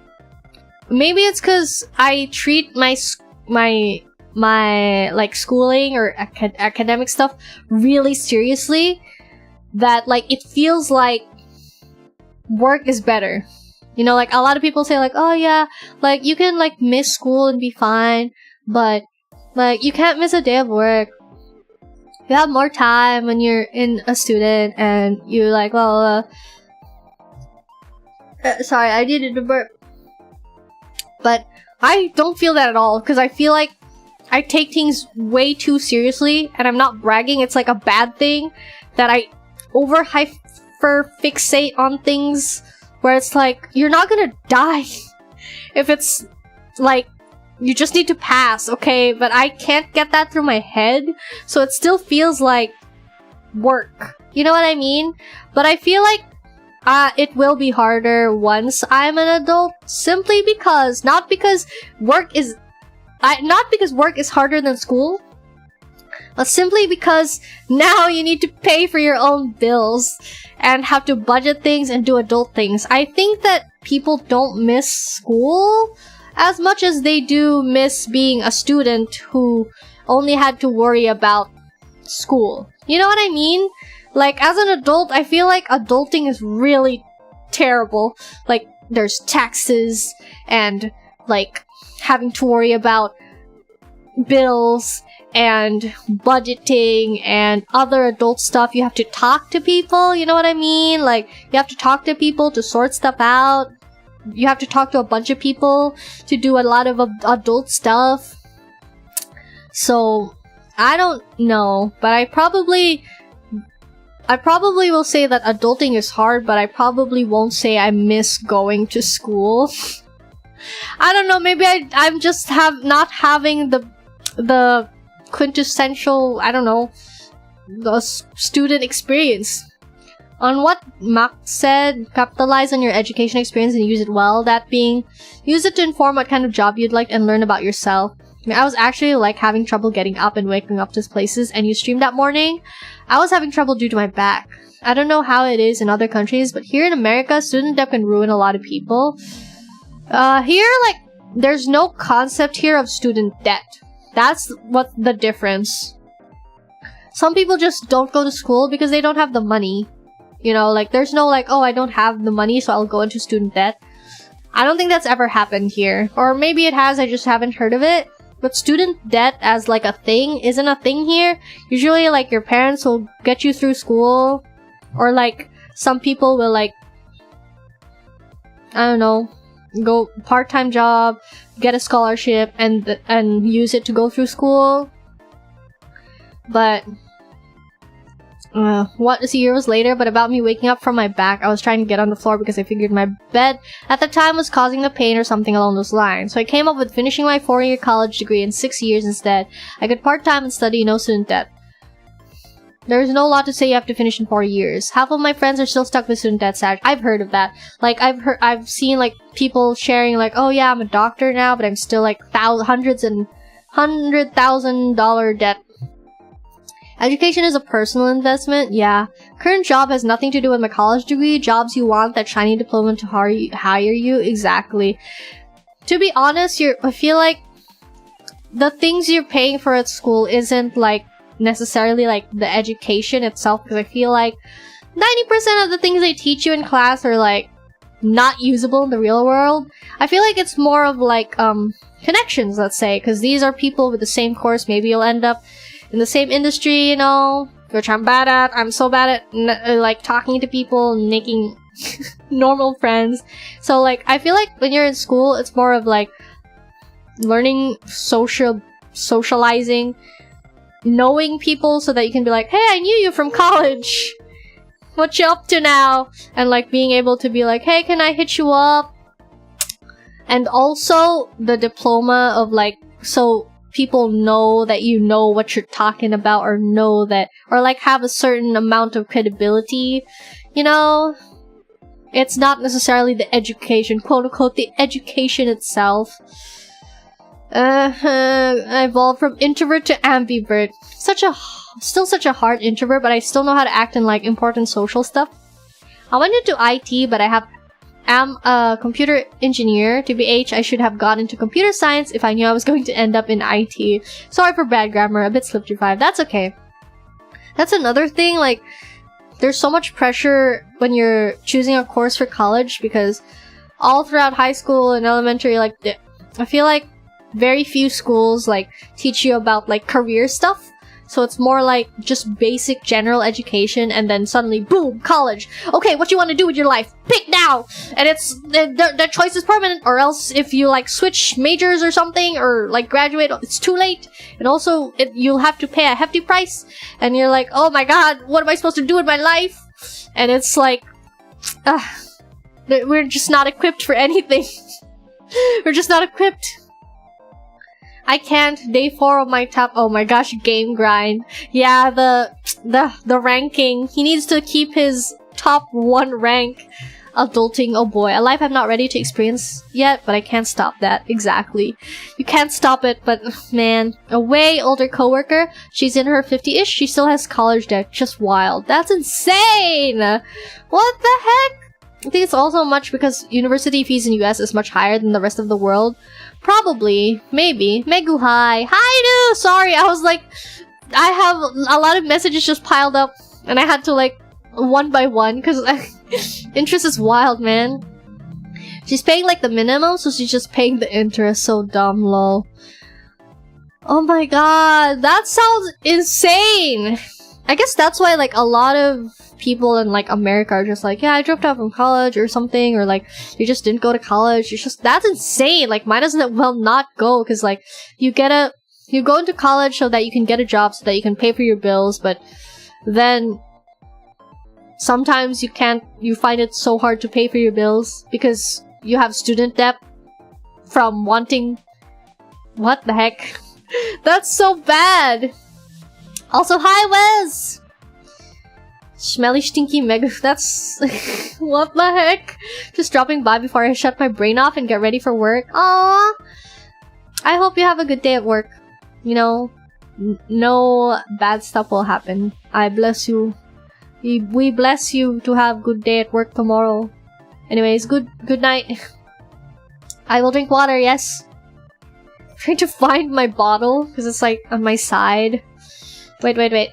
maybe it's because I treat my like schooling or academic stuff really seriously, that like it feels like work is better. Like a lot of people say like, oh yeah, like you can like miss school and be fine, but like you can't miss a day of work. You have more time when you're a student and you're like, well, sorry, I needed to burp. But I don't feel that at all, because I feel like I take things way too seriously, and I'm not bragging. It's like a bad thing that I hyper-fixate on things where it's like, you're not gonna die if it's like, you just need to pass, okay? But I can't get that through my head, so it still feels like work. You know what I mean? But I feel like it will be harder once I'm an adult, simply because, not because work is harder than school, but simply because now you need to pay for your own bills and have to budget things and do adult things. I think that people don't miss school as much as they do miss being a student who only had to worry about school. You know what I mean? Like, as an adult, I feel like adulting is really terrible. Like, there's taxes and, like, having to worry about bills and budgeting and other adult stuff. You have to talk to people, you know what I mean? Like, you have to talk to people to sort stuff out. You have to talk to a bunch of people to do a lot of adult stuff. So, I don't know, but I probably will say that adulting is hard, but I probably won't say I miss going to school. I don't know, maybe I'm just not having the quintessential, I don't know, the student experience. On what Mak said, capitalize on your education experience and use it well. That being, use it to inform what kind of job you'd like and learn about yourself. I was actually like having trouble getting up and waking up to places, and you streamed that morning. I was having trouble due to my back. I don't know how it is in other countries, but here in America, student debt can ruin a lot of people. Here, like, there's no concept here of student debt. That's what the difference. Some people just don't go to school because they don't have the money. You know, like, there's no like, oh, I don't have the money, so I'll go into student debt. I don't think that's ever happened here. Or maybe it has, I just haven't heard of it. But student debt as like a thing isn't a thing here. Usually, like, your parents will get you through school. Or like, some people will like, I don't know, go part-time job, get a scholarship, and use it to go through school. But what is years later, but about me waking up from my back, I was trying to get on the floor because I figured my bed at the time was causing the pain or something along those lines. So I came up with finishing my 4-year college degree in 6 years instead. I could part-time and study, no student debt. There's no law to say you have to finish in 4 years. Half of my friends are still stuck with student debt. I've heard of that. Like, I've seen like people sharing like, oh yeah, I'm a doctor now, but I'm still like $100,000 debt. Education is a personal investment, yeah. Current job has nothing to do with my college degree. Jobs you want that shiny diploma to hire you, exactly. To be honest, I feel like the things you're paying for at school isn't like necessarily like the education itself, because I feel like 90% of the things they teach you in class are like not usable in the real world. I feel like it's more of like connections, let's say, because these are people with the same course. Maybe you'll end up in the same industry, you know, which I'm bad at. I'm so bad at like talking to people and making normal friends. So like, I feel like when you're in school, it's more of like learning socializing, knowing people so that you can be like, hey, I knew you from college. What you up to now? And like being able to be like, hey, can I hit you up? And also the diploma of like, so people know that you know what you're talking about, or know that, or like have a certain amount of credibility, you know? It's not necessarily the education, quote unquote, the education itself. I evolved from introvert to ambivert. Still such a hard introvert, but I still know how to act in like important social stuff. I went into IT, but am a computer engineer. TBH, I should have gone into computer science if I knew I was going to end up in IT. Sorry for bad grammar, a bit slipped through 5. That's okay. That's another thing, like, there's so much pressure when you're choosing a course for college, because all throughout high school and elementary, like, I feel like very few schools, like, teach you about, like, career stuff. So it's more like just basic general education, and then suddenly, boom, college. Okay, what you want to do with your life? Pick now! And it's, the choice is permanent, or else if you like switch majors or something, or like graduate, it's too late. And also, you'll have to pay a hefty price. And you're like, oh my god, what am I supposed to do with my life? And it's like, we're just not equipped for anything. We're just not equipped. I can't. Day 4 of my top. Oh my gosh, game grind. Yeah, the ranking. He needs to keep his top 1 rank. Adulting, oh boy. A life I'm not ready to experience yet, but I can't stop that. Exactly. You can't stop it, but man. A way older coworker. She's in her 50-ish. She still has college debt. Just wild. That's insane! What the heck? I think it's also much because university fees in US is much higher than the rest of the world. Probably. Maybe. Megu, hi. Hi, dude! Sorry, I was like... I have a lot of messages just piled up, and I had to, like, one by one, because interest is wild, man. She's paying, like, the minimum, so she's just paying the interest. So dumb, lol. Oh my god, that sounds insane! I guess that's why, like, a lot of people in, like, America are just like, yeah, I dropped out from college or something, or, like, you just didn't go to college. It's just, that's insane! Like, might as well not go, because, like, you go into college so that you can get a job, so that you can pay for your bills, but then sometimes you find it so hard to pay for your bills, because you have student debt from wanting... What the heck? That's so bad! Also, hi, Wes! Smelly, stinky mega. That's what the heck? Just dropping by before I shut my brain off and get ready for work. Aww. I hope you have a good day at work. You know, no bad stuff will happen. I bless you. We bless you to have good day at work tomorrow. Anyways, good night. I will drink water. Yes. I'm trying to find my bottle because it's like on my side. Wait.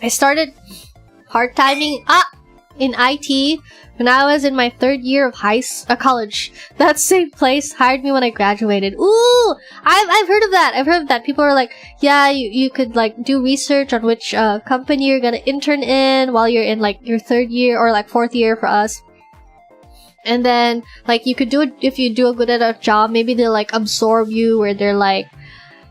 I started part-timing in IT when I was in my 3rd year of college. That same place hired me when I graduated. Ooh! I've heard of that. I've heard of that. People are like, yeah, you could like do research on which company you're gonna intern in while you're in like your 3rd year or like 4th year for us. And then like you could do it if you do good at a job. Maybe they'll like absorb you, where they're like,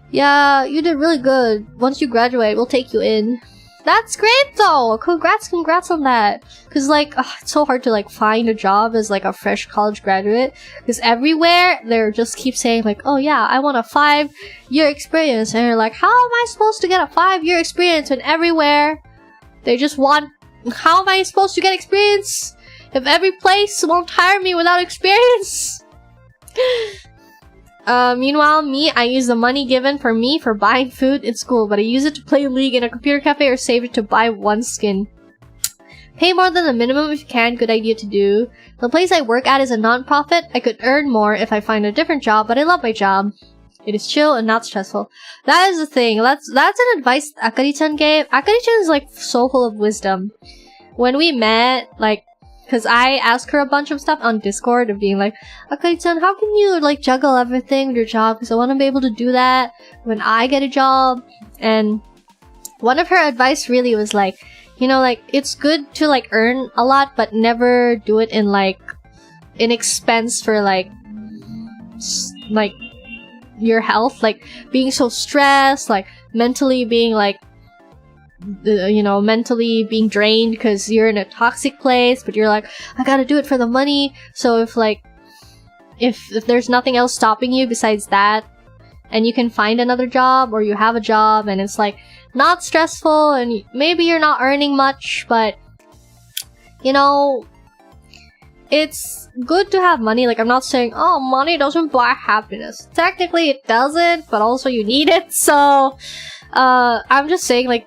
yeah, you did really good. Once you graduate, we'll take you in. That's great though! Congrats on that! Cause like, it's so hard to like find a job as like a fresh college graduate. Cause everywhere, they just keep saying like, oh yeah, I want a 5-year experience. And you're like, how am I supposed to get a 5-year experience when everywhere they just want, how am I supposed to get experience if every place won't hire me without experience? Meanwhile, I use the money given for me for buying food in school, but I use it to play League in a computer cafe or save it to buy one skin. Pay more than the minimum if you can, good idea to do. The place I work at is a non-profit. I could earn more if I find a different job, but I love my job. It is chill and not stressful. That is the thing. That's an advice Akari-chan gave. Akari-chan is like so full of wisdom. When we met, like, because I asked her a bunch of stuff on Discord of being like, Akari-chan, how can you like juggle everything with your job? Because I want to be able to do that when I get a job. And one of her advice really was like, you know, like it's good to like earn a lot, but never do it in like an expense for like your health, like being so stressed, like mentally being like, you know, mentally being drained because you're in a toxic place, but you're like, I gotta do it for the money. So if there's nothing else stopping you besides that, and you can find another job, or you have a job and it's like not stressful, and maybe you're not earning much, but you know, it's good to have money. Like, I'm not saying, oh, money doesn't buy happiness. Technically it doesn't, but also you need it. So I'm just saying, like,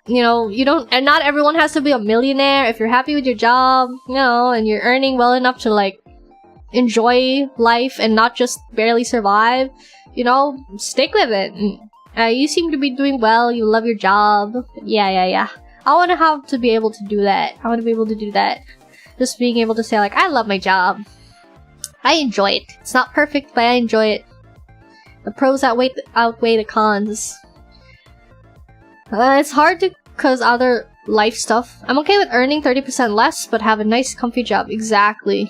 you know, and not everyone has to be a millionaire. If you're happy with your job, you know, and you're earning well enough to like enjoy life and not just barely survive, you know, stick with it. You seem to be doing well. You love your job. Yeah. I want to have to be able to do that. I want to be able to do that. Just being able to say like, I love my job. I enjoy it. It's not perfect, but I enjoy it. The pros outweigh the cons. It's hard to cause other life stuff. I'm okay with earning 30% less, but have a nice comfy job. Exactly.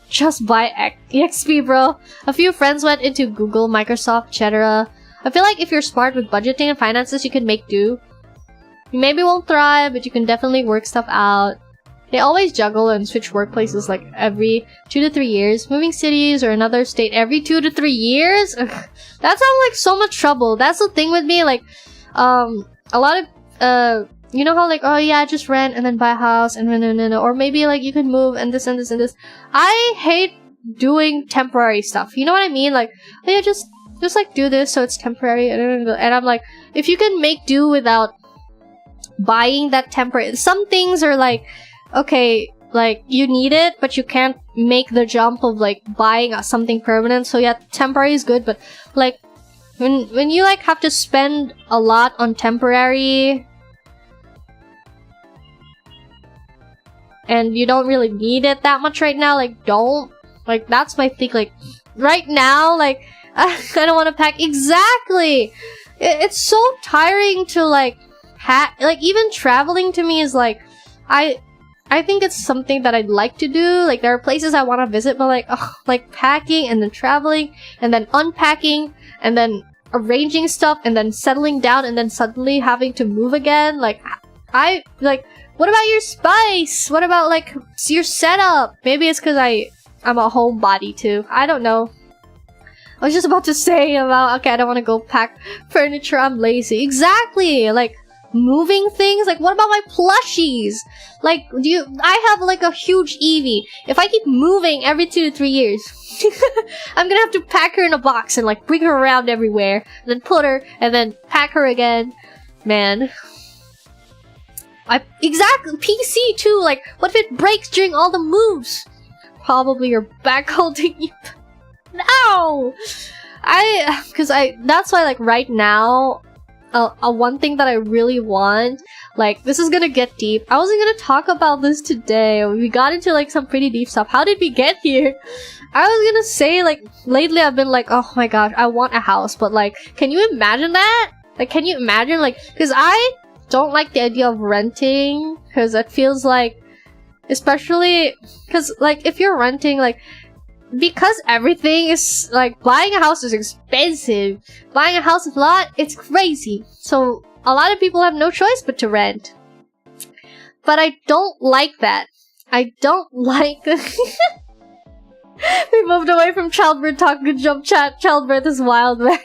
Just buy EXP, bro. A few friends went into Google, Microsoft, etc. I feel like if you're smart with budgeting and finances, you can make do. You maybe won't thrive, but you can definitely work stuff out. They always juggle and switch workplaces like every 2 to 3 years. Moving cities or another state every 2 to 3 years? Ugh, that sounds like so much trouble. That's the thing with me, like, a lot of, you know how like, oh yeah, just rent and then buy a house and no, or maybe like you can move and this and this and this. I hate doing temporary stuff. You know what I mean? Like, oh yeah, just like do this so it's temporary. And I'm like, if you can make do without buying that temporary, some things are like, okay, like you need it, but you can't make the jump of like buying something permanent. So yeah, temporary is good, but like when you like have to spend a lot on temporary and you don't really need it that much right now, like don't, like that's my thing. Like right now, like I don't want to pack. Exactly. It's so tiring to like like even traveling to me is like, I think it's something that I'd like to do. Like there are places I want to visit, but like, ugh, like packing and then traveling and then unpacking and then arranging stuff and then settling down and then suddenly having to move again. Like what about your spice? What about like your setup? Maybe it's because I'm a homebody too. I don't know. I was just about to say about, okay, I don't want to go pack furniture, I'm lazy. Exactly! Like, moving things? Like, what about my plushies? Like, I have like a huge Eevee. If I keep moving every 2 to 3 years, I'm gonna have to pack her in a box and like bring her around everywhere. And then put her, and then pack her again. Man. Exactly, PC too, like, what if it breaks during all the moves? Probably your back holding you. No! That's why, like, right now, one thing that I really want, like, this is gonna get deep. I wasn't gonna talk about this today. We got into, like, some pretty deep stuff. How did we get here? I was gonna say, like, lately I've been like, oh my gosh, I want a house, but, like, can you imagine that? Like, can you imagine, like, because I don't like the idea of renting, because it feels like, especially, because, like, if you're renting, like, because everything is, like, buying a house is expensive. Buying a house is a lot, it's crazy. So, a lot of people have no choice but to rent. But I don't like that. I don't like... We moved away from childbirth talk, good job chat. Childbirth is wild, man.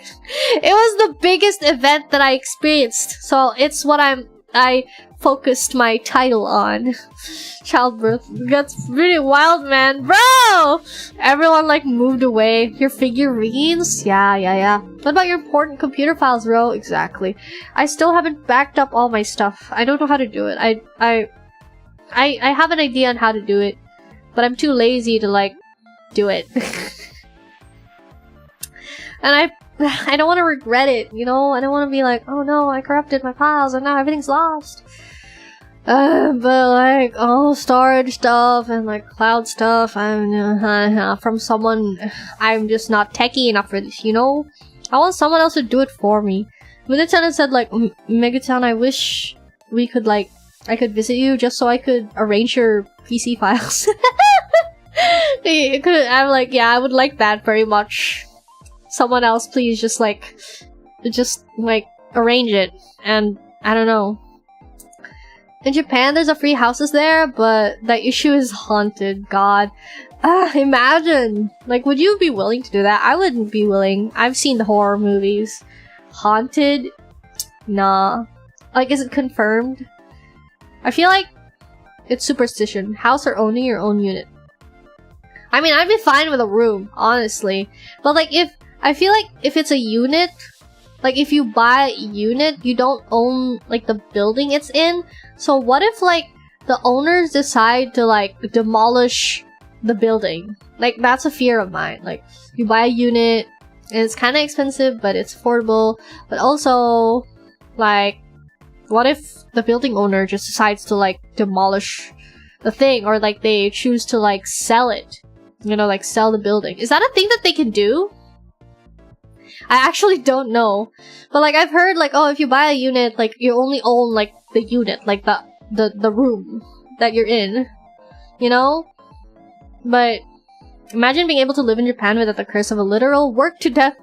It was the biggest event that I experienced. So, it's what I focused my title on. Childbirth. That's really wild, man. Bro! Everyone, like, moved away. Your figurines? Yeah. What about your important computer files, bro? Exactly. I still haven't backed up all my stuff. I don't know how to do it. I have an idea on how to do it, but I'm too lazy to, like, do it. And I don't want to regret it, you know? I don't want to be like, oh no, I corrupted my files and now everything's lost. But like, all storage stuff and like cloud stuff, from someone, I'm just not techie enough for this, you know? I want someone else to do it for me. Mofutachi said like, Megutan, I wish we could like, I could visit you just so I could arrange your PC files. I'm like, yeah, I would like that very much. Someone else, please, just like arrange it. And I don't know. In Japan, there's a free houses there, but the issue is haunted. God, imagine. Like, would you be willing to do that? I wouldn't be willing. I've seen the horror movies. Haunted? Nah. Like, is it confirmed? I feel like it's superstition. House or owning your own unit. I mean, I'd be fine with a room, honestly. But like, I feel like if it's a unit, like if you buy a unit, you don't own like the building it's in. So what if like the owners decide to like demolish the building? Like that's a fear of mine. Like you buy a unit and it's kind of expensive, but it's affordable. But also like, what if the building owner just decides to like demolish the thing, or like they choose to like sell it? You know, like sell the building. Is that a thing that they can do? I actually don't know. But like I've heard like, oh, if you buy a unit, like you only own like the unit, like the room that you're in. You know? But imagine being able to live in Japan without the curse of a literal work to death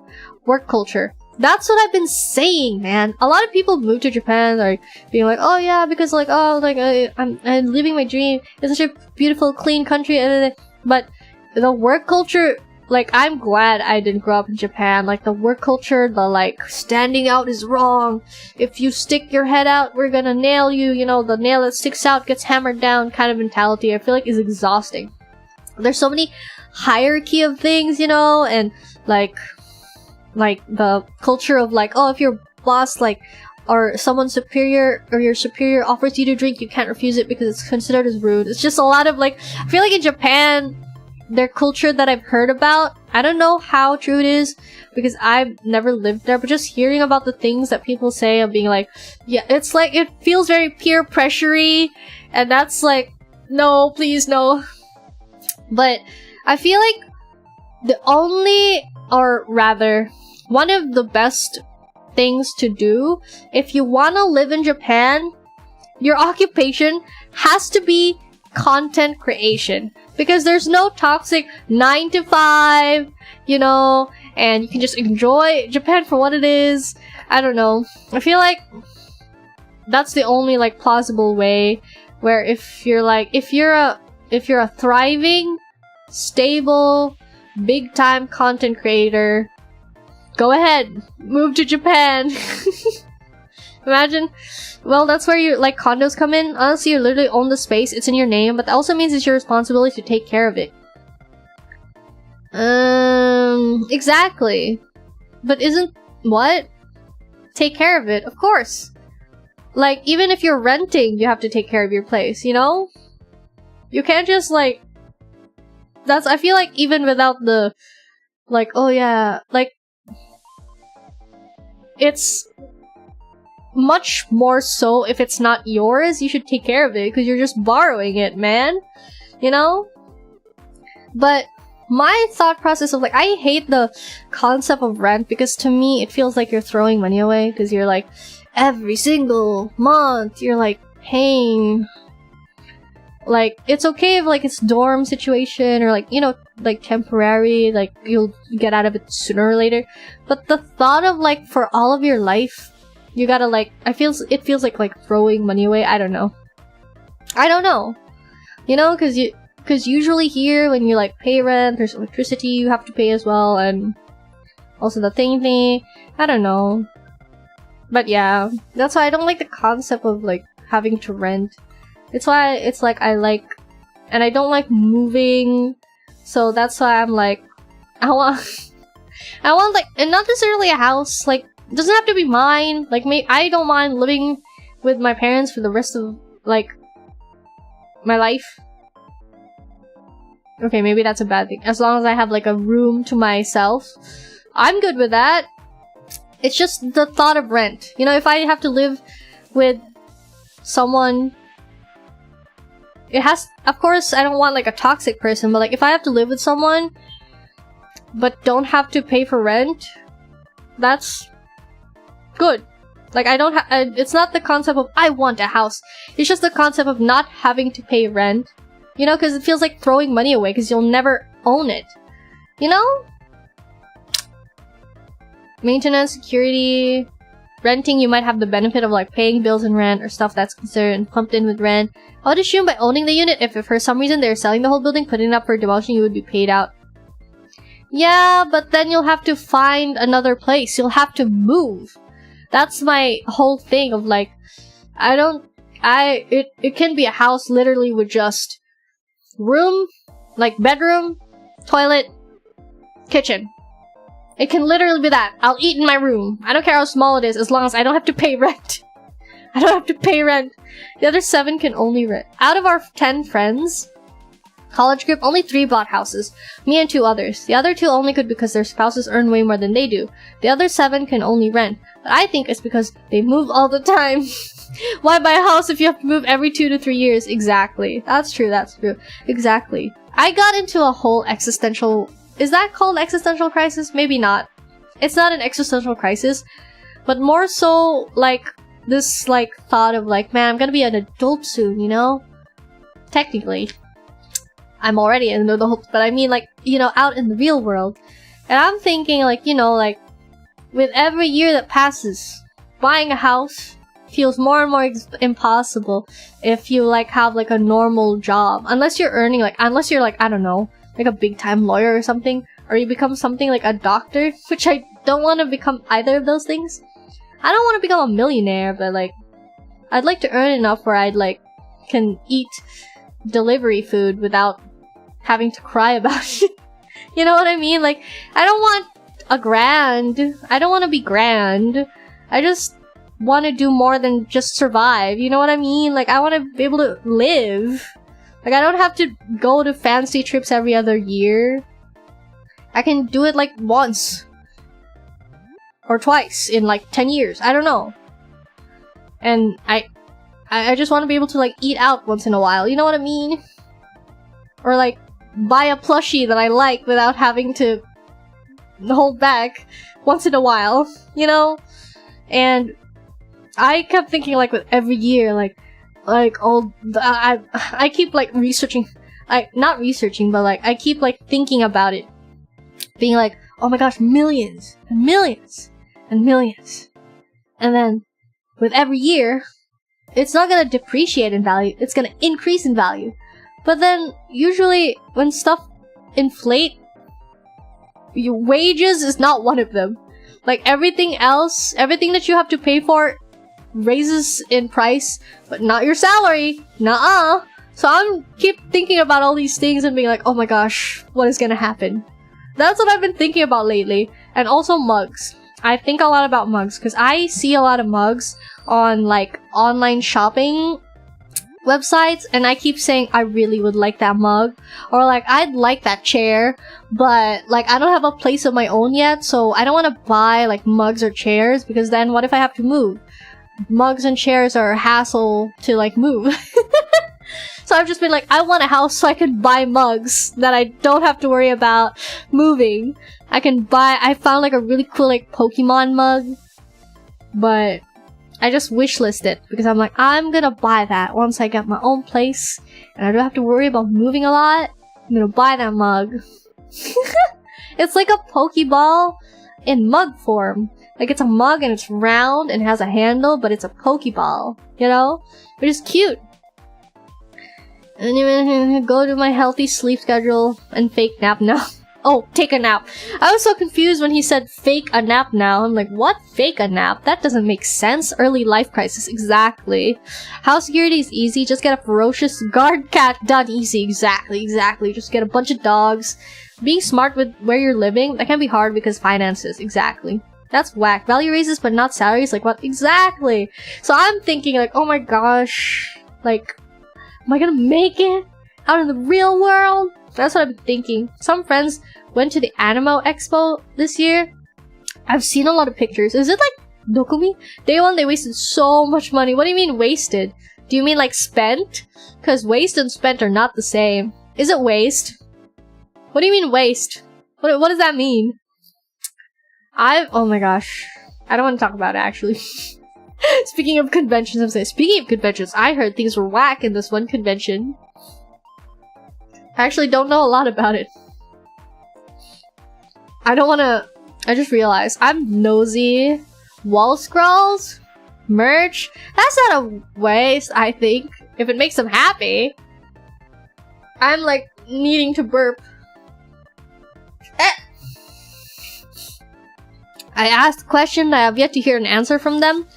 work culture. That's what I've been saying, man. A lot of people move to Japan are being like, oh yeah, because like, oh, like I'm living my dream. It's such a beautiful, clean country. But the work culture, like, I'm glad I didn't grow up in Japan. Like, the work culture, the, like, standing out is wrong. If you stick your head out, we're gonna nail you. You know, the nail that sticks out gets hammered down kind of mentality, I feel like is exhausting. There's so many hierarchy of things, you know, and, like the culture of, like, oh, if your boss, like, or someone superior, or your superior offers you to drink, you can't refuse it because it's considered as rude. It's just a lot of, like, I feel like in Japan, their culture that I've heard about, I don't know how true it is because I've never lived there, but just hearing about the things that people say of being like, yeah, it's like, it feels very peer pressure-y, and that's like, no, please, no. But I feel like the only, or rather, one of the best things to do if you want to live in Japan, your occupation has to be content creation. Because there's no toxic 9 to 5, you know, and you can just enjoy Japan for what it is. I don't know. I feel like that's the only like plausible way where if you're a thriving, stable, big time content creator, go ahead, move to Japan. Imagine. Well, that's where your like condos come in. Honestly, you literally own the space. It's in your name, but that also means it's your responsibility to take care of it. Exactly. But isn't what? Take care of it, of course. Like, even if you're renting, you have to take care of your place, you know? You can't just, like... I feel like even without the... Like, oh yeah, like... It's... much more so if it's not yours, you should take care of it, because you're just borrowing it, man. You know? But... my thought process of, like, I hate the concept of rent, because to me, it feels like you're throwing money away, because you're like... every single month, you're like paying. Like, it's okay if like it's dorm situation or like, you know, like temporary, like you'll get out of it sooner or later. But the thought of like for all of your life, you gotta like, it feels like throwing money away. I don't know. You know, cause usually here when you like pay rent, there's electricity you have to pay as well, and also the thingy. I don't know. But yeah, that's why I don't like the concept of like having to rent. It's why it's like I like, and I don't like moving, so that's why I'm like, I want like, and not necessarily a house, like, it doesn't have to be mine, like, I don't mind living with my parents for the rest of, like, my life. Okay, maybe that's a bad thing. As long as I have like a room to myself, I'm good with that. It's just the thought of rent. You know, if I have to live with someone, it has... Of course, I don't want, like, a toxic person, but, like, if I have to live with someone, but don't have to pay for rent, that's good. Like, I don't it's not the concept of, I want a house. It's just the concept of not having to pay rent. You know, because it feels like throwing money away, because you'll never own it. You know? Maintenance, security, renting, you might have the benefit of like paying bills and rent or stuff that's concerned pumped in with rent. I would assume by owning the unit, if for some reason they're selling the whole building, putting it up for demolition, you would be paid out. Yeah, but then you'll have to find another place. You'll have to move. That's my whole thing of like, it can be a house literally with just room, like bedroom, toilet, kitchen. It can literally be that. I'll eat in my room. I don't care how small it is, as long as I don't have to pay rent. I don't have to pay rent. The other 7 can only rent. Out of our 10 friends, college group, only 3 bought houses. Me and 2 others. The other 2 only could because their spouses earn way more than they do. The other 7 can only rent. But I think it's because they move all the time. Why buy a house if you have to move every 2 to 3 years? Exactly. That's true, that's true. Exactly. I got into a whole existential... Is that called existential crisis? Maybe not. It's not an existential crisis, but more so like this like thought of like, man, I'm gonna be an adult soon, you know? Technically. I'm already an adult, but I mean like, you know, out in the real world. And I'm thinking like, you know, like with every year that passes, buying a house feels more and more impossible if you like have like a normal job. Unless you're earning like, unless you're like, I don't know, like a big time lawyer or something, or you become something like a doctor, which I don't want to become either of those things. I don't want to become a millionaire, but like, I'd like to earn enough where I'd like, can eat delivery food without having to cry about it. You know what I mean? Like, I don't want a grand. I don't want to be grand. I just want to do more than just survive. You know what I mean? Like, I want to be able to live. Like, I don't have to go to fancy trips every other year. I can do it like once. Or twice in like 10 years. I don't know. And I just want to be able to like eat out once in a while. You know what I mean? Or like buy a plushie that I like without having to hold back once in a while. You know? And I kept thinking like with every year, like I keep like researching, not researching, but like I keep like thinking about it, being like, oh my gosh, millions and millions and millions, and then with every year, it's not gonna depreciate in value, it's gonna increase in value. But then usually when stuff inflate, your wages is not one of them. Like everything else, everything that you have to pay for raises in price, but not your salary. Nuh-uh. So I'm keep thinking about all these things and being like, oh my gosh, what is gonna happen? That's what I've been thinking about lately. And also mugs. I think a lot about mugs because I see a lot of mugs on like online shopping websites, and I keep saying I really would like that mug, or like I'd like that chair, but like I don't have a place of my own yet, so I don't want to buy like mugs or chairs because then what if I have to move? Mugs and chairs are a hassle to like move. So I've just been like, I want a house so I can buy mugs that I don't have to worry about moving. I found like a really cool like Pokemon mug, but I just wishlist it because I'm like, I'm gonna buy that once I get my own place and I don't have to worry about moving a lot. I'm gonna buy that mug. It's like a Pokeball in mug form. Like it's a mug and it's round and has a handle, but it's a Pokeball, you know? Which is cute. And even go to my healthy sleep schedule and fake nap now. Oh, take a nap. I was so confused when he said fake a nap now. I'm like, what? Fake a nap? That doesn't make sense. Early life crisis. Exactly. House security is easy. Just get a ferocious guard cat. Done easy. Exactly. Just get a bunch of dogs. Being smart with where you're living, that can be hard because finances. Exactly. That's whack. Value raises but not salaries. Like what? Exactly. So I'm thinking like, oh my gosh. Like, am I gonna make it out in the real world? That's what I've been thinking. Some friends went to the Animo Expo this year. I've seen a lot of pictures. Is it like Dokumi? Day one, they wasted so much money. What do you mean wasted? Do you mean like spent? Because waste and spent are not the same. Is it waste? What do you mean waste? What does that mean? Oh my gosh. I don't want to talk about it actually. Speaking of conventions, I heard things were whack in this one convention. I actually don't know a lot about it. I just realized I'm nosy. Wall scrolls? Merch? That's not a waste, I think. If it makes them happy. I'm like needing to burp. I asked a question I have yet to hear an answer from them.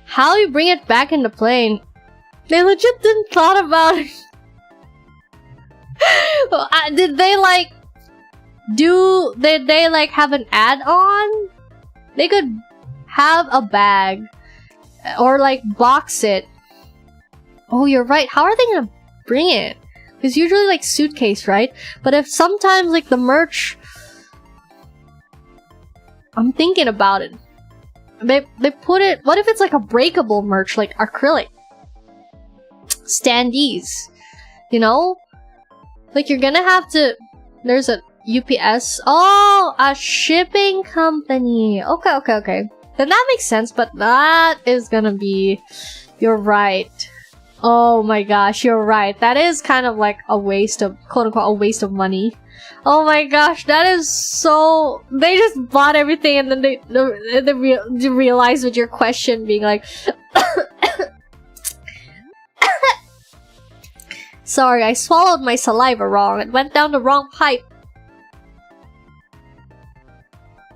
How you bring it back in the plane? They legit didn't thought about it. Did they like have an add-on? They could have a bag or like box it. Oh, you're right. How are they gonna bring it? It's usually like suitcase, right? But if sometimes like the merch, I'm thinking about it. They put it. What if it's like a breakable merch, like acrylic standees? You know. Like, you're gonna have to... There's a UPS. Oh, a shipping company. Okay. Then that makes sense, but that is gonna be... You're right. Oh my gosh, you're right. That is kind of like a waste of... quote-unquote, a waste of money. Oh my gosh, that is so... They just bought everything and then they realized with your question being like... Sorry, I swallowed my saliva wrong. It went down the wrong pipe.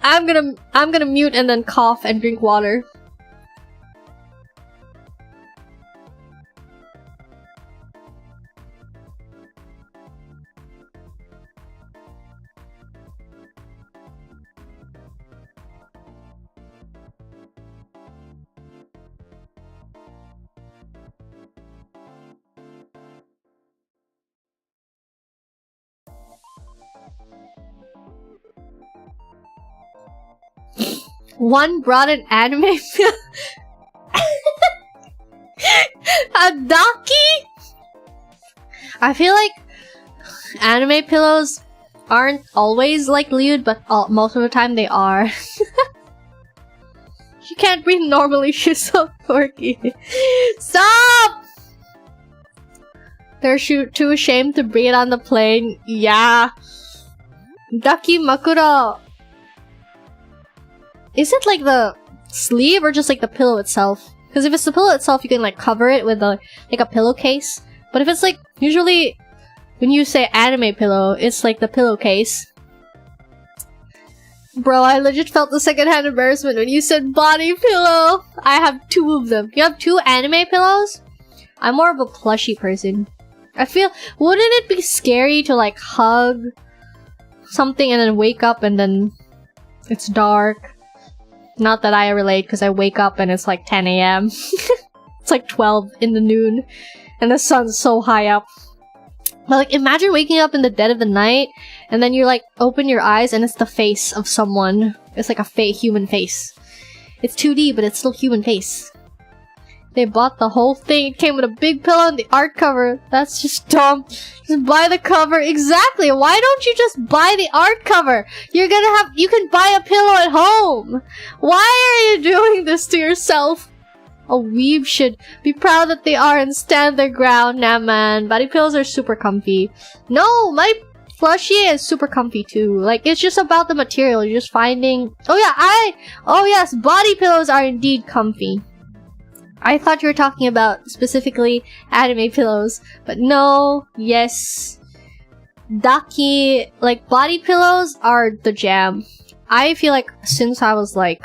I'm gonna mute and then cough and drink water. One brought an anime a Daki? I feel like anime pillows aren't always like lewd, but most of the time they are. She can't breathe normally, she's so quirky. Stop! They're too ashamed to bring it on the plane. Yeah. Daki Makura. Is it like the sleeve or just like the pillow itself? Because if it's the pillow itself, you can like cover it with like a pillowcase. But if it's like, usually when you say anime pillow, it's like the pillowcase. Bro, I legit felt the secondhand embarrassment when you said body pillow. I have 2 of them. You have 2 anime pillows? I'm more of a plushie person. I feel, wouldn't it be scary to like hug something and then wake up and then it's dark? Not that I relate, because I wake up and it's like 10 a.m. It's like 12 in the noon and the sun's so high up. But like, imagine waking up in the dead of the night and then you like open your eyes and it's the face of someone. It's like a human face. It's 2D, but it's still human face. They bought the whole thing. It came with a big pillow and the art cover. That's just dumb. Just buy the cover. Exactly. Why don't you just buy the art cover? You can buy a pillow at home. Why are you doing this to yourself? A weeb should be proud that they are and stand their ground. Nah, man. Body pillows are super comfy. No, my plushie is super comfy too. Like, it's just about the material. You're just finding... Oh yes, body pillows are indeed comfy. I thought you were talking about specifically anime pillows, but no, yes. Daki, like, body pillows are the jam. I feel like since I was like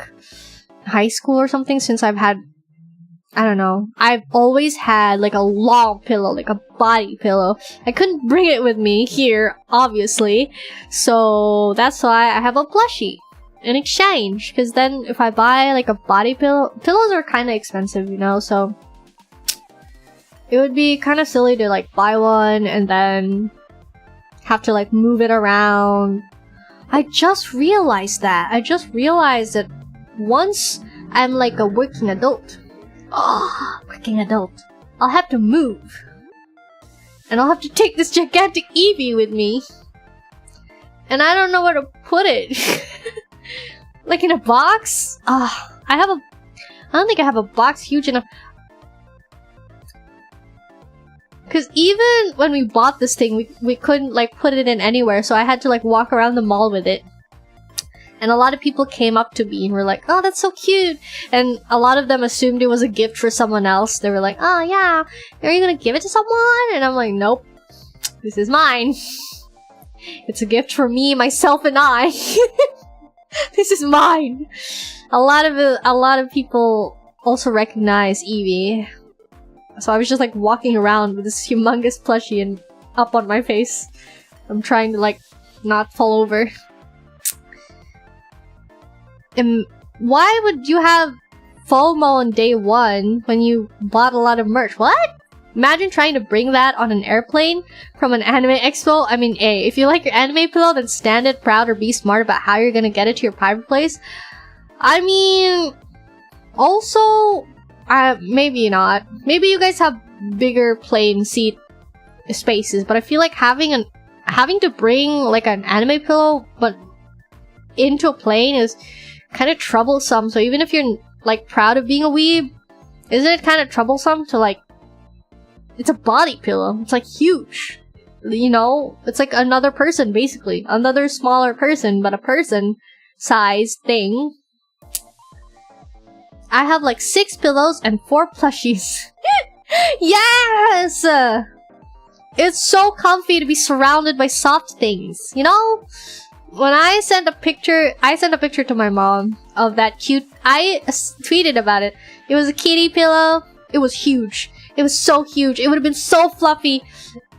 high school or something, since I've had, I don't know, I've always had like a long pillow, like a body pillow. I couldn't bring it with me here, obviously, so that's why I have a plushie in exchange. Because then if I buy like a body pillow, pillows are kind of expensive, you know, so it would be kind of silly to like buy one and then have to like move it around. I just realized that. Once I'm like a working adult, I'll have to move. And I'll have to take this gigantic Eevee with me. And I don't know where to put it. Like in a box? I don't think I have a box huge enough. Cause even when we bought this thing, we couldn't like put it in anywhere, so I had to like walk around the mall with it. And a lot of people came up to me and were like, "Oh, that's so cute." And a lot of them assumed it was a gift for someone else. They were like, "Oh yeah, are you gonna give it to someone?" And I'm like, "Nope, this is mine. It's a gift for me, myself, and I." This is mine. A lot of people also recognize Eevee. So I was just like walking around with this humongous plushie and up on my face. I'm trying to like not fall over. And why would you have FOMO on day 1 when you bought a lot of merch? What? Imagine trying to bring that on an airplane from an anime expo. I mean, if you like your anime pillow, then stand it proud or be smart about how you're gonna get it to your private place. I mean, also, maybe not. Maybe you guys have bigger plane seat spaces, but I feel like having to bring like an anime pillow but into a plane is kind of troublesome. So even if you're like proud of being a weeb, isn't it kind of troublesome to like, it's a body pillow, it's like huge, you know, it's like another person, basically another smaller person, but a person size thing. I have like 6 pillows and 4 plushies. Yes! It's so comfy to be surrounded by soft things, you know? When I sent a picture to my mom of that cute, I tweeted about it. It was a kitty pillow. It was huge. It was so huge. It would have been so fluffy.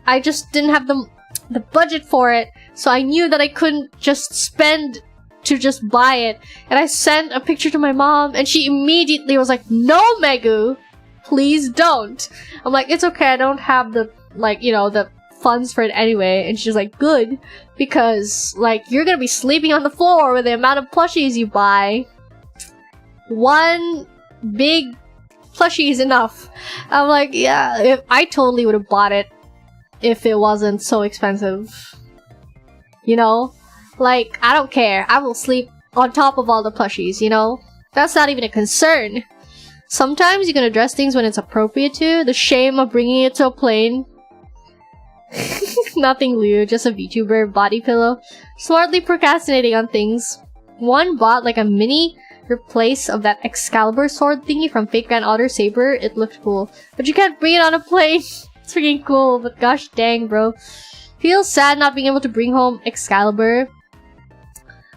I just didn't have the budget for it. So I knew that I couldn't just spend to just buy it. And I sent a picture to my mom and she immediately was like, "No, Megu, please don't." I'm like, "It's okay. I don't have the, like, you know, the funds for it anyway." And she's like, "Good, because like you're gonna be sleeping on the floor with the amount of plushies you buy. One big plushie is enough." I'm like, yeah, I totally would have bought it if it wasn't so expensive. You know? Like, I don't care. I will sleep on top of all the plushies, you know? That's not even a concern. Sometimes you can address things when it's appropriate to. The shame of bringing it to a plane. Nothing lewd, just a VTuber body pillow. Smartly procrastinating on things. One bought like a mini replace of that Excalibur sword thingy from Fate Grand Otter Saber. It looked cool. But you can't bring it on a plane. It's freaking cool, but gosh dang, bro. Feels sad not being able to bring home Excalibur.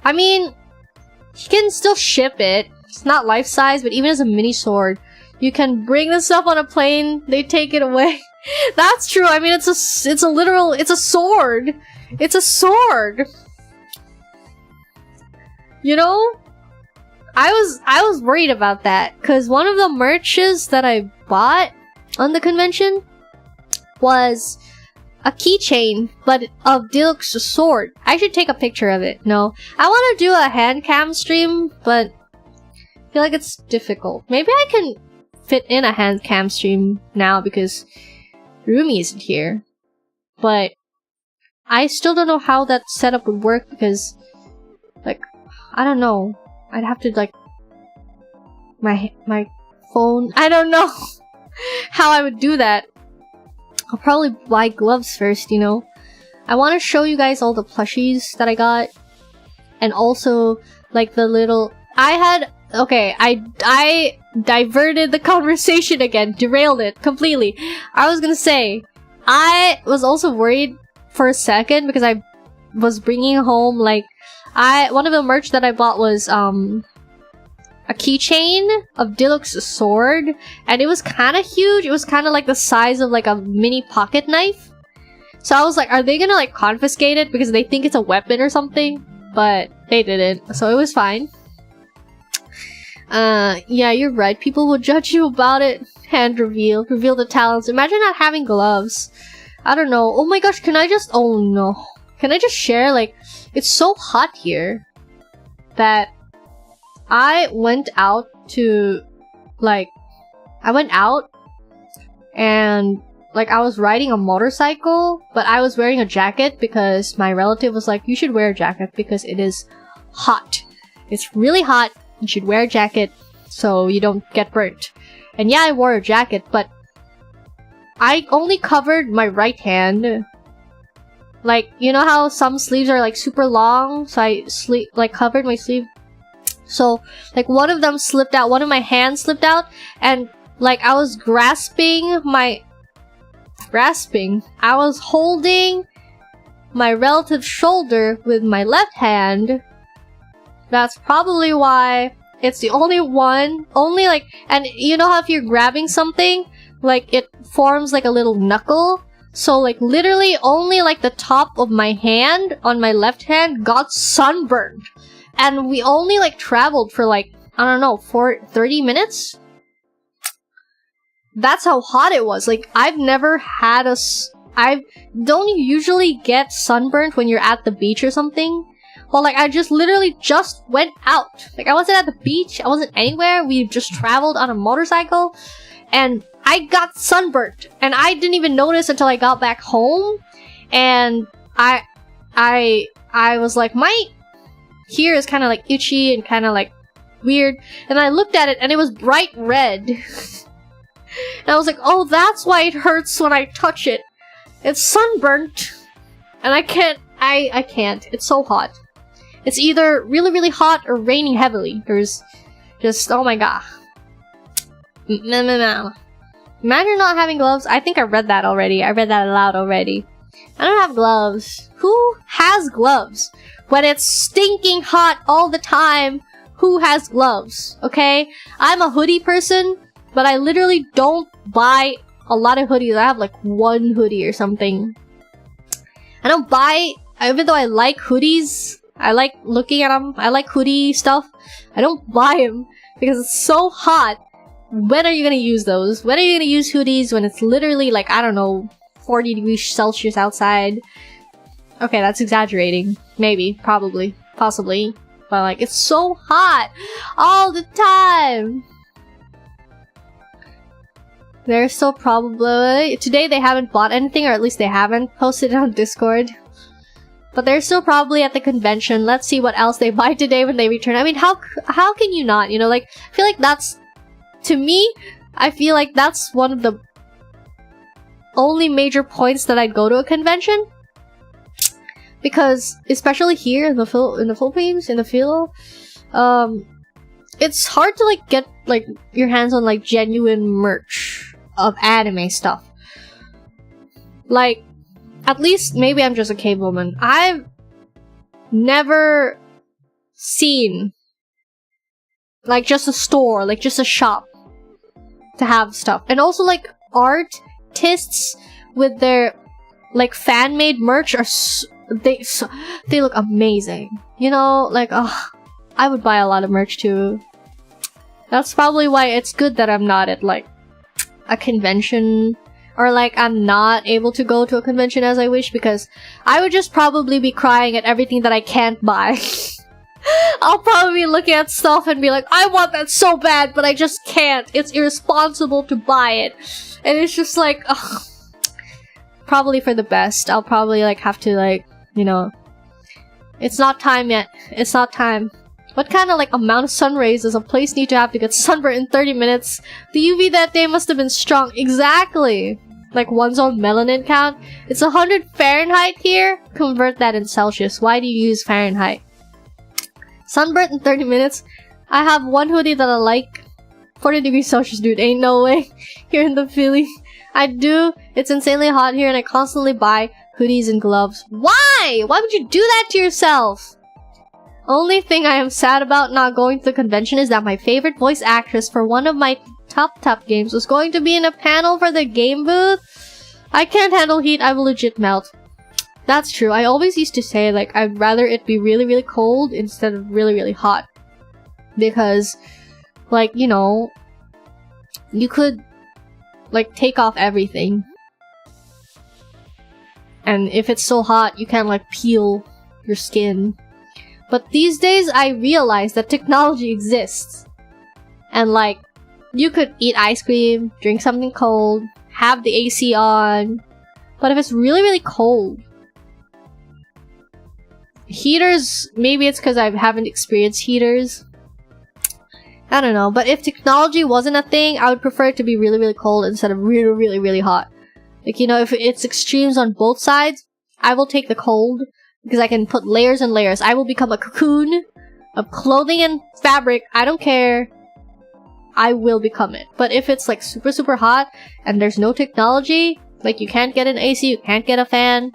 I mean, you can still ship it. It's not life size, but even as a mini sword, you can bring this up on a plane. They take it away. That's true. I mean, it's a sword. It's a sword. You know, I was worried about that because one of the merches that I bought on the convention was a keychain, but of Diluc's sword. I should take a picture of it. No, I want to do a hand cam stream, but I feel like it's difficult. Maybe I can fit in a hand cam stream now because Rumi isn't here. But I still don't know how that setup would work because, like, I don't know. I'd have to, like, my phone. I don't know how I would do that. I'll probably buy gloves first, you know. I want to show you guys all the plushies that I got. And also, like, the little... Okay, I diverted the conversation again. Derailed it completely. I was gonna say, I was also worried for a second because I was bringing home, like... one of the merch that I bought was, a keychain of Diluc's sword, and it was kind of huge. It was kind of like the size of like a mini pocket knife. So I was like, are they gonna like confiscate it because they think it's a weapon or something? But they didn't, so it was fine. Yeah, you're right. People will judge you about it. Hand reveal. Reveal the talents. Imagine not having gloves. I don't know. Oh my gosh, can I just... Oh no. Can I just share, like... It's so hot here that I went out to, like, I went out and, like, I was riding a motorcycle, but I was wearing a jacket because my relative was like, you should wear a jacket because it is hot. It's really hot. You should wear a jacket so you don't get burnt. And yeah, I wore a jacket, but I only covered my right hand. Like, you know how some sleeves are like super long? So I covered my sleeve. So, like, one of them slipped out. One of my hands slipped out. And, like, I was grasping. I was holding my relative's shoulder with my left hand. That's probably why it's the only one. Only, like, and you know how if you're grabbing something, like, it forms like a little knuckle? So, like, literally only, like, the top of my hand on my left hand got sunburned. And we only, like, traveled for, like, I don't know, 30 minutes? That's how hot it was. Like, I've never had I don't usually get sunburned when you're at the beach or something. Well, like, I just literally just went out. Like, I wasn't at the beach. I wasn't anywhere. We just traveled on a motorcycle. And I got sunburnt, and I didn't even notice until I got back home, and I was like, my here is kind of like itchy and kind of like weird, and I looked at it and it was bright red. And I was like, oh, that's why it hurts when I touch it. It's sunburnt, and I can't. It's so hot. It's either really, really hot or raining heavily. There's just, oh my god. Imagine not having gloves. I think I read that already. I read that aloud already. I don't have gloves. Who has gloves? When it's stinking hot all the time, who has gloves? Okay? I'm a hoodie person, but I literally don't buy a lot of hoodies. I have like one hoodie or something. I don't buy, even though I like hoodies, I like looking at them, I like hoodie stuff, I don't buy them because it's so hot. When are you gonna use those? When are you gonna use hoodies when it's literally like, I don't know, 40 degrees Celsius outside? Okay, that's exaggerating. Maybe, probably, possibly. But like, it's so hot all the time! They're so probably... Today they haven't bought anything, or at least they haven't posted it on Discord. But they're still probably at the convention. Let's see what else they buy today when they return. I mean, how can you not? You know, like, I feel like that's... To me, I feel like that's one of the only major points that I'd go to a convention. Because, especially here in the Philippines, in the Philo, it's hard to, like, get, like, your hands on, like, genuine merch of anime stuff. Like, at least, maybe I'm just a cave woman. I've never seen Like just a store, like just a shop to have stuff. And also like artists with their like fan-made merch are they look amazing. You know, like I would buy a lot of merch too. That's probably why it's good that I'm not at like a convention, or like I'm not able to go to a convention as I wish, because I would just probably be crying at everything that I can't buy. I'll probably be looking at stuff and be like, I want that so bad, but I just can't. It's irresponsible to buy it. And it's just like, ugh. Probably for the best. I'll probably like have to like, you know, it's not time yet. It's not time. What kind of like amount of sun rays does a place need to have to get sunburned in 30 minutes? The UV that day must have been strong. Exactly. Like one's own melanin count. It's 100 Fahrenheit here. Convert that in Celsius. Why do you use Fahrenheit? Sunburnt in 30 minutes. I have one hoodie that I like. 40 degrees Celsius, dude. Ain't no way. Here in the Philly. I do. It's insanely hot here and I constantly buy hoodies and gloves. Why? Why would you do that to yourself? Only thing I am sad about not going to the convention is that my favorite voice actress for one of my top games was going to be in a panel for the game booth. I can't handle heat. I will legit melt. That's true. I always used to say, like, I'd rather it be really, really cold instead of really, really hot. Because, like, you know, you could, like, take off everything. And if it's so hot, you can't, like, peel your skin. But these days, I realize that technology exists. And, like, you could eat ice cream, drink something cold, have the AC on. But if it's really, really cold, heaters, maybe it's because I haven't experienced heaters. I don't know. But if technology wasn't a thing, I would prefer it to be really, really cold instead of really, really, really hot. Like, you know, if it's extremes on both sides, I will take the cold. Because I can put layers and layers. I will become a cocoon of clothing and fabric. I don't care. I will become it. But if it's like super, super hot and there's no technology, like you can't get an AC, you can't get a fan,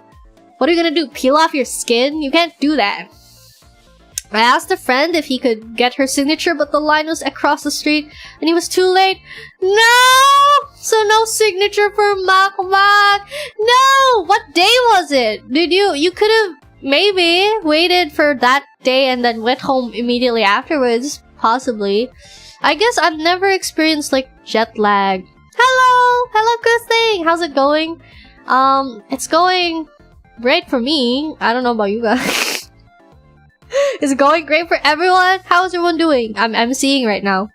what are you gonna do? Peel off your skin? You can't do that. I asked a friend if he could get her signature, but the line was across the street and he was too late. No! So no signature for Mak Mak! No! What day was it? You could have maybe waited for that day and then went home immediately afterwards. Possibly. I guess I've never experienced like jet lag. Hello! Hello, good thing! How's it going? It's going great for me. I don't know about you guys. Is it going great for everyone? How is everyone doing? I'm emceeing right now.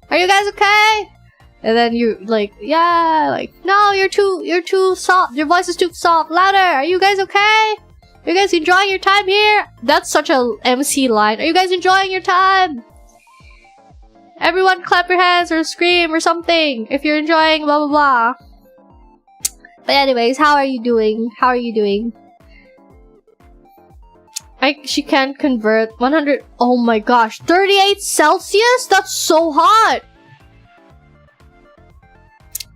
Are you guys okay? And then you like, yeah, like, no, you're too soft. Your voice is too soft. Louder. Are you guys okay? Are you guys enjoying your time here? That's such a MC line. Are you guys enjoying your time? Everyone clap your hands or scream or something if you're enjoying blah blah blah. But anyways, how are you doing? How are you doing? She can't convert 100. Oh my gosh, 38 Celsius? That's so hot!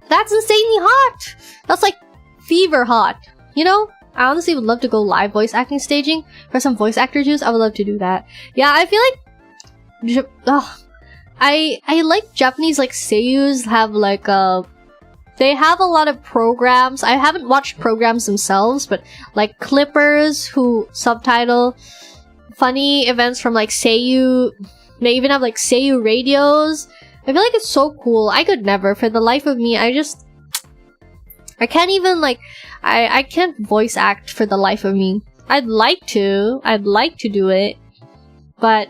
That's insanely hot! That's like fever hot, you know? I honestly would love to go live voice acting staging for some voice actor juice. I would love to do that. Yeah, I feel like I like Japanese like seiyus have like they have a lot of programs. I haven't watched programs themselves, but like clippers who subtitle funny events from like seiyu. They even have like seiyu radios. I feel like it's so cool. I could never, for the life of me, I can't even like I can't voice act for the life of me. I'd like to do it, but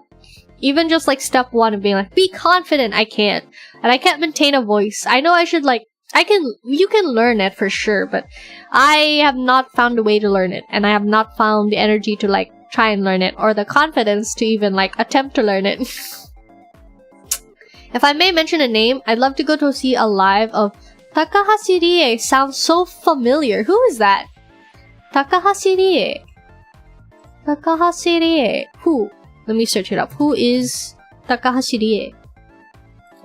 even just like step one of being like, be confident, I can't. And I can't maintain a voice. I know I should like, you can learn it for sure, but I have not found a way to learn it. And I have not found the energy to like try and learn it, or the confidence to even like attempt to learn it. If I may mention a name, I'd love to go to see a live of Takahashi Rie. Sounds so familiar. Who is that? Takahashi Rie. Takahashi Rie. Who? Let me search it up. Who is Takahashi Rie?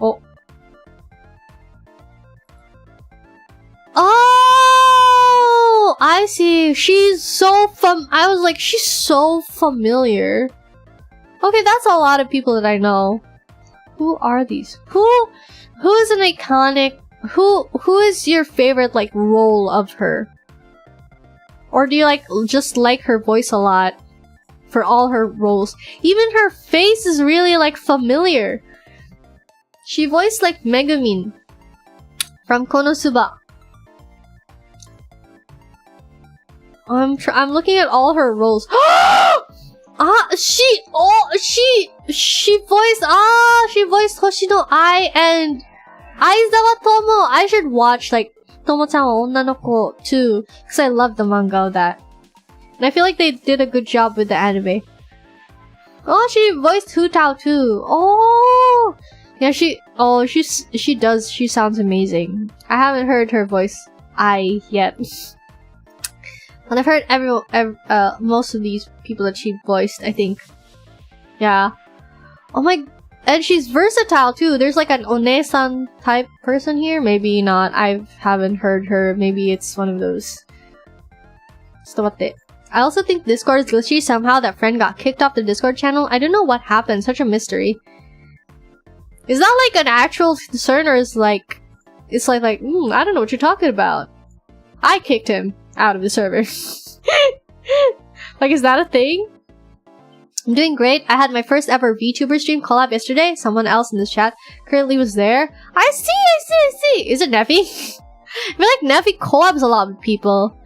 Oh. Oh! I see. She's so I was like, she's so familiar. Okay, that's a lot of people that I know. Who are these? Who is an iconic? Who is your favorite like role of her? Or do you just like her voice a lot for all her roles? Even her face is really like familiar. She voiced like Megumi from Konosuba. I'm looking at all her roles. She voiced Hoshino Ai and Aizawa Tomo. I should watch like Tomo-chan wa Onna no Ko too, because I love the manga of that. And I feel like they did a good job with the anime. Oh, she voiced Hu Tao too. Oh, yeah, she does. She sounds amazing. I haven't heard her voice Ai yet. And I've heard most of these people that she voiced, I think. Yeah. Oh my... And she's versatile too. There's like an One-san type person here. Maybe not. I haven't heard her. Maybe it's one of those. I also think Discord is glitchy. Somehow that friend got kicked off the Discord channel. I don't know what happened. Such a mystery. Is that like an actual concern, or is like... It's like, I don't know what you're talking about. I kicked him out of the server. Like, is that a thing? I'm doing great. I had my first ever VTuber stream collab yesterday. Someone else in this chat currently was there. I see! Is it Neffy? I feel like Neffy collabs a lot with people.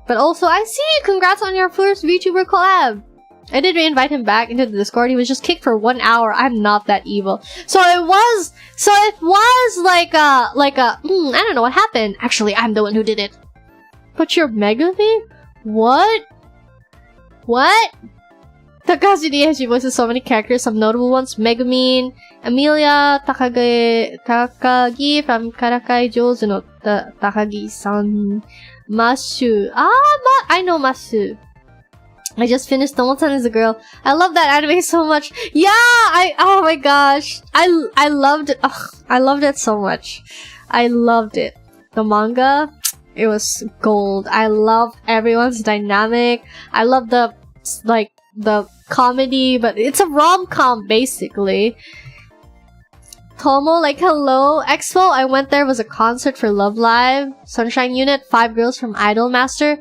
But also, I see! Congrats on your first VTuber collab! I did re-invite him back into the Discord. He was just kicked for 1 hour. I'm not that evil. So it was like I don't know what happened. Actually, I'm the one who did it. But you're Megumi? What? Takahashi Diechi voices so many characters, some notable ones. Megumi, Emilia, Takagi from Karakai Jozu no Takagi-san, Mashu. I know Mashu. I just finished Tomo-san is a Girl. I love that anime so much. Yeah, oh my gosh. I loved it. Oh, I loved it so much. I loved it. The manga, it was gold. I loved everyone's dynamic. I love the comedy, but it's a rom-com basically. Tomo, like, hello. Expo, I went there, was a concert for Love Live. Sunshine Unit, 5 girls from Idol Master.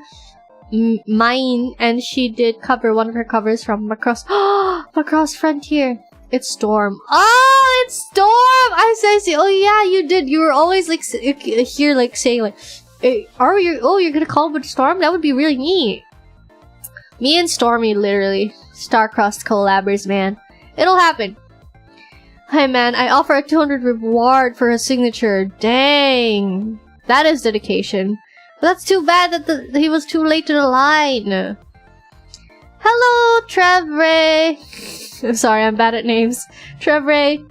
Mine, and she did one of her covers from Macross. Macross Frontier. It's Storm. Oh, it's Storm! I see. Oh yeah, you did. You were always like here, like saying like, you're gonna call with Storm? That would be really neat. Me and Stormy, literally star-crossed collabers, man. It'll happen. Hey man, I offer a 200 reward for a signature. Dang, that is dedication. But that's too bad that he was too late to the line. Hello, Trevray. I'm sorry, I'm bad at names. Trevray.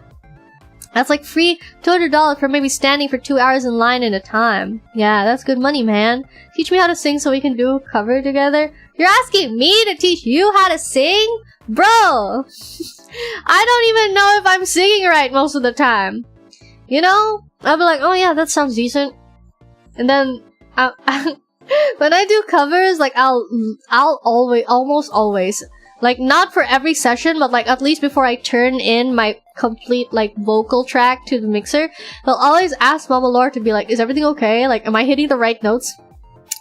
That's like free $200 for maybe standing for 2 hours in line at a time. Yeah, that's good money, man. Teach me how to sing so we can do a cover together. You're asking me to teach you how to sing? Bro! I don't even know if I'm singing right most of the time. You know? I'll be like, oh yeah, that sounds decent. And then when I do covers, like I'll almost always, like not for every session, but like at least before I turn in my complete like vocal track to the mixer, I'll always ask Mama Laura to be like, is everything okay? Like, am I hitting the right notes?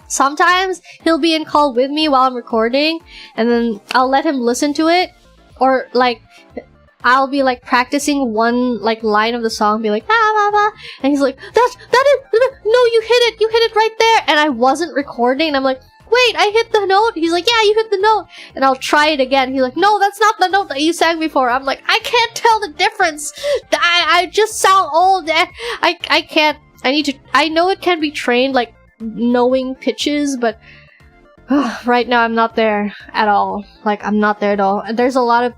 Sometimes he'll be in call with me while I'm recording, and then I'll let him listen to it, or like I'll be like practicing one like line of the song, be like and he's like, that is no, you hit it right there, and I wasn't recording, and I'm like, wait, I hit the note. He's like, yeah, you hit the note, and I'll try it again. He's like, no, that's not the note that you sang before. I'm like, I can't tell the difference. I just sound old. I can't. I know it can be trained, like knowing pitches, but right now I'm not there at all. Like, I'm not there at all. And there's a lot of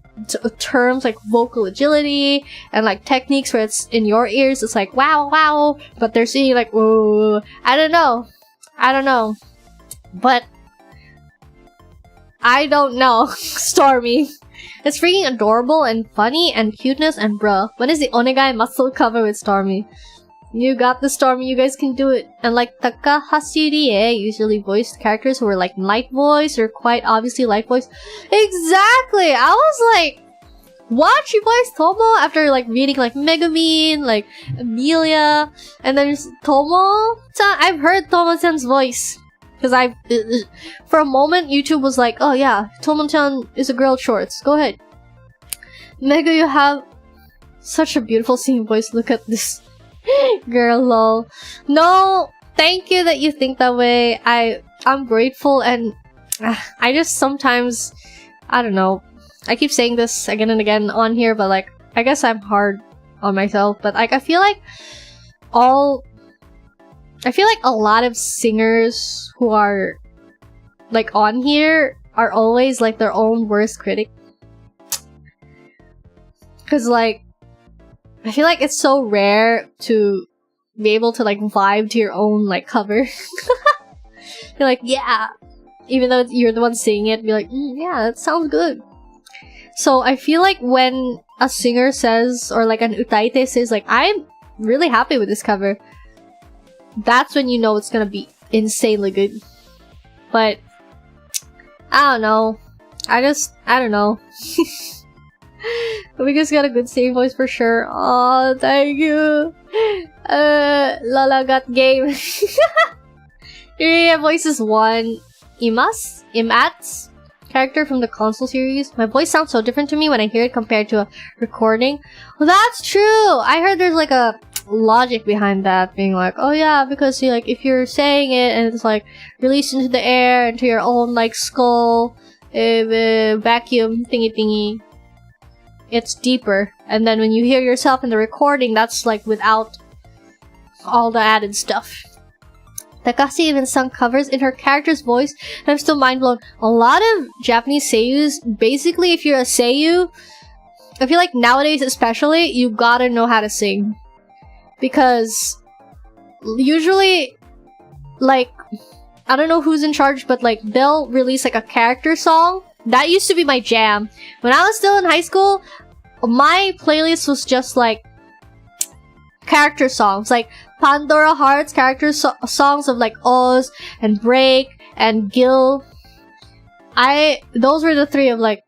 terms like vocal agility and like techniques where it's in your ears, it's like wow, but they're seeing like whoa. I don't know, but I don't know. Stormy, it's freaking adorable and funny and cuteness, and bruh, when is the Onegai muscle cover with Stormy? You got the Stormy, you guys can do it. And like Takahashi Rie usually voiced characters who were like light voice or quite obviously light voice. Exactly! I was like, what? She voiced Tomo after like reading like Megumi, like Amelia, and then there's Tomo-chan. I've heard Tomo-chan's voice. Because for a moment, YouTube was like, oh yeah, Tomo-chan is a girl shorts. Go ahead. Mega, you have such a beautiful singing voice. Look at this. Girl, lol. No, thank you that you think that way. I'm grateful, and I just sometimes, I don't know. I keep saying this again and again on here, but like, I guess I'm hard on myself. But like, I feel like a lot of singers who are like on here are always like their own worst critic. Cause like, I feel like it's so rare to be able to like vibe to your own like cover. You're like, yeah, even though you're the one singing it, be like, yeah, that sounds good. So I feel like when a singer says, or like an utaite says like, I'm really happy with this cover, that's when you know it's gonna be insanely good. But I don't know. I don't know. We just got a good singing voice for sure. Oh, thank you. Lala got game. Your voice is one Imat's character from the console series. My voice sounds so different to me when I hear it compared to a recording. Well, that's true. I heard there's like a logic behind that, being like, oh yeah, because like if you're saying it and it's like released into the air into your own like skull vacuum thingy, it's deeper, and then when you hear yourself in the recording, that's like without all the added stuff. Takashi even sung covers in her character's voice, and I'm still mind blown. A lot of Japanese seiyus, basically if you're a seiyu, I feel like nowadays especially, you gotta know how to sing. Because usually, like, I don't know who's in charge, but like, they'll release like a character song. That used to be my jam. When I was still in high school, my playlist was just like character songs. Like Pandora Heart's character songs of like Oz and Break and Gil. Those were the three of like,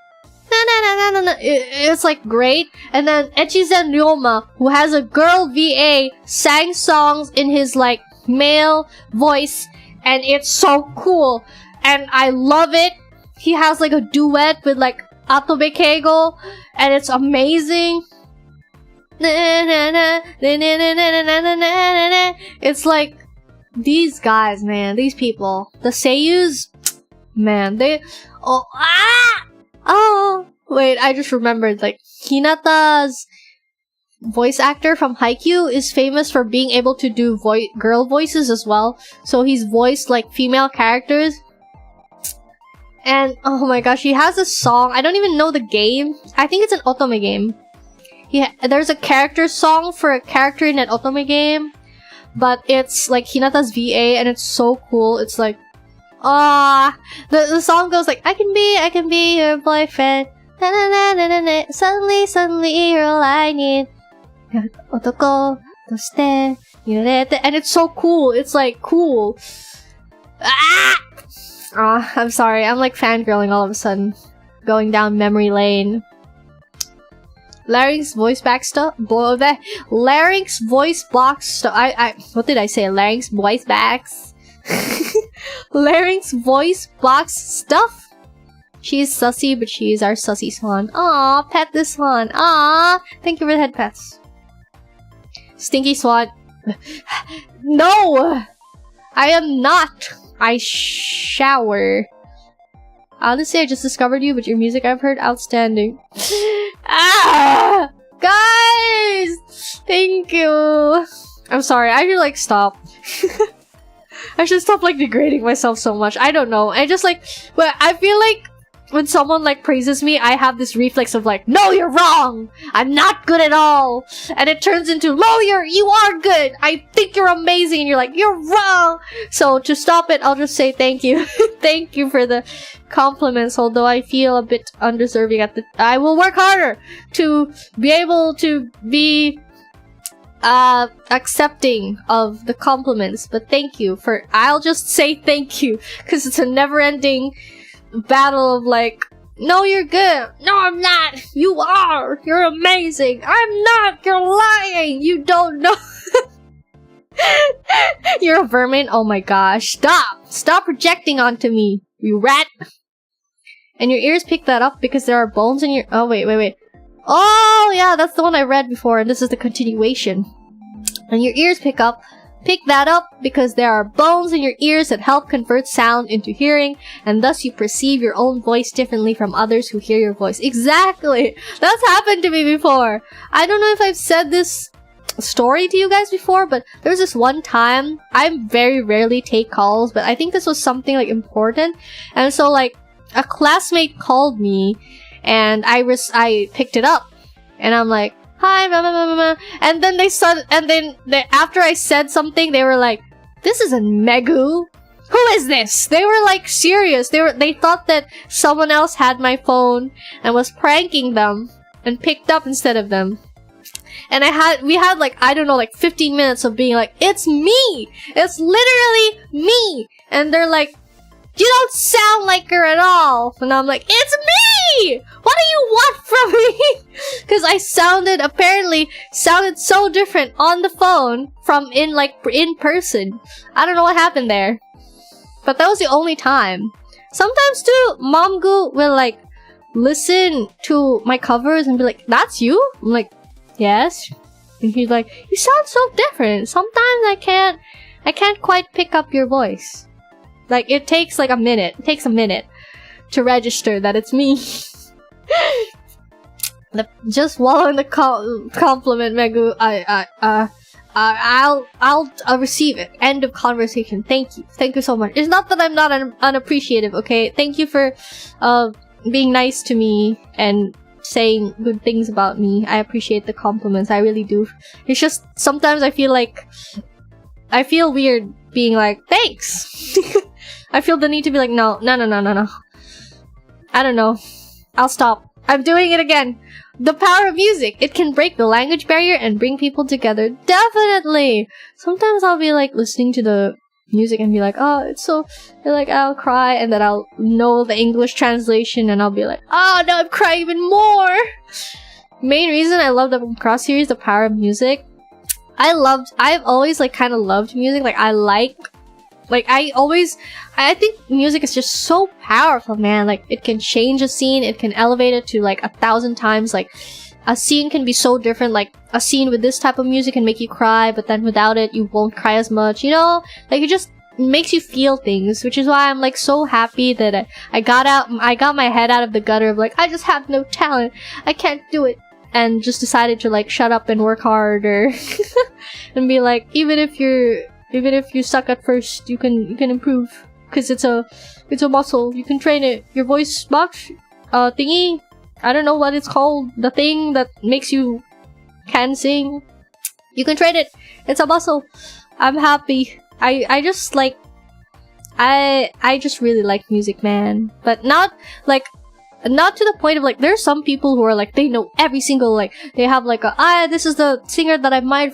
it's like great. And then Echizen Ryoma, who has a girl VA, sang songs in his like male voice, and it's so cool and I love it. He has like a duet with like Atobe Keigo, and it's amazing. It's like these guys, man, these people, the seiyus, man, they wait, I just remembered, like, Hinata's voice actor from Haikyuu is famous for being able to do girl voices as well. So he's voiced, like, female characters. And, oh my gosh, he has a song. I don't even know the game. I think it's an otome game. There's a character song for a character in an otome game. But it's, like, Hinata's VA, and it's so cool. It's like, the song goes like, I can be your boyfriend. Suddenly you're all I need. Otoko toshite yurete. And it's so cool. It's like cool. I'm sorry. I'm like fangirling all of a sudden. Going down memory lane. Larynx voice back stuff. Larynx voice box stuff. What did I say? Larynx voice backs. Larynx voice box stuff. She's sussy, but she's our sussy swan. Aw, pet this swan. Aw, thank you for the head pets. Stinky swan. No! I am not. I shower. Honestly, I just discovered you, but your music I've heard outstanding. Guys! Thank you. I'm sorry, I should like stop. I should stop like degrading myself so much. I don't know. I just like, but I feel like when someone like praises me, I have this reflex of like, no, you're wrong. I'm not good at all. And it turns into, no, you are good. I think you're amazing. And you're like, you're wrong. So to stop it, I'll just say thank you. Thank you for the compliments. Although I feel a bit undeserving I will work harder to be able to be accepting of the compliments. But thank you I'll just say thank you. Because it's a never-ending battle of like No, you're good. No, I'm not. You are. You're amazing. I'm not. You're lying. You don't know. You're a vermin. Oh my gosh. Stop projecting onto me, you rat. And your ears pick that up because there are bones in your... Oh, wait. Oh, yeah, that's the one I read before, and this is the continuation. And your ears pick that up because there are bones in your ears that help convert sound into hearing, and thus you perceive your own voice differently from others who hear your voice. Exactly! That's happened to me before. I don't know if I've said this story to you guys before, but there was this one time, I very rarely take calls, but I think this was something like important, and so like, a classmate called me, and I picked it up, and I'm like, hi, blah, blah, blah, blah. And then after I said something, they were like, this isn't Megu. Who is this? They were like serious. They thought that someone else had my phone and was pranking them and picked up instead of them. And we had like, I don't know, like 15 minutes of being like, it's me! It's literally me! And they're like, you don't sound like her at all. And I'm like, it's me! What do you want from me? Because I apparently sounded so different on the phone from in person. I don't know what happened there. But that was the only time. Sometimes too, Momgu will like listen to my covers and be like, that's you? I'm like, yes. And he's like, you sound so different. Sometimes I can't quite pick up your voice. Like, it takes like a minute. It takes a minute to register that it's me. Just swallowing the compliment, Megu. I'll receive it. End of conversation. Thank you. Thank you so much. It's not that I'm not unappreciative, okay? Thank you for being nice to me and saying good things about me. I appreciate the compliments. I really do. It's just sometimes I feel weird being like, thanks. I feel the need to be like, no. I don't know. I'll stop. I'm doing it again. The power of music. It can break the language barrier and bring people together. Definitely. Sometimes I'll be like listening to the music and be like, oh, it's so... like, I'll cry and then I'll know the English translation and I'll be like, oh, now I'm crying even more. Main reason I love the Cross series, the power of music. I've always like kind of loved music. Like I think music is just so powerful, man. Like, it can change a scene, it can elevate it to like 1,000 times. Like, a scene can be so different. Like, a scene with this type of music can make you cry, but then without it, you won't cry as much, you know? Like, it just makes you feel things, which is why I'm like so happy that I got my head out of the gutter of like, I just have no talent, I can't do it. And just decided to like shut up and work harder. And be like, even if you suck at first, you can improve. Cause it's a muscle. You can train it. Your voice box thingy. I don't know what it's called. The thing that makes you can sing. You can train it. It's a muscle. I'm happy. I just like I just really like music, man. But not to the point of like, there's some people who are like, they know every single, like, they have like this is the singer that I admired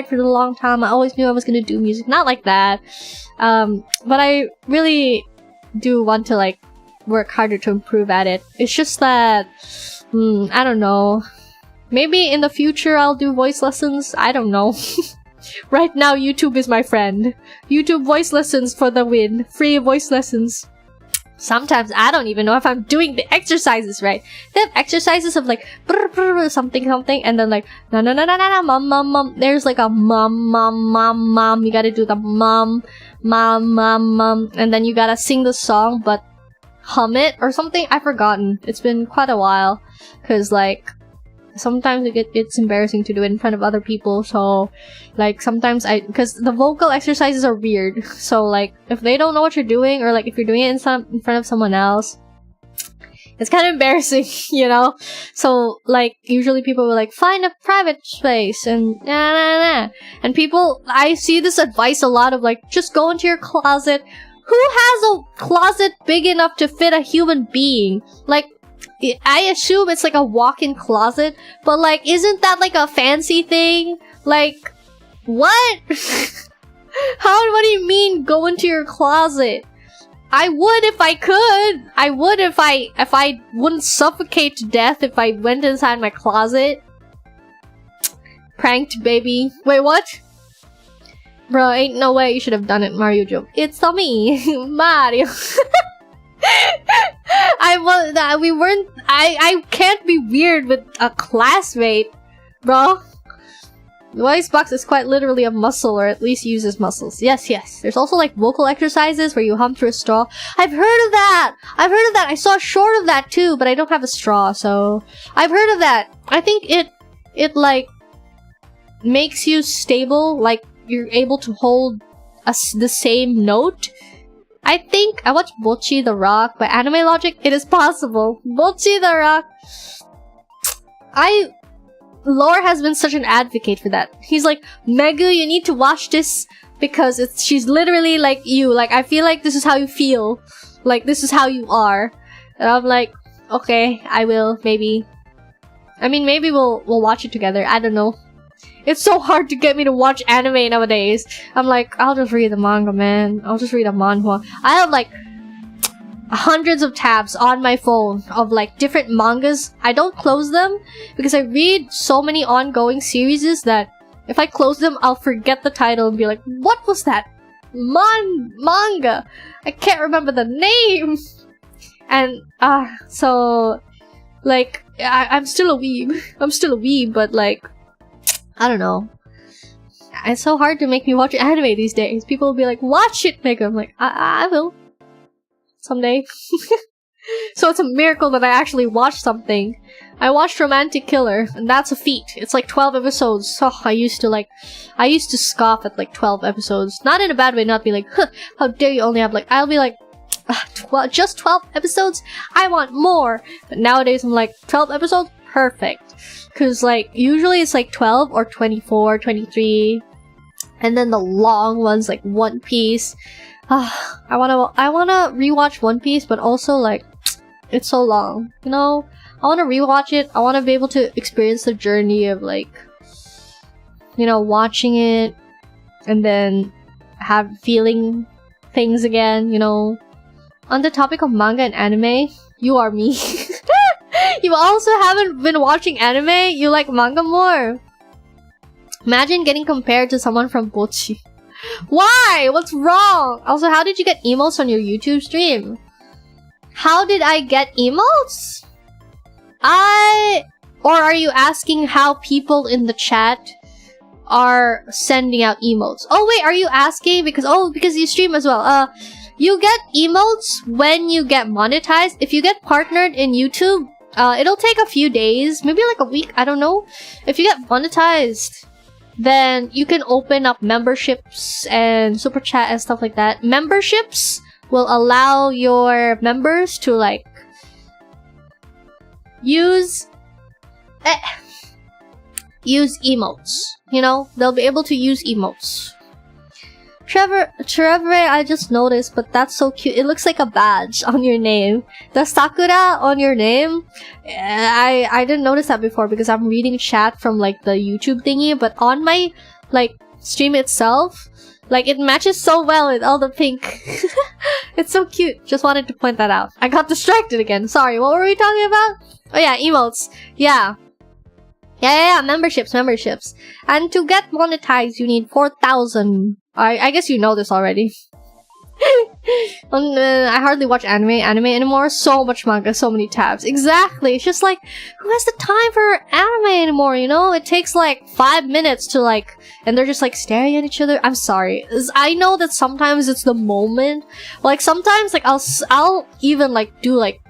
for a long time. I always knew I was gonna do music. Not like that. But I really do want to like work harder to improve at it. It's just that, I don't know. Maybe in the future I'll do voice lessons. I don't know. Right now, YouTube is my friend. YouTube voice lessons for the win. Free voice lessons. Sometimes I don't even know if I'm doing the exercises right. They have exercises of like brr, brr, something, and then like no, mom. There's like a mom. You gotta do the mom, and then you gotta sing the song, but hum it or something. I've forgotten. It's been quite a while, cause like sometimes it's embarrassing to do it in front of other people. So like sometimes because the vocal exercises are weird. So like if they don't know what you're doing, or like if you're doing it in front of someone else, it's kind of embarrassing, you know? So like usually people will like find a private space and and people, I see this advice a lot of like, just go into your closet. Who has a closet big enough to fit a human being? Like, I assume it's like a walk-in closet, but like, isn't that like a fancy thing? Like, what? What do you mean go into your closet? I would if I could. I would if I wouldn't suffocate to death if I went inside my closet. Pranked, baby. Wait, what? Bro, ain't no way you should have done it, Mario joke. It's me, Mario. I can't be weird with a classmate, bro. The icebox is quite literally a muscle, or at least uses muscles. Yes, yes. There's also like vocal exercises where you hum through a straw. I've heard of that! I've heard of that! I saw a short of that too, but I don't have a straw, so... I've heard of that! I think it like... makes you stable, like you're able to hold the same note. I think I watched Bocchi the Rock by Anime Logic. It is possible. Bocchi the Rock. Lore has been such an advocate for that. He's like, Megu, you need to watch this because she's literally like you. Like, I feel like this is how you feel. Like, this is how you are. And I'm like, okay, I will, maybe. I mean, maybe we'll watch it together. I don't know. It's so hard to get me to watch anime nowadays. I'm like, I'll just read the manga, man. I'll just read a manhwa. I have like hundreds of tabs on my phone of like different mangas. I don't close them because I read so many ongoing series that if I close them, I'll forget the title and be like, what was that manga? I can't remember the name. And so like I'm still a weeb. I'm still a weeb, but like I don't know. It's so hard to make me watch anime these days. People will be like, watch it, Megumi. I'm like, I will. Someday. So it's a miracle that I actually watched something. I watched Romantic Killer, and that's a feat. It's like 12 episodes. So I used to scoff at like 12 episodes. Not in a bad way, not be like, huh, how dare you only have like, I'll be like, just 12 episodes? I want more. But nowadays I'm like, 12 episodes? Perfect. Cause like, usually it's like 12 or 24, 23. And then the long ones like One Piece. I wanna rewatch One Piece, but also like, it's so long, you know? I wanna rewatch it. I wanna be able to experience the journey of like, you know, watching it and then feeling things again, you know? On the topic of manga and anime, you are me. You also haven't been watching anime? You like manga more? Imagine getting compared to someone from Bocchi. Why? What's wrong? Also, how did you get emotes on your YouTube stream? How did I get emotes? Or are you asking how people in the chat are sending out emotes? Oh wait, are you asking because you stream as well. You get emotes when you get monetized. If you get partnered in YouTube, it'll take a few days, maybe like a week, I don't know. If you get monetized, then you can open up memberships and super chat and stuff like that. Memberships will allow your members to like use emotes. You know, they'll be able to use emotes. Trevor, I just noticed, but that's so cute. It looks like a badge on your name. The Sakura on your name. I didn't notice that before because I'm reading chat from like the YouTube thingy, but on my like stream itself, like it matches so well with all the pink. It's so cute. Just wanted to point that out. I got distracted again. Sorry, what were we talking about? Oh yeah, emotes. Yeah. Yeah, memberships. And to get monetized, you need 4,000. I guess you know this already. I hardly watch anime anymore. So much manga, so many tabs. Exactly. It's just like, who has the time for anime anymore, you know? It takes like 5 minutes to like, and they're just like staring at each other. I'm sorry. I know that sometimes it's the moment. Like sometimes like I'll even like do like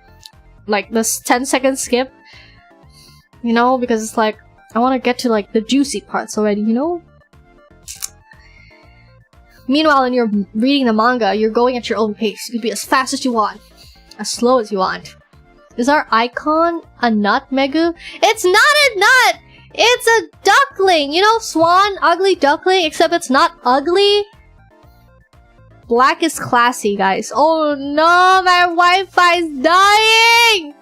this 10-second skip. You know, because it's like, I want to get to like the juicy parts already, you know? Meanwhile, when you're reading the manga, you're going at your own pace. You can be as fast as you want. As slow as you want. Is our icon a nut, Megu? It's not a nut! It's a duckling! You know, swan, ugly duckling, except it's not ugly. Black is classy, guys. Oh no, my Wi-Fi's dying!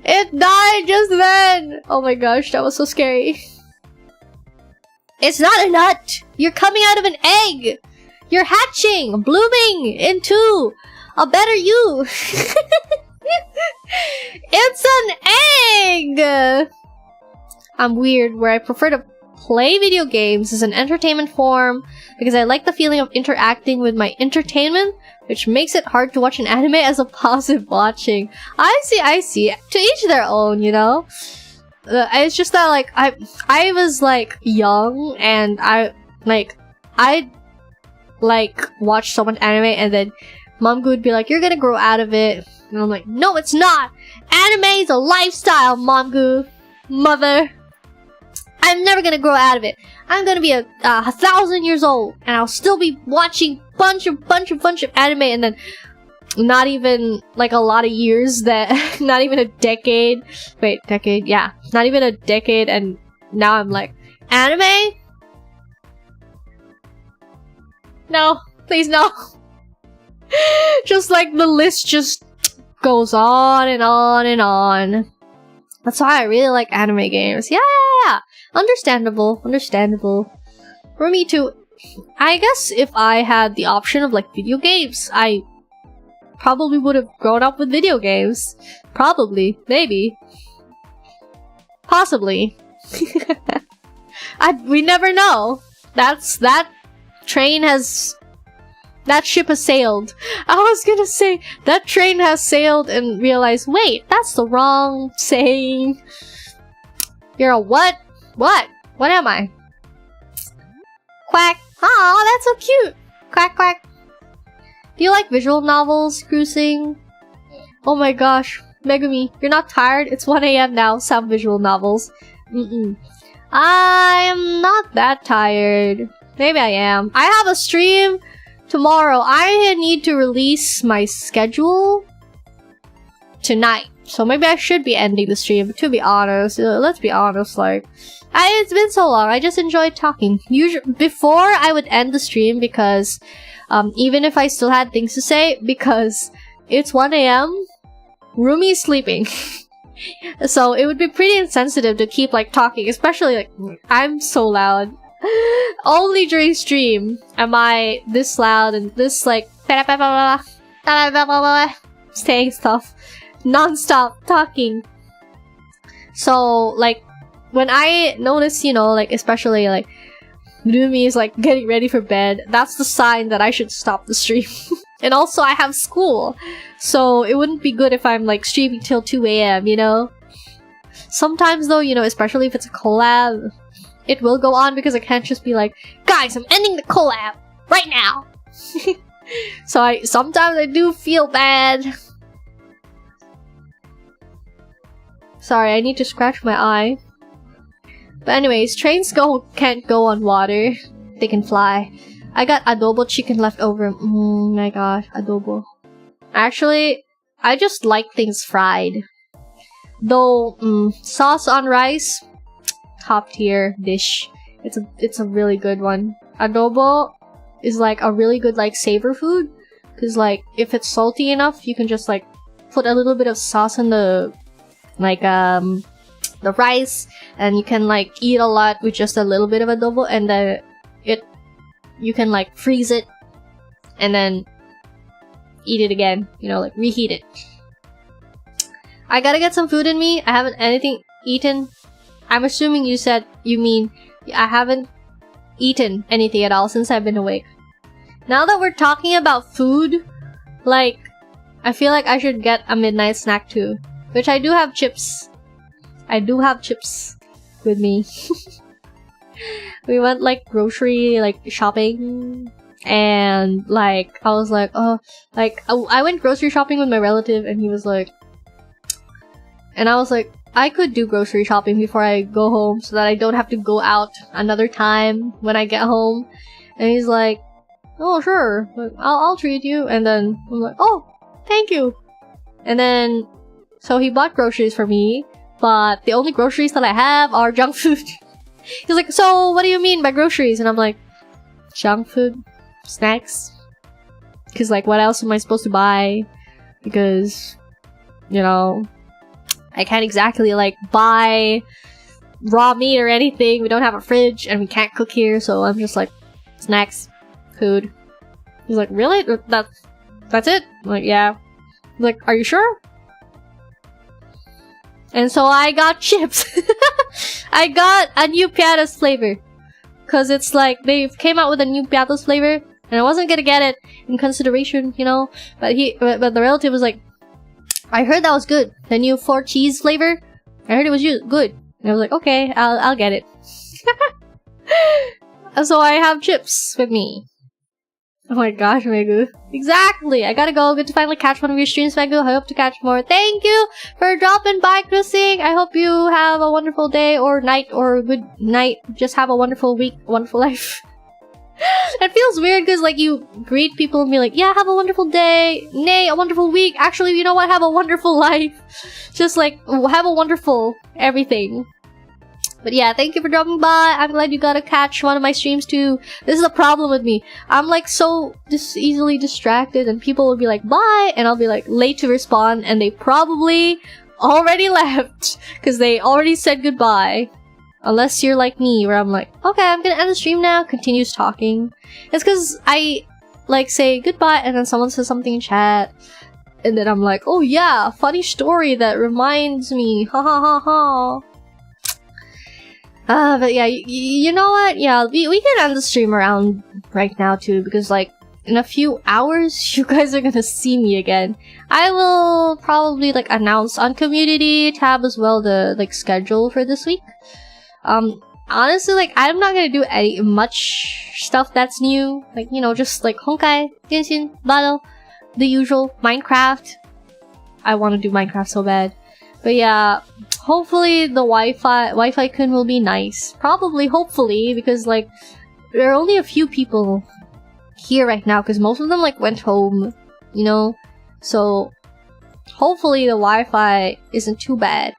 It died just then! Oh my gosh, that was so scary. It's not a nut! You're coming out of an egg! You're hatching! Blooming into A better you! It's an egg! I'm weird, where I prefer to play video games as an entertainment form because I like the feeling of interacting with my entertainment, which makes it hard to watch an anime as a passive watching. I see. To each their own, you know? It's just that, like, I was, like, young, and I watch so much anime, and then Mom would be like, you're gonna grow out of it. And I'm like, no, it's not! Anime is a lifestyle, Mom. Mother. I'm never gonna grow out of it. I'm gonna be 1,000 years old, and I'll still be watching bunch of anime, and then not even like a lot of years that not even a decade. Wait, decade? Yeah, not even a decade, and now I'm like, anime? No, please no. Just like the list just goes on and on and on. That's why I really like anime games. Yeah. Understandable. For me too. I guess if I had the option of like video games, I probably would have grown up with video games. Probably. Maybe. Possibly. We never know. That ship has sailed. I was gonna say, that train has sailed and realized, wait, that's the wrong saying. You're a what? What? What am I? Quack. Aw, that's so cute. Quack, quack. Do you like visual novels, cruising? Oh my gosh. Megumi, you're not tired? It's 1 AM now. Some visual novels. I am not that tired. Maybe I am. I have a stream tomorrow. I need to release my schedule tonight. So maybe I should be ending the stream, but to be honest, let's be honest, like, it's been so long, I just enjoyed talking. Before I would end the stream because, even if I still had things to say, because it's 1 AM, Rumi's sleeping. So it would be pretty insensitive to keep, like, talking, especially, like, I'm so loud. Only during stream am I this loud and this, like, saying stuff. Non-stop talking. So, like, when I notice, you know, like, especially, like, Rumi is, like, getting ready for bed, that's the sign that I should stop the stream. And also, I have school. So, it wouldn't be good if I'm, like, streaming till 2 AM, you know? Sometimes, though, you know, especially if it's a collab, it will go on because I can't just be like, guys, I'm ending the collab right now! So, sometimes I do feel bad. Sorry, I need to scratch my eye. But anyways, trains can't go on water. They can fly. I got adobo chicken left over. My gosh, adobo. Actually, I just like things fried. Though, sauce on rice, top tier dish. It's a really good one. Adobo is like a really good like savor food. Cause like, if it's salty enough, you can just like put a little bit of sauce in the rice, and you can like eat a lot with just a little bit of adobo, and then you can like freeze it and then eat it again, you know, like reheat it. I gotta get some food in me. I haven't anything eaten. I'm assuming you mean I haven't eaten anything at all since I've been awake. Now that we're talking about food, like, I feel like I should get a midnight snack too. Which I do have chips. I do have chips with me. We went like grocery shopping, and like I was like, oh, like I went grocery shopping with my relative, and he was like, and I was like, I could do grocery shopping before I go home so that I don't have to go out another time when I get home. And he's like, oh sure, like, I'll treat you. And then I'm like, oh, thank you. And then so he bought groceries for me, but the only groceries that I have are junk food. He's like, so what do you mean by groceries? And I'm like, junk food, snacks. Cause like, what else am I supposed to buy? Because, you know, I can't exactly like buy raw meat or anything. We don't have a fridge and we can't cook here, so I'm just like, snacks, food. He's like, really? that's it? I'm like, yeah. I'm like, are you sure? And so I got chips. I got a new Piatas flavor. Cause it's like, they came out with a new Piatas flavor. And I wasn't gonna get it in consideration, you know? But the relative was like, I heard that was good. The new 4 cheese flavor. I heard it was good. And I was like, okay, I'll get it. So I have chips with me. Oh my gosh, Megu. Exactly! I gotta go. Good to finally catch one of your streams, Megu. I hope to catch more. Thank you for dropping by, Chrissing. I hope you have a wonderful day or night or good night. Just have a wonderful week, wonderful life. It feels weird because like you greet people and be like, yeah, have a wonderful day. Nay, a wonderful week. Actually, you know what? Have a wonderful life. Just like, have a wonderful everything. But yeah, thank you for dropping by. I'm glad you got to catch one of my streams too. This is a problem with me. I'm like so easily distracted and people will be like, bye! And I'll be like late to respond and they probably already left. Because they already said goodbye. Unless you're like me, where I'm like, okay, I'm gonna end the stream now. Continues talking. It's because I like say goodbye and then someone says something in chat. And then I'm like, oh yeah, funny story that reminds me. Ha ha ha ha. But yeah, you know what? Yeah, we can end the stream around right now too, because like, in a few hours, you guys are gonna see me again. I will probably like announce on community tab as well the like schedule for this week. Honestly, like, I'm not gonna do much stuff that's new. Like, you know, just like Honkai, Genshin, Battle, the usual, Minecraft. I want to do Minecraft so bad. But yeah, hopefully the Wi-Fi kun will be nice. Probably, hopefully, because like, there are only a few people here right now, because most of them like went home, you know? So, hopefully the Wi-Fi isn't too bad.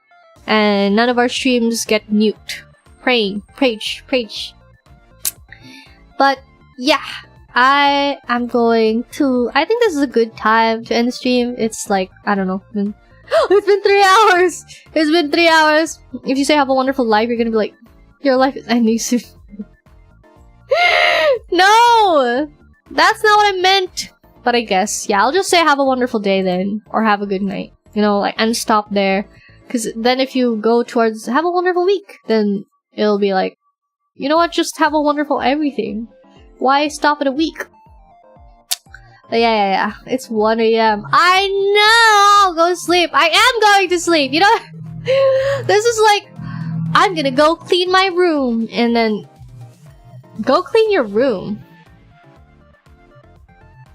And none of our streams get nuked. Preach. But yeah, I am going to. I think this is a good time to end the stream. It's like, I don't know. It's been 3 hours! It's been 3 hours! If you say have a wonderful life, you're gonna be like, your life is ending soon. No! That's not what I meant! But I guess, yeah, I'll just say have a wonderful day then. Or have a good night. You know, like, and stop there. Because then if you go towards have a wonderful week, then it'll be like, you know what, just have a wonderful everything. Why stop at a week? But yeah. It's 1 AM. I know! Go to sleep. I am going to sleep, you know? This is like, I'm gonna go clean my room. And then, go clean your room.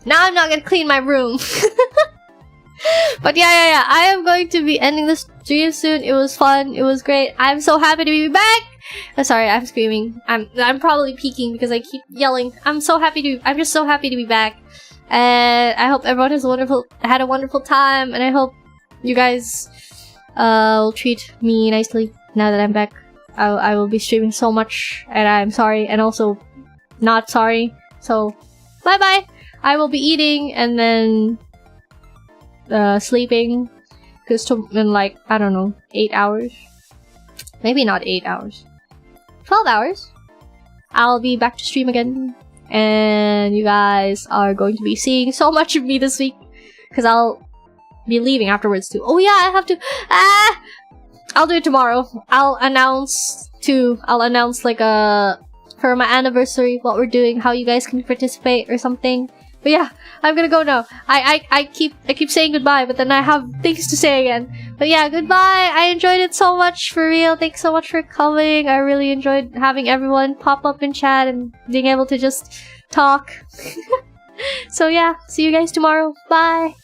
Now I'm not gonna clean my room. But yeah. I am going to be ending this stream soon. It was fun. It was great. I'm so happy to be back. Sorry, I'm screaming. I'm probably peeking because I keep yelling. I'm just so happy to be back. And I hope everyone had a wonderful time. And I hope you guys will treat me nicely now that I'm back. I will be streaming so much, and I'm sorry, and also not sorry. So, bye bye. I will be eating and then sleeping, because in like, I don't know, 8 hours. Maybe not 8 hours. 12 hours. I'll be back to stream again. And you guys are going to be seeing so much of me this week. Because I'll be leaving afterwards too. Oh yeah, I have to... I'll do it tomorrow. I'll announce like for my anniversary, what we're doing, how you guys can participate or something. But yeah, I'm gonna go now. I keep saying goodbye, but then I have things to say again. But yeah, goodbye. I enjoyed it so much, for real. Thanks so much for coming. I really enjoyed having everyone pop up in chat and being able to just talk. So yeah, see you guys tomorrow. Bye.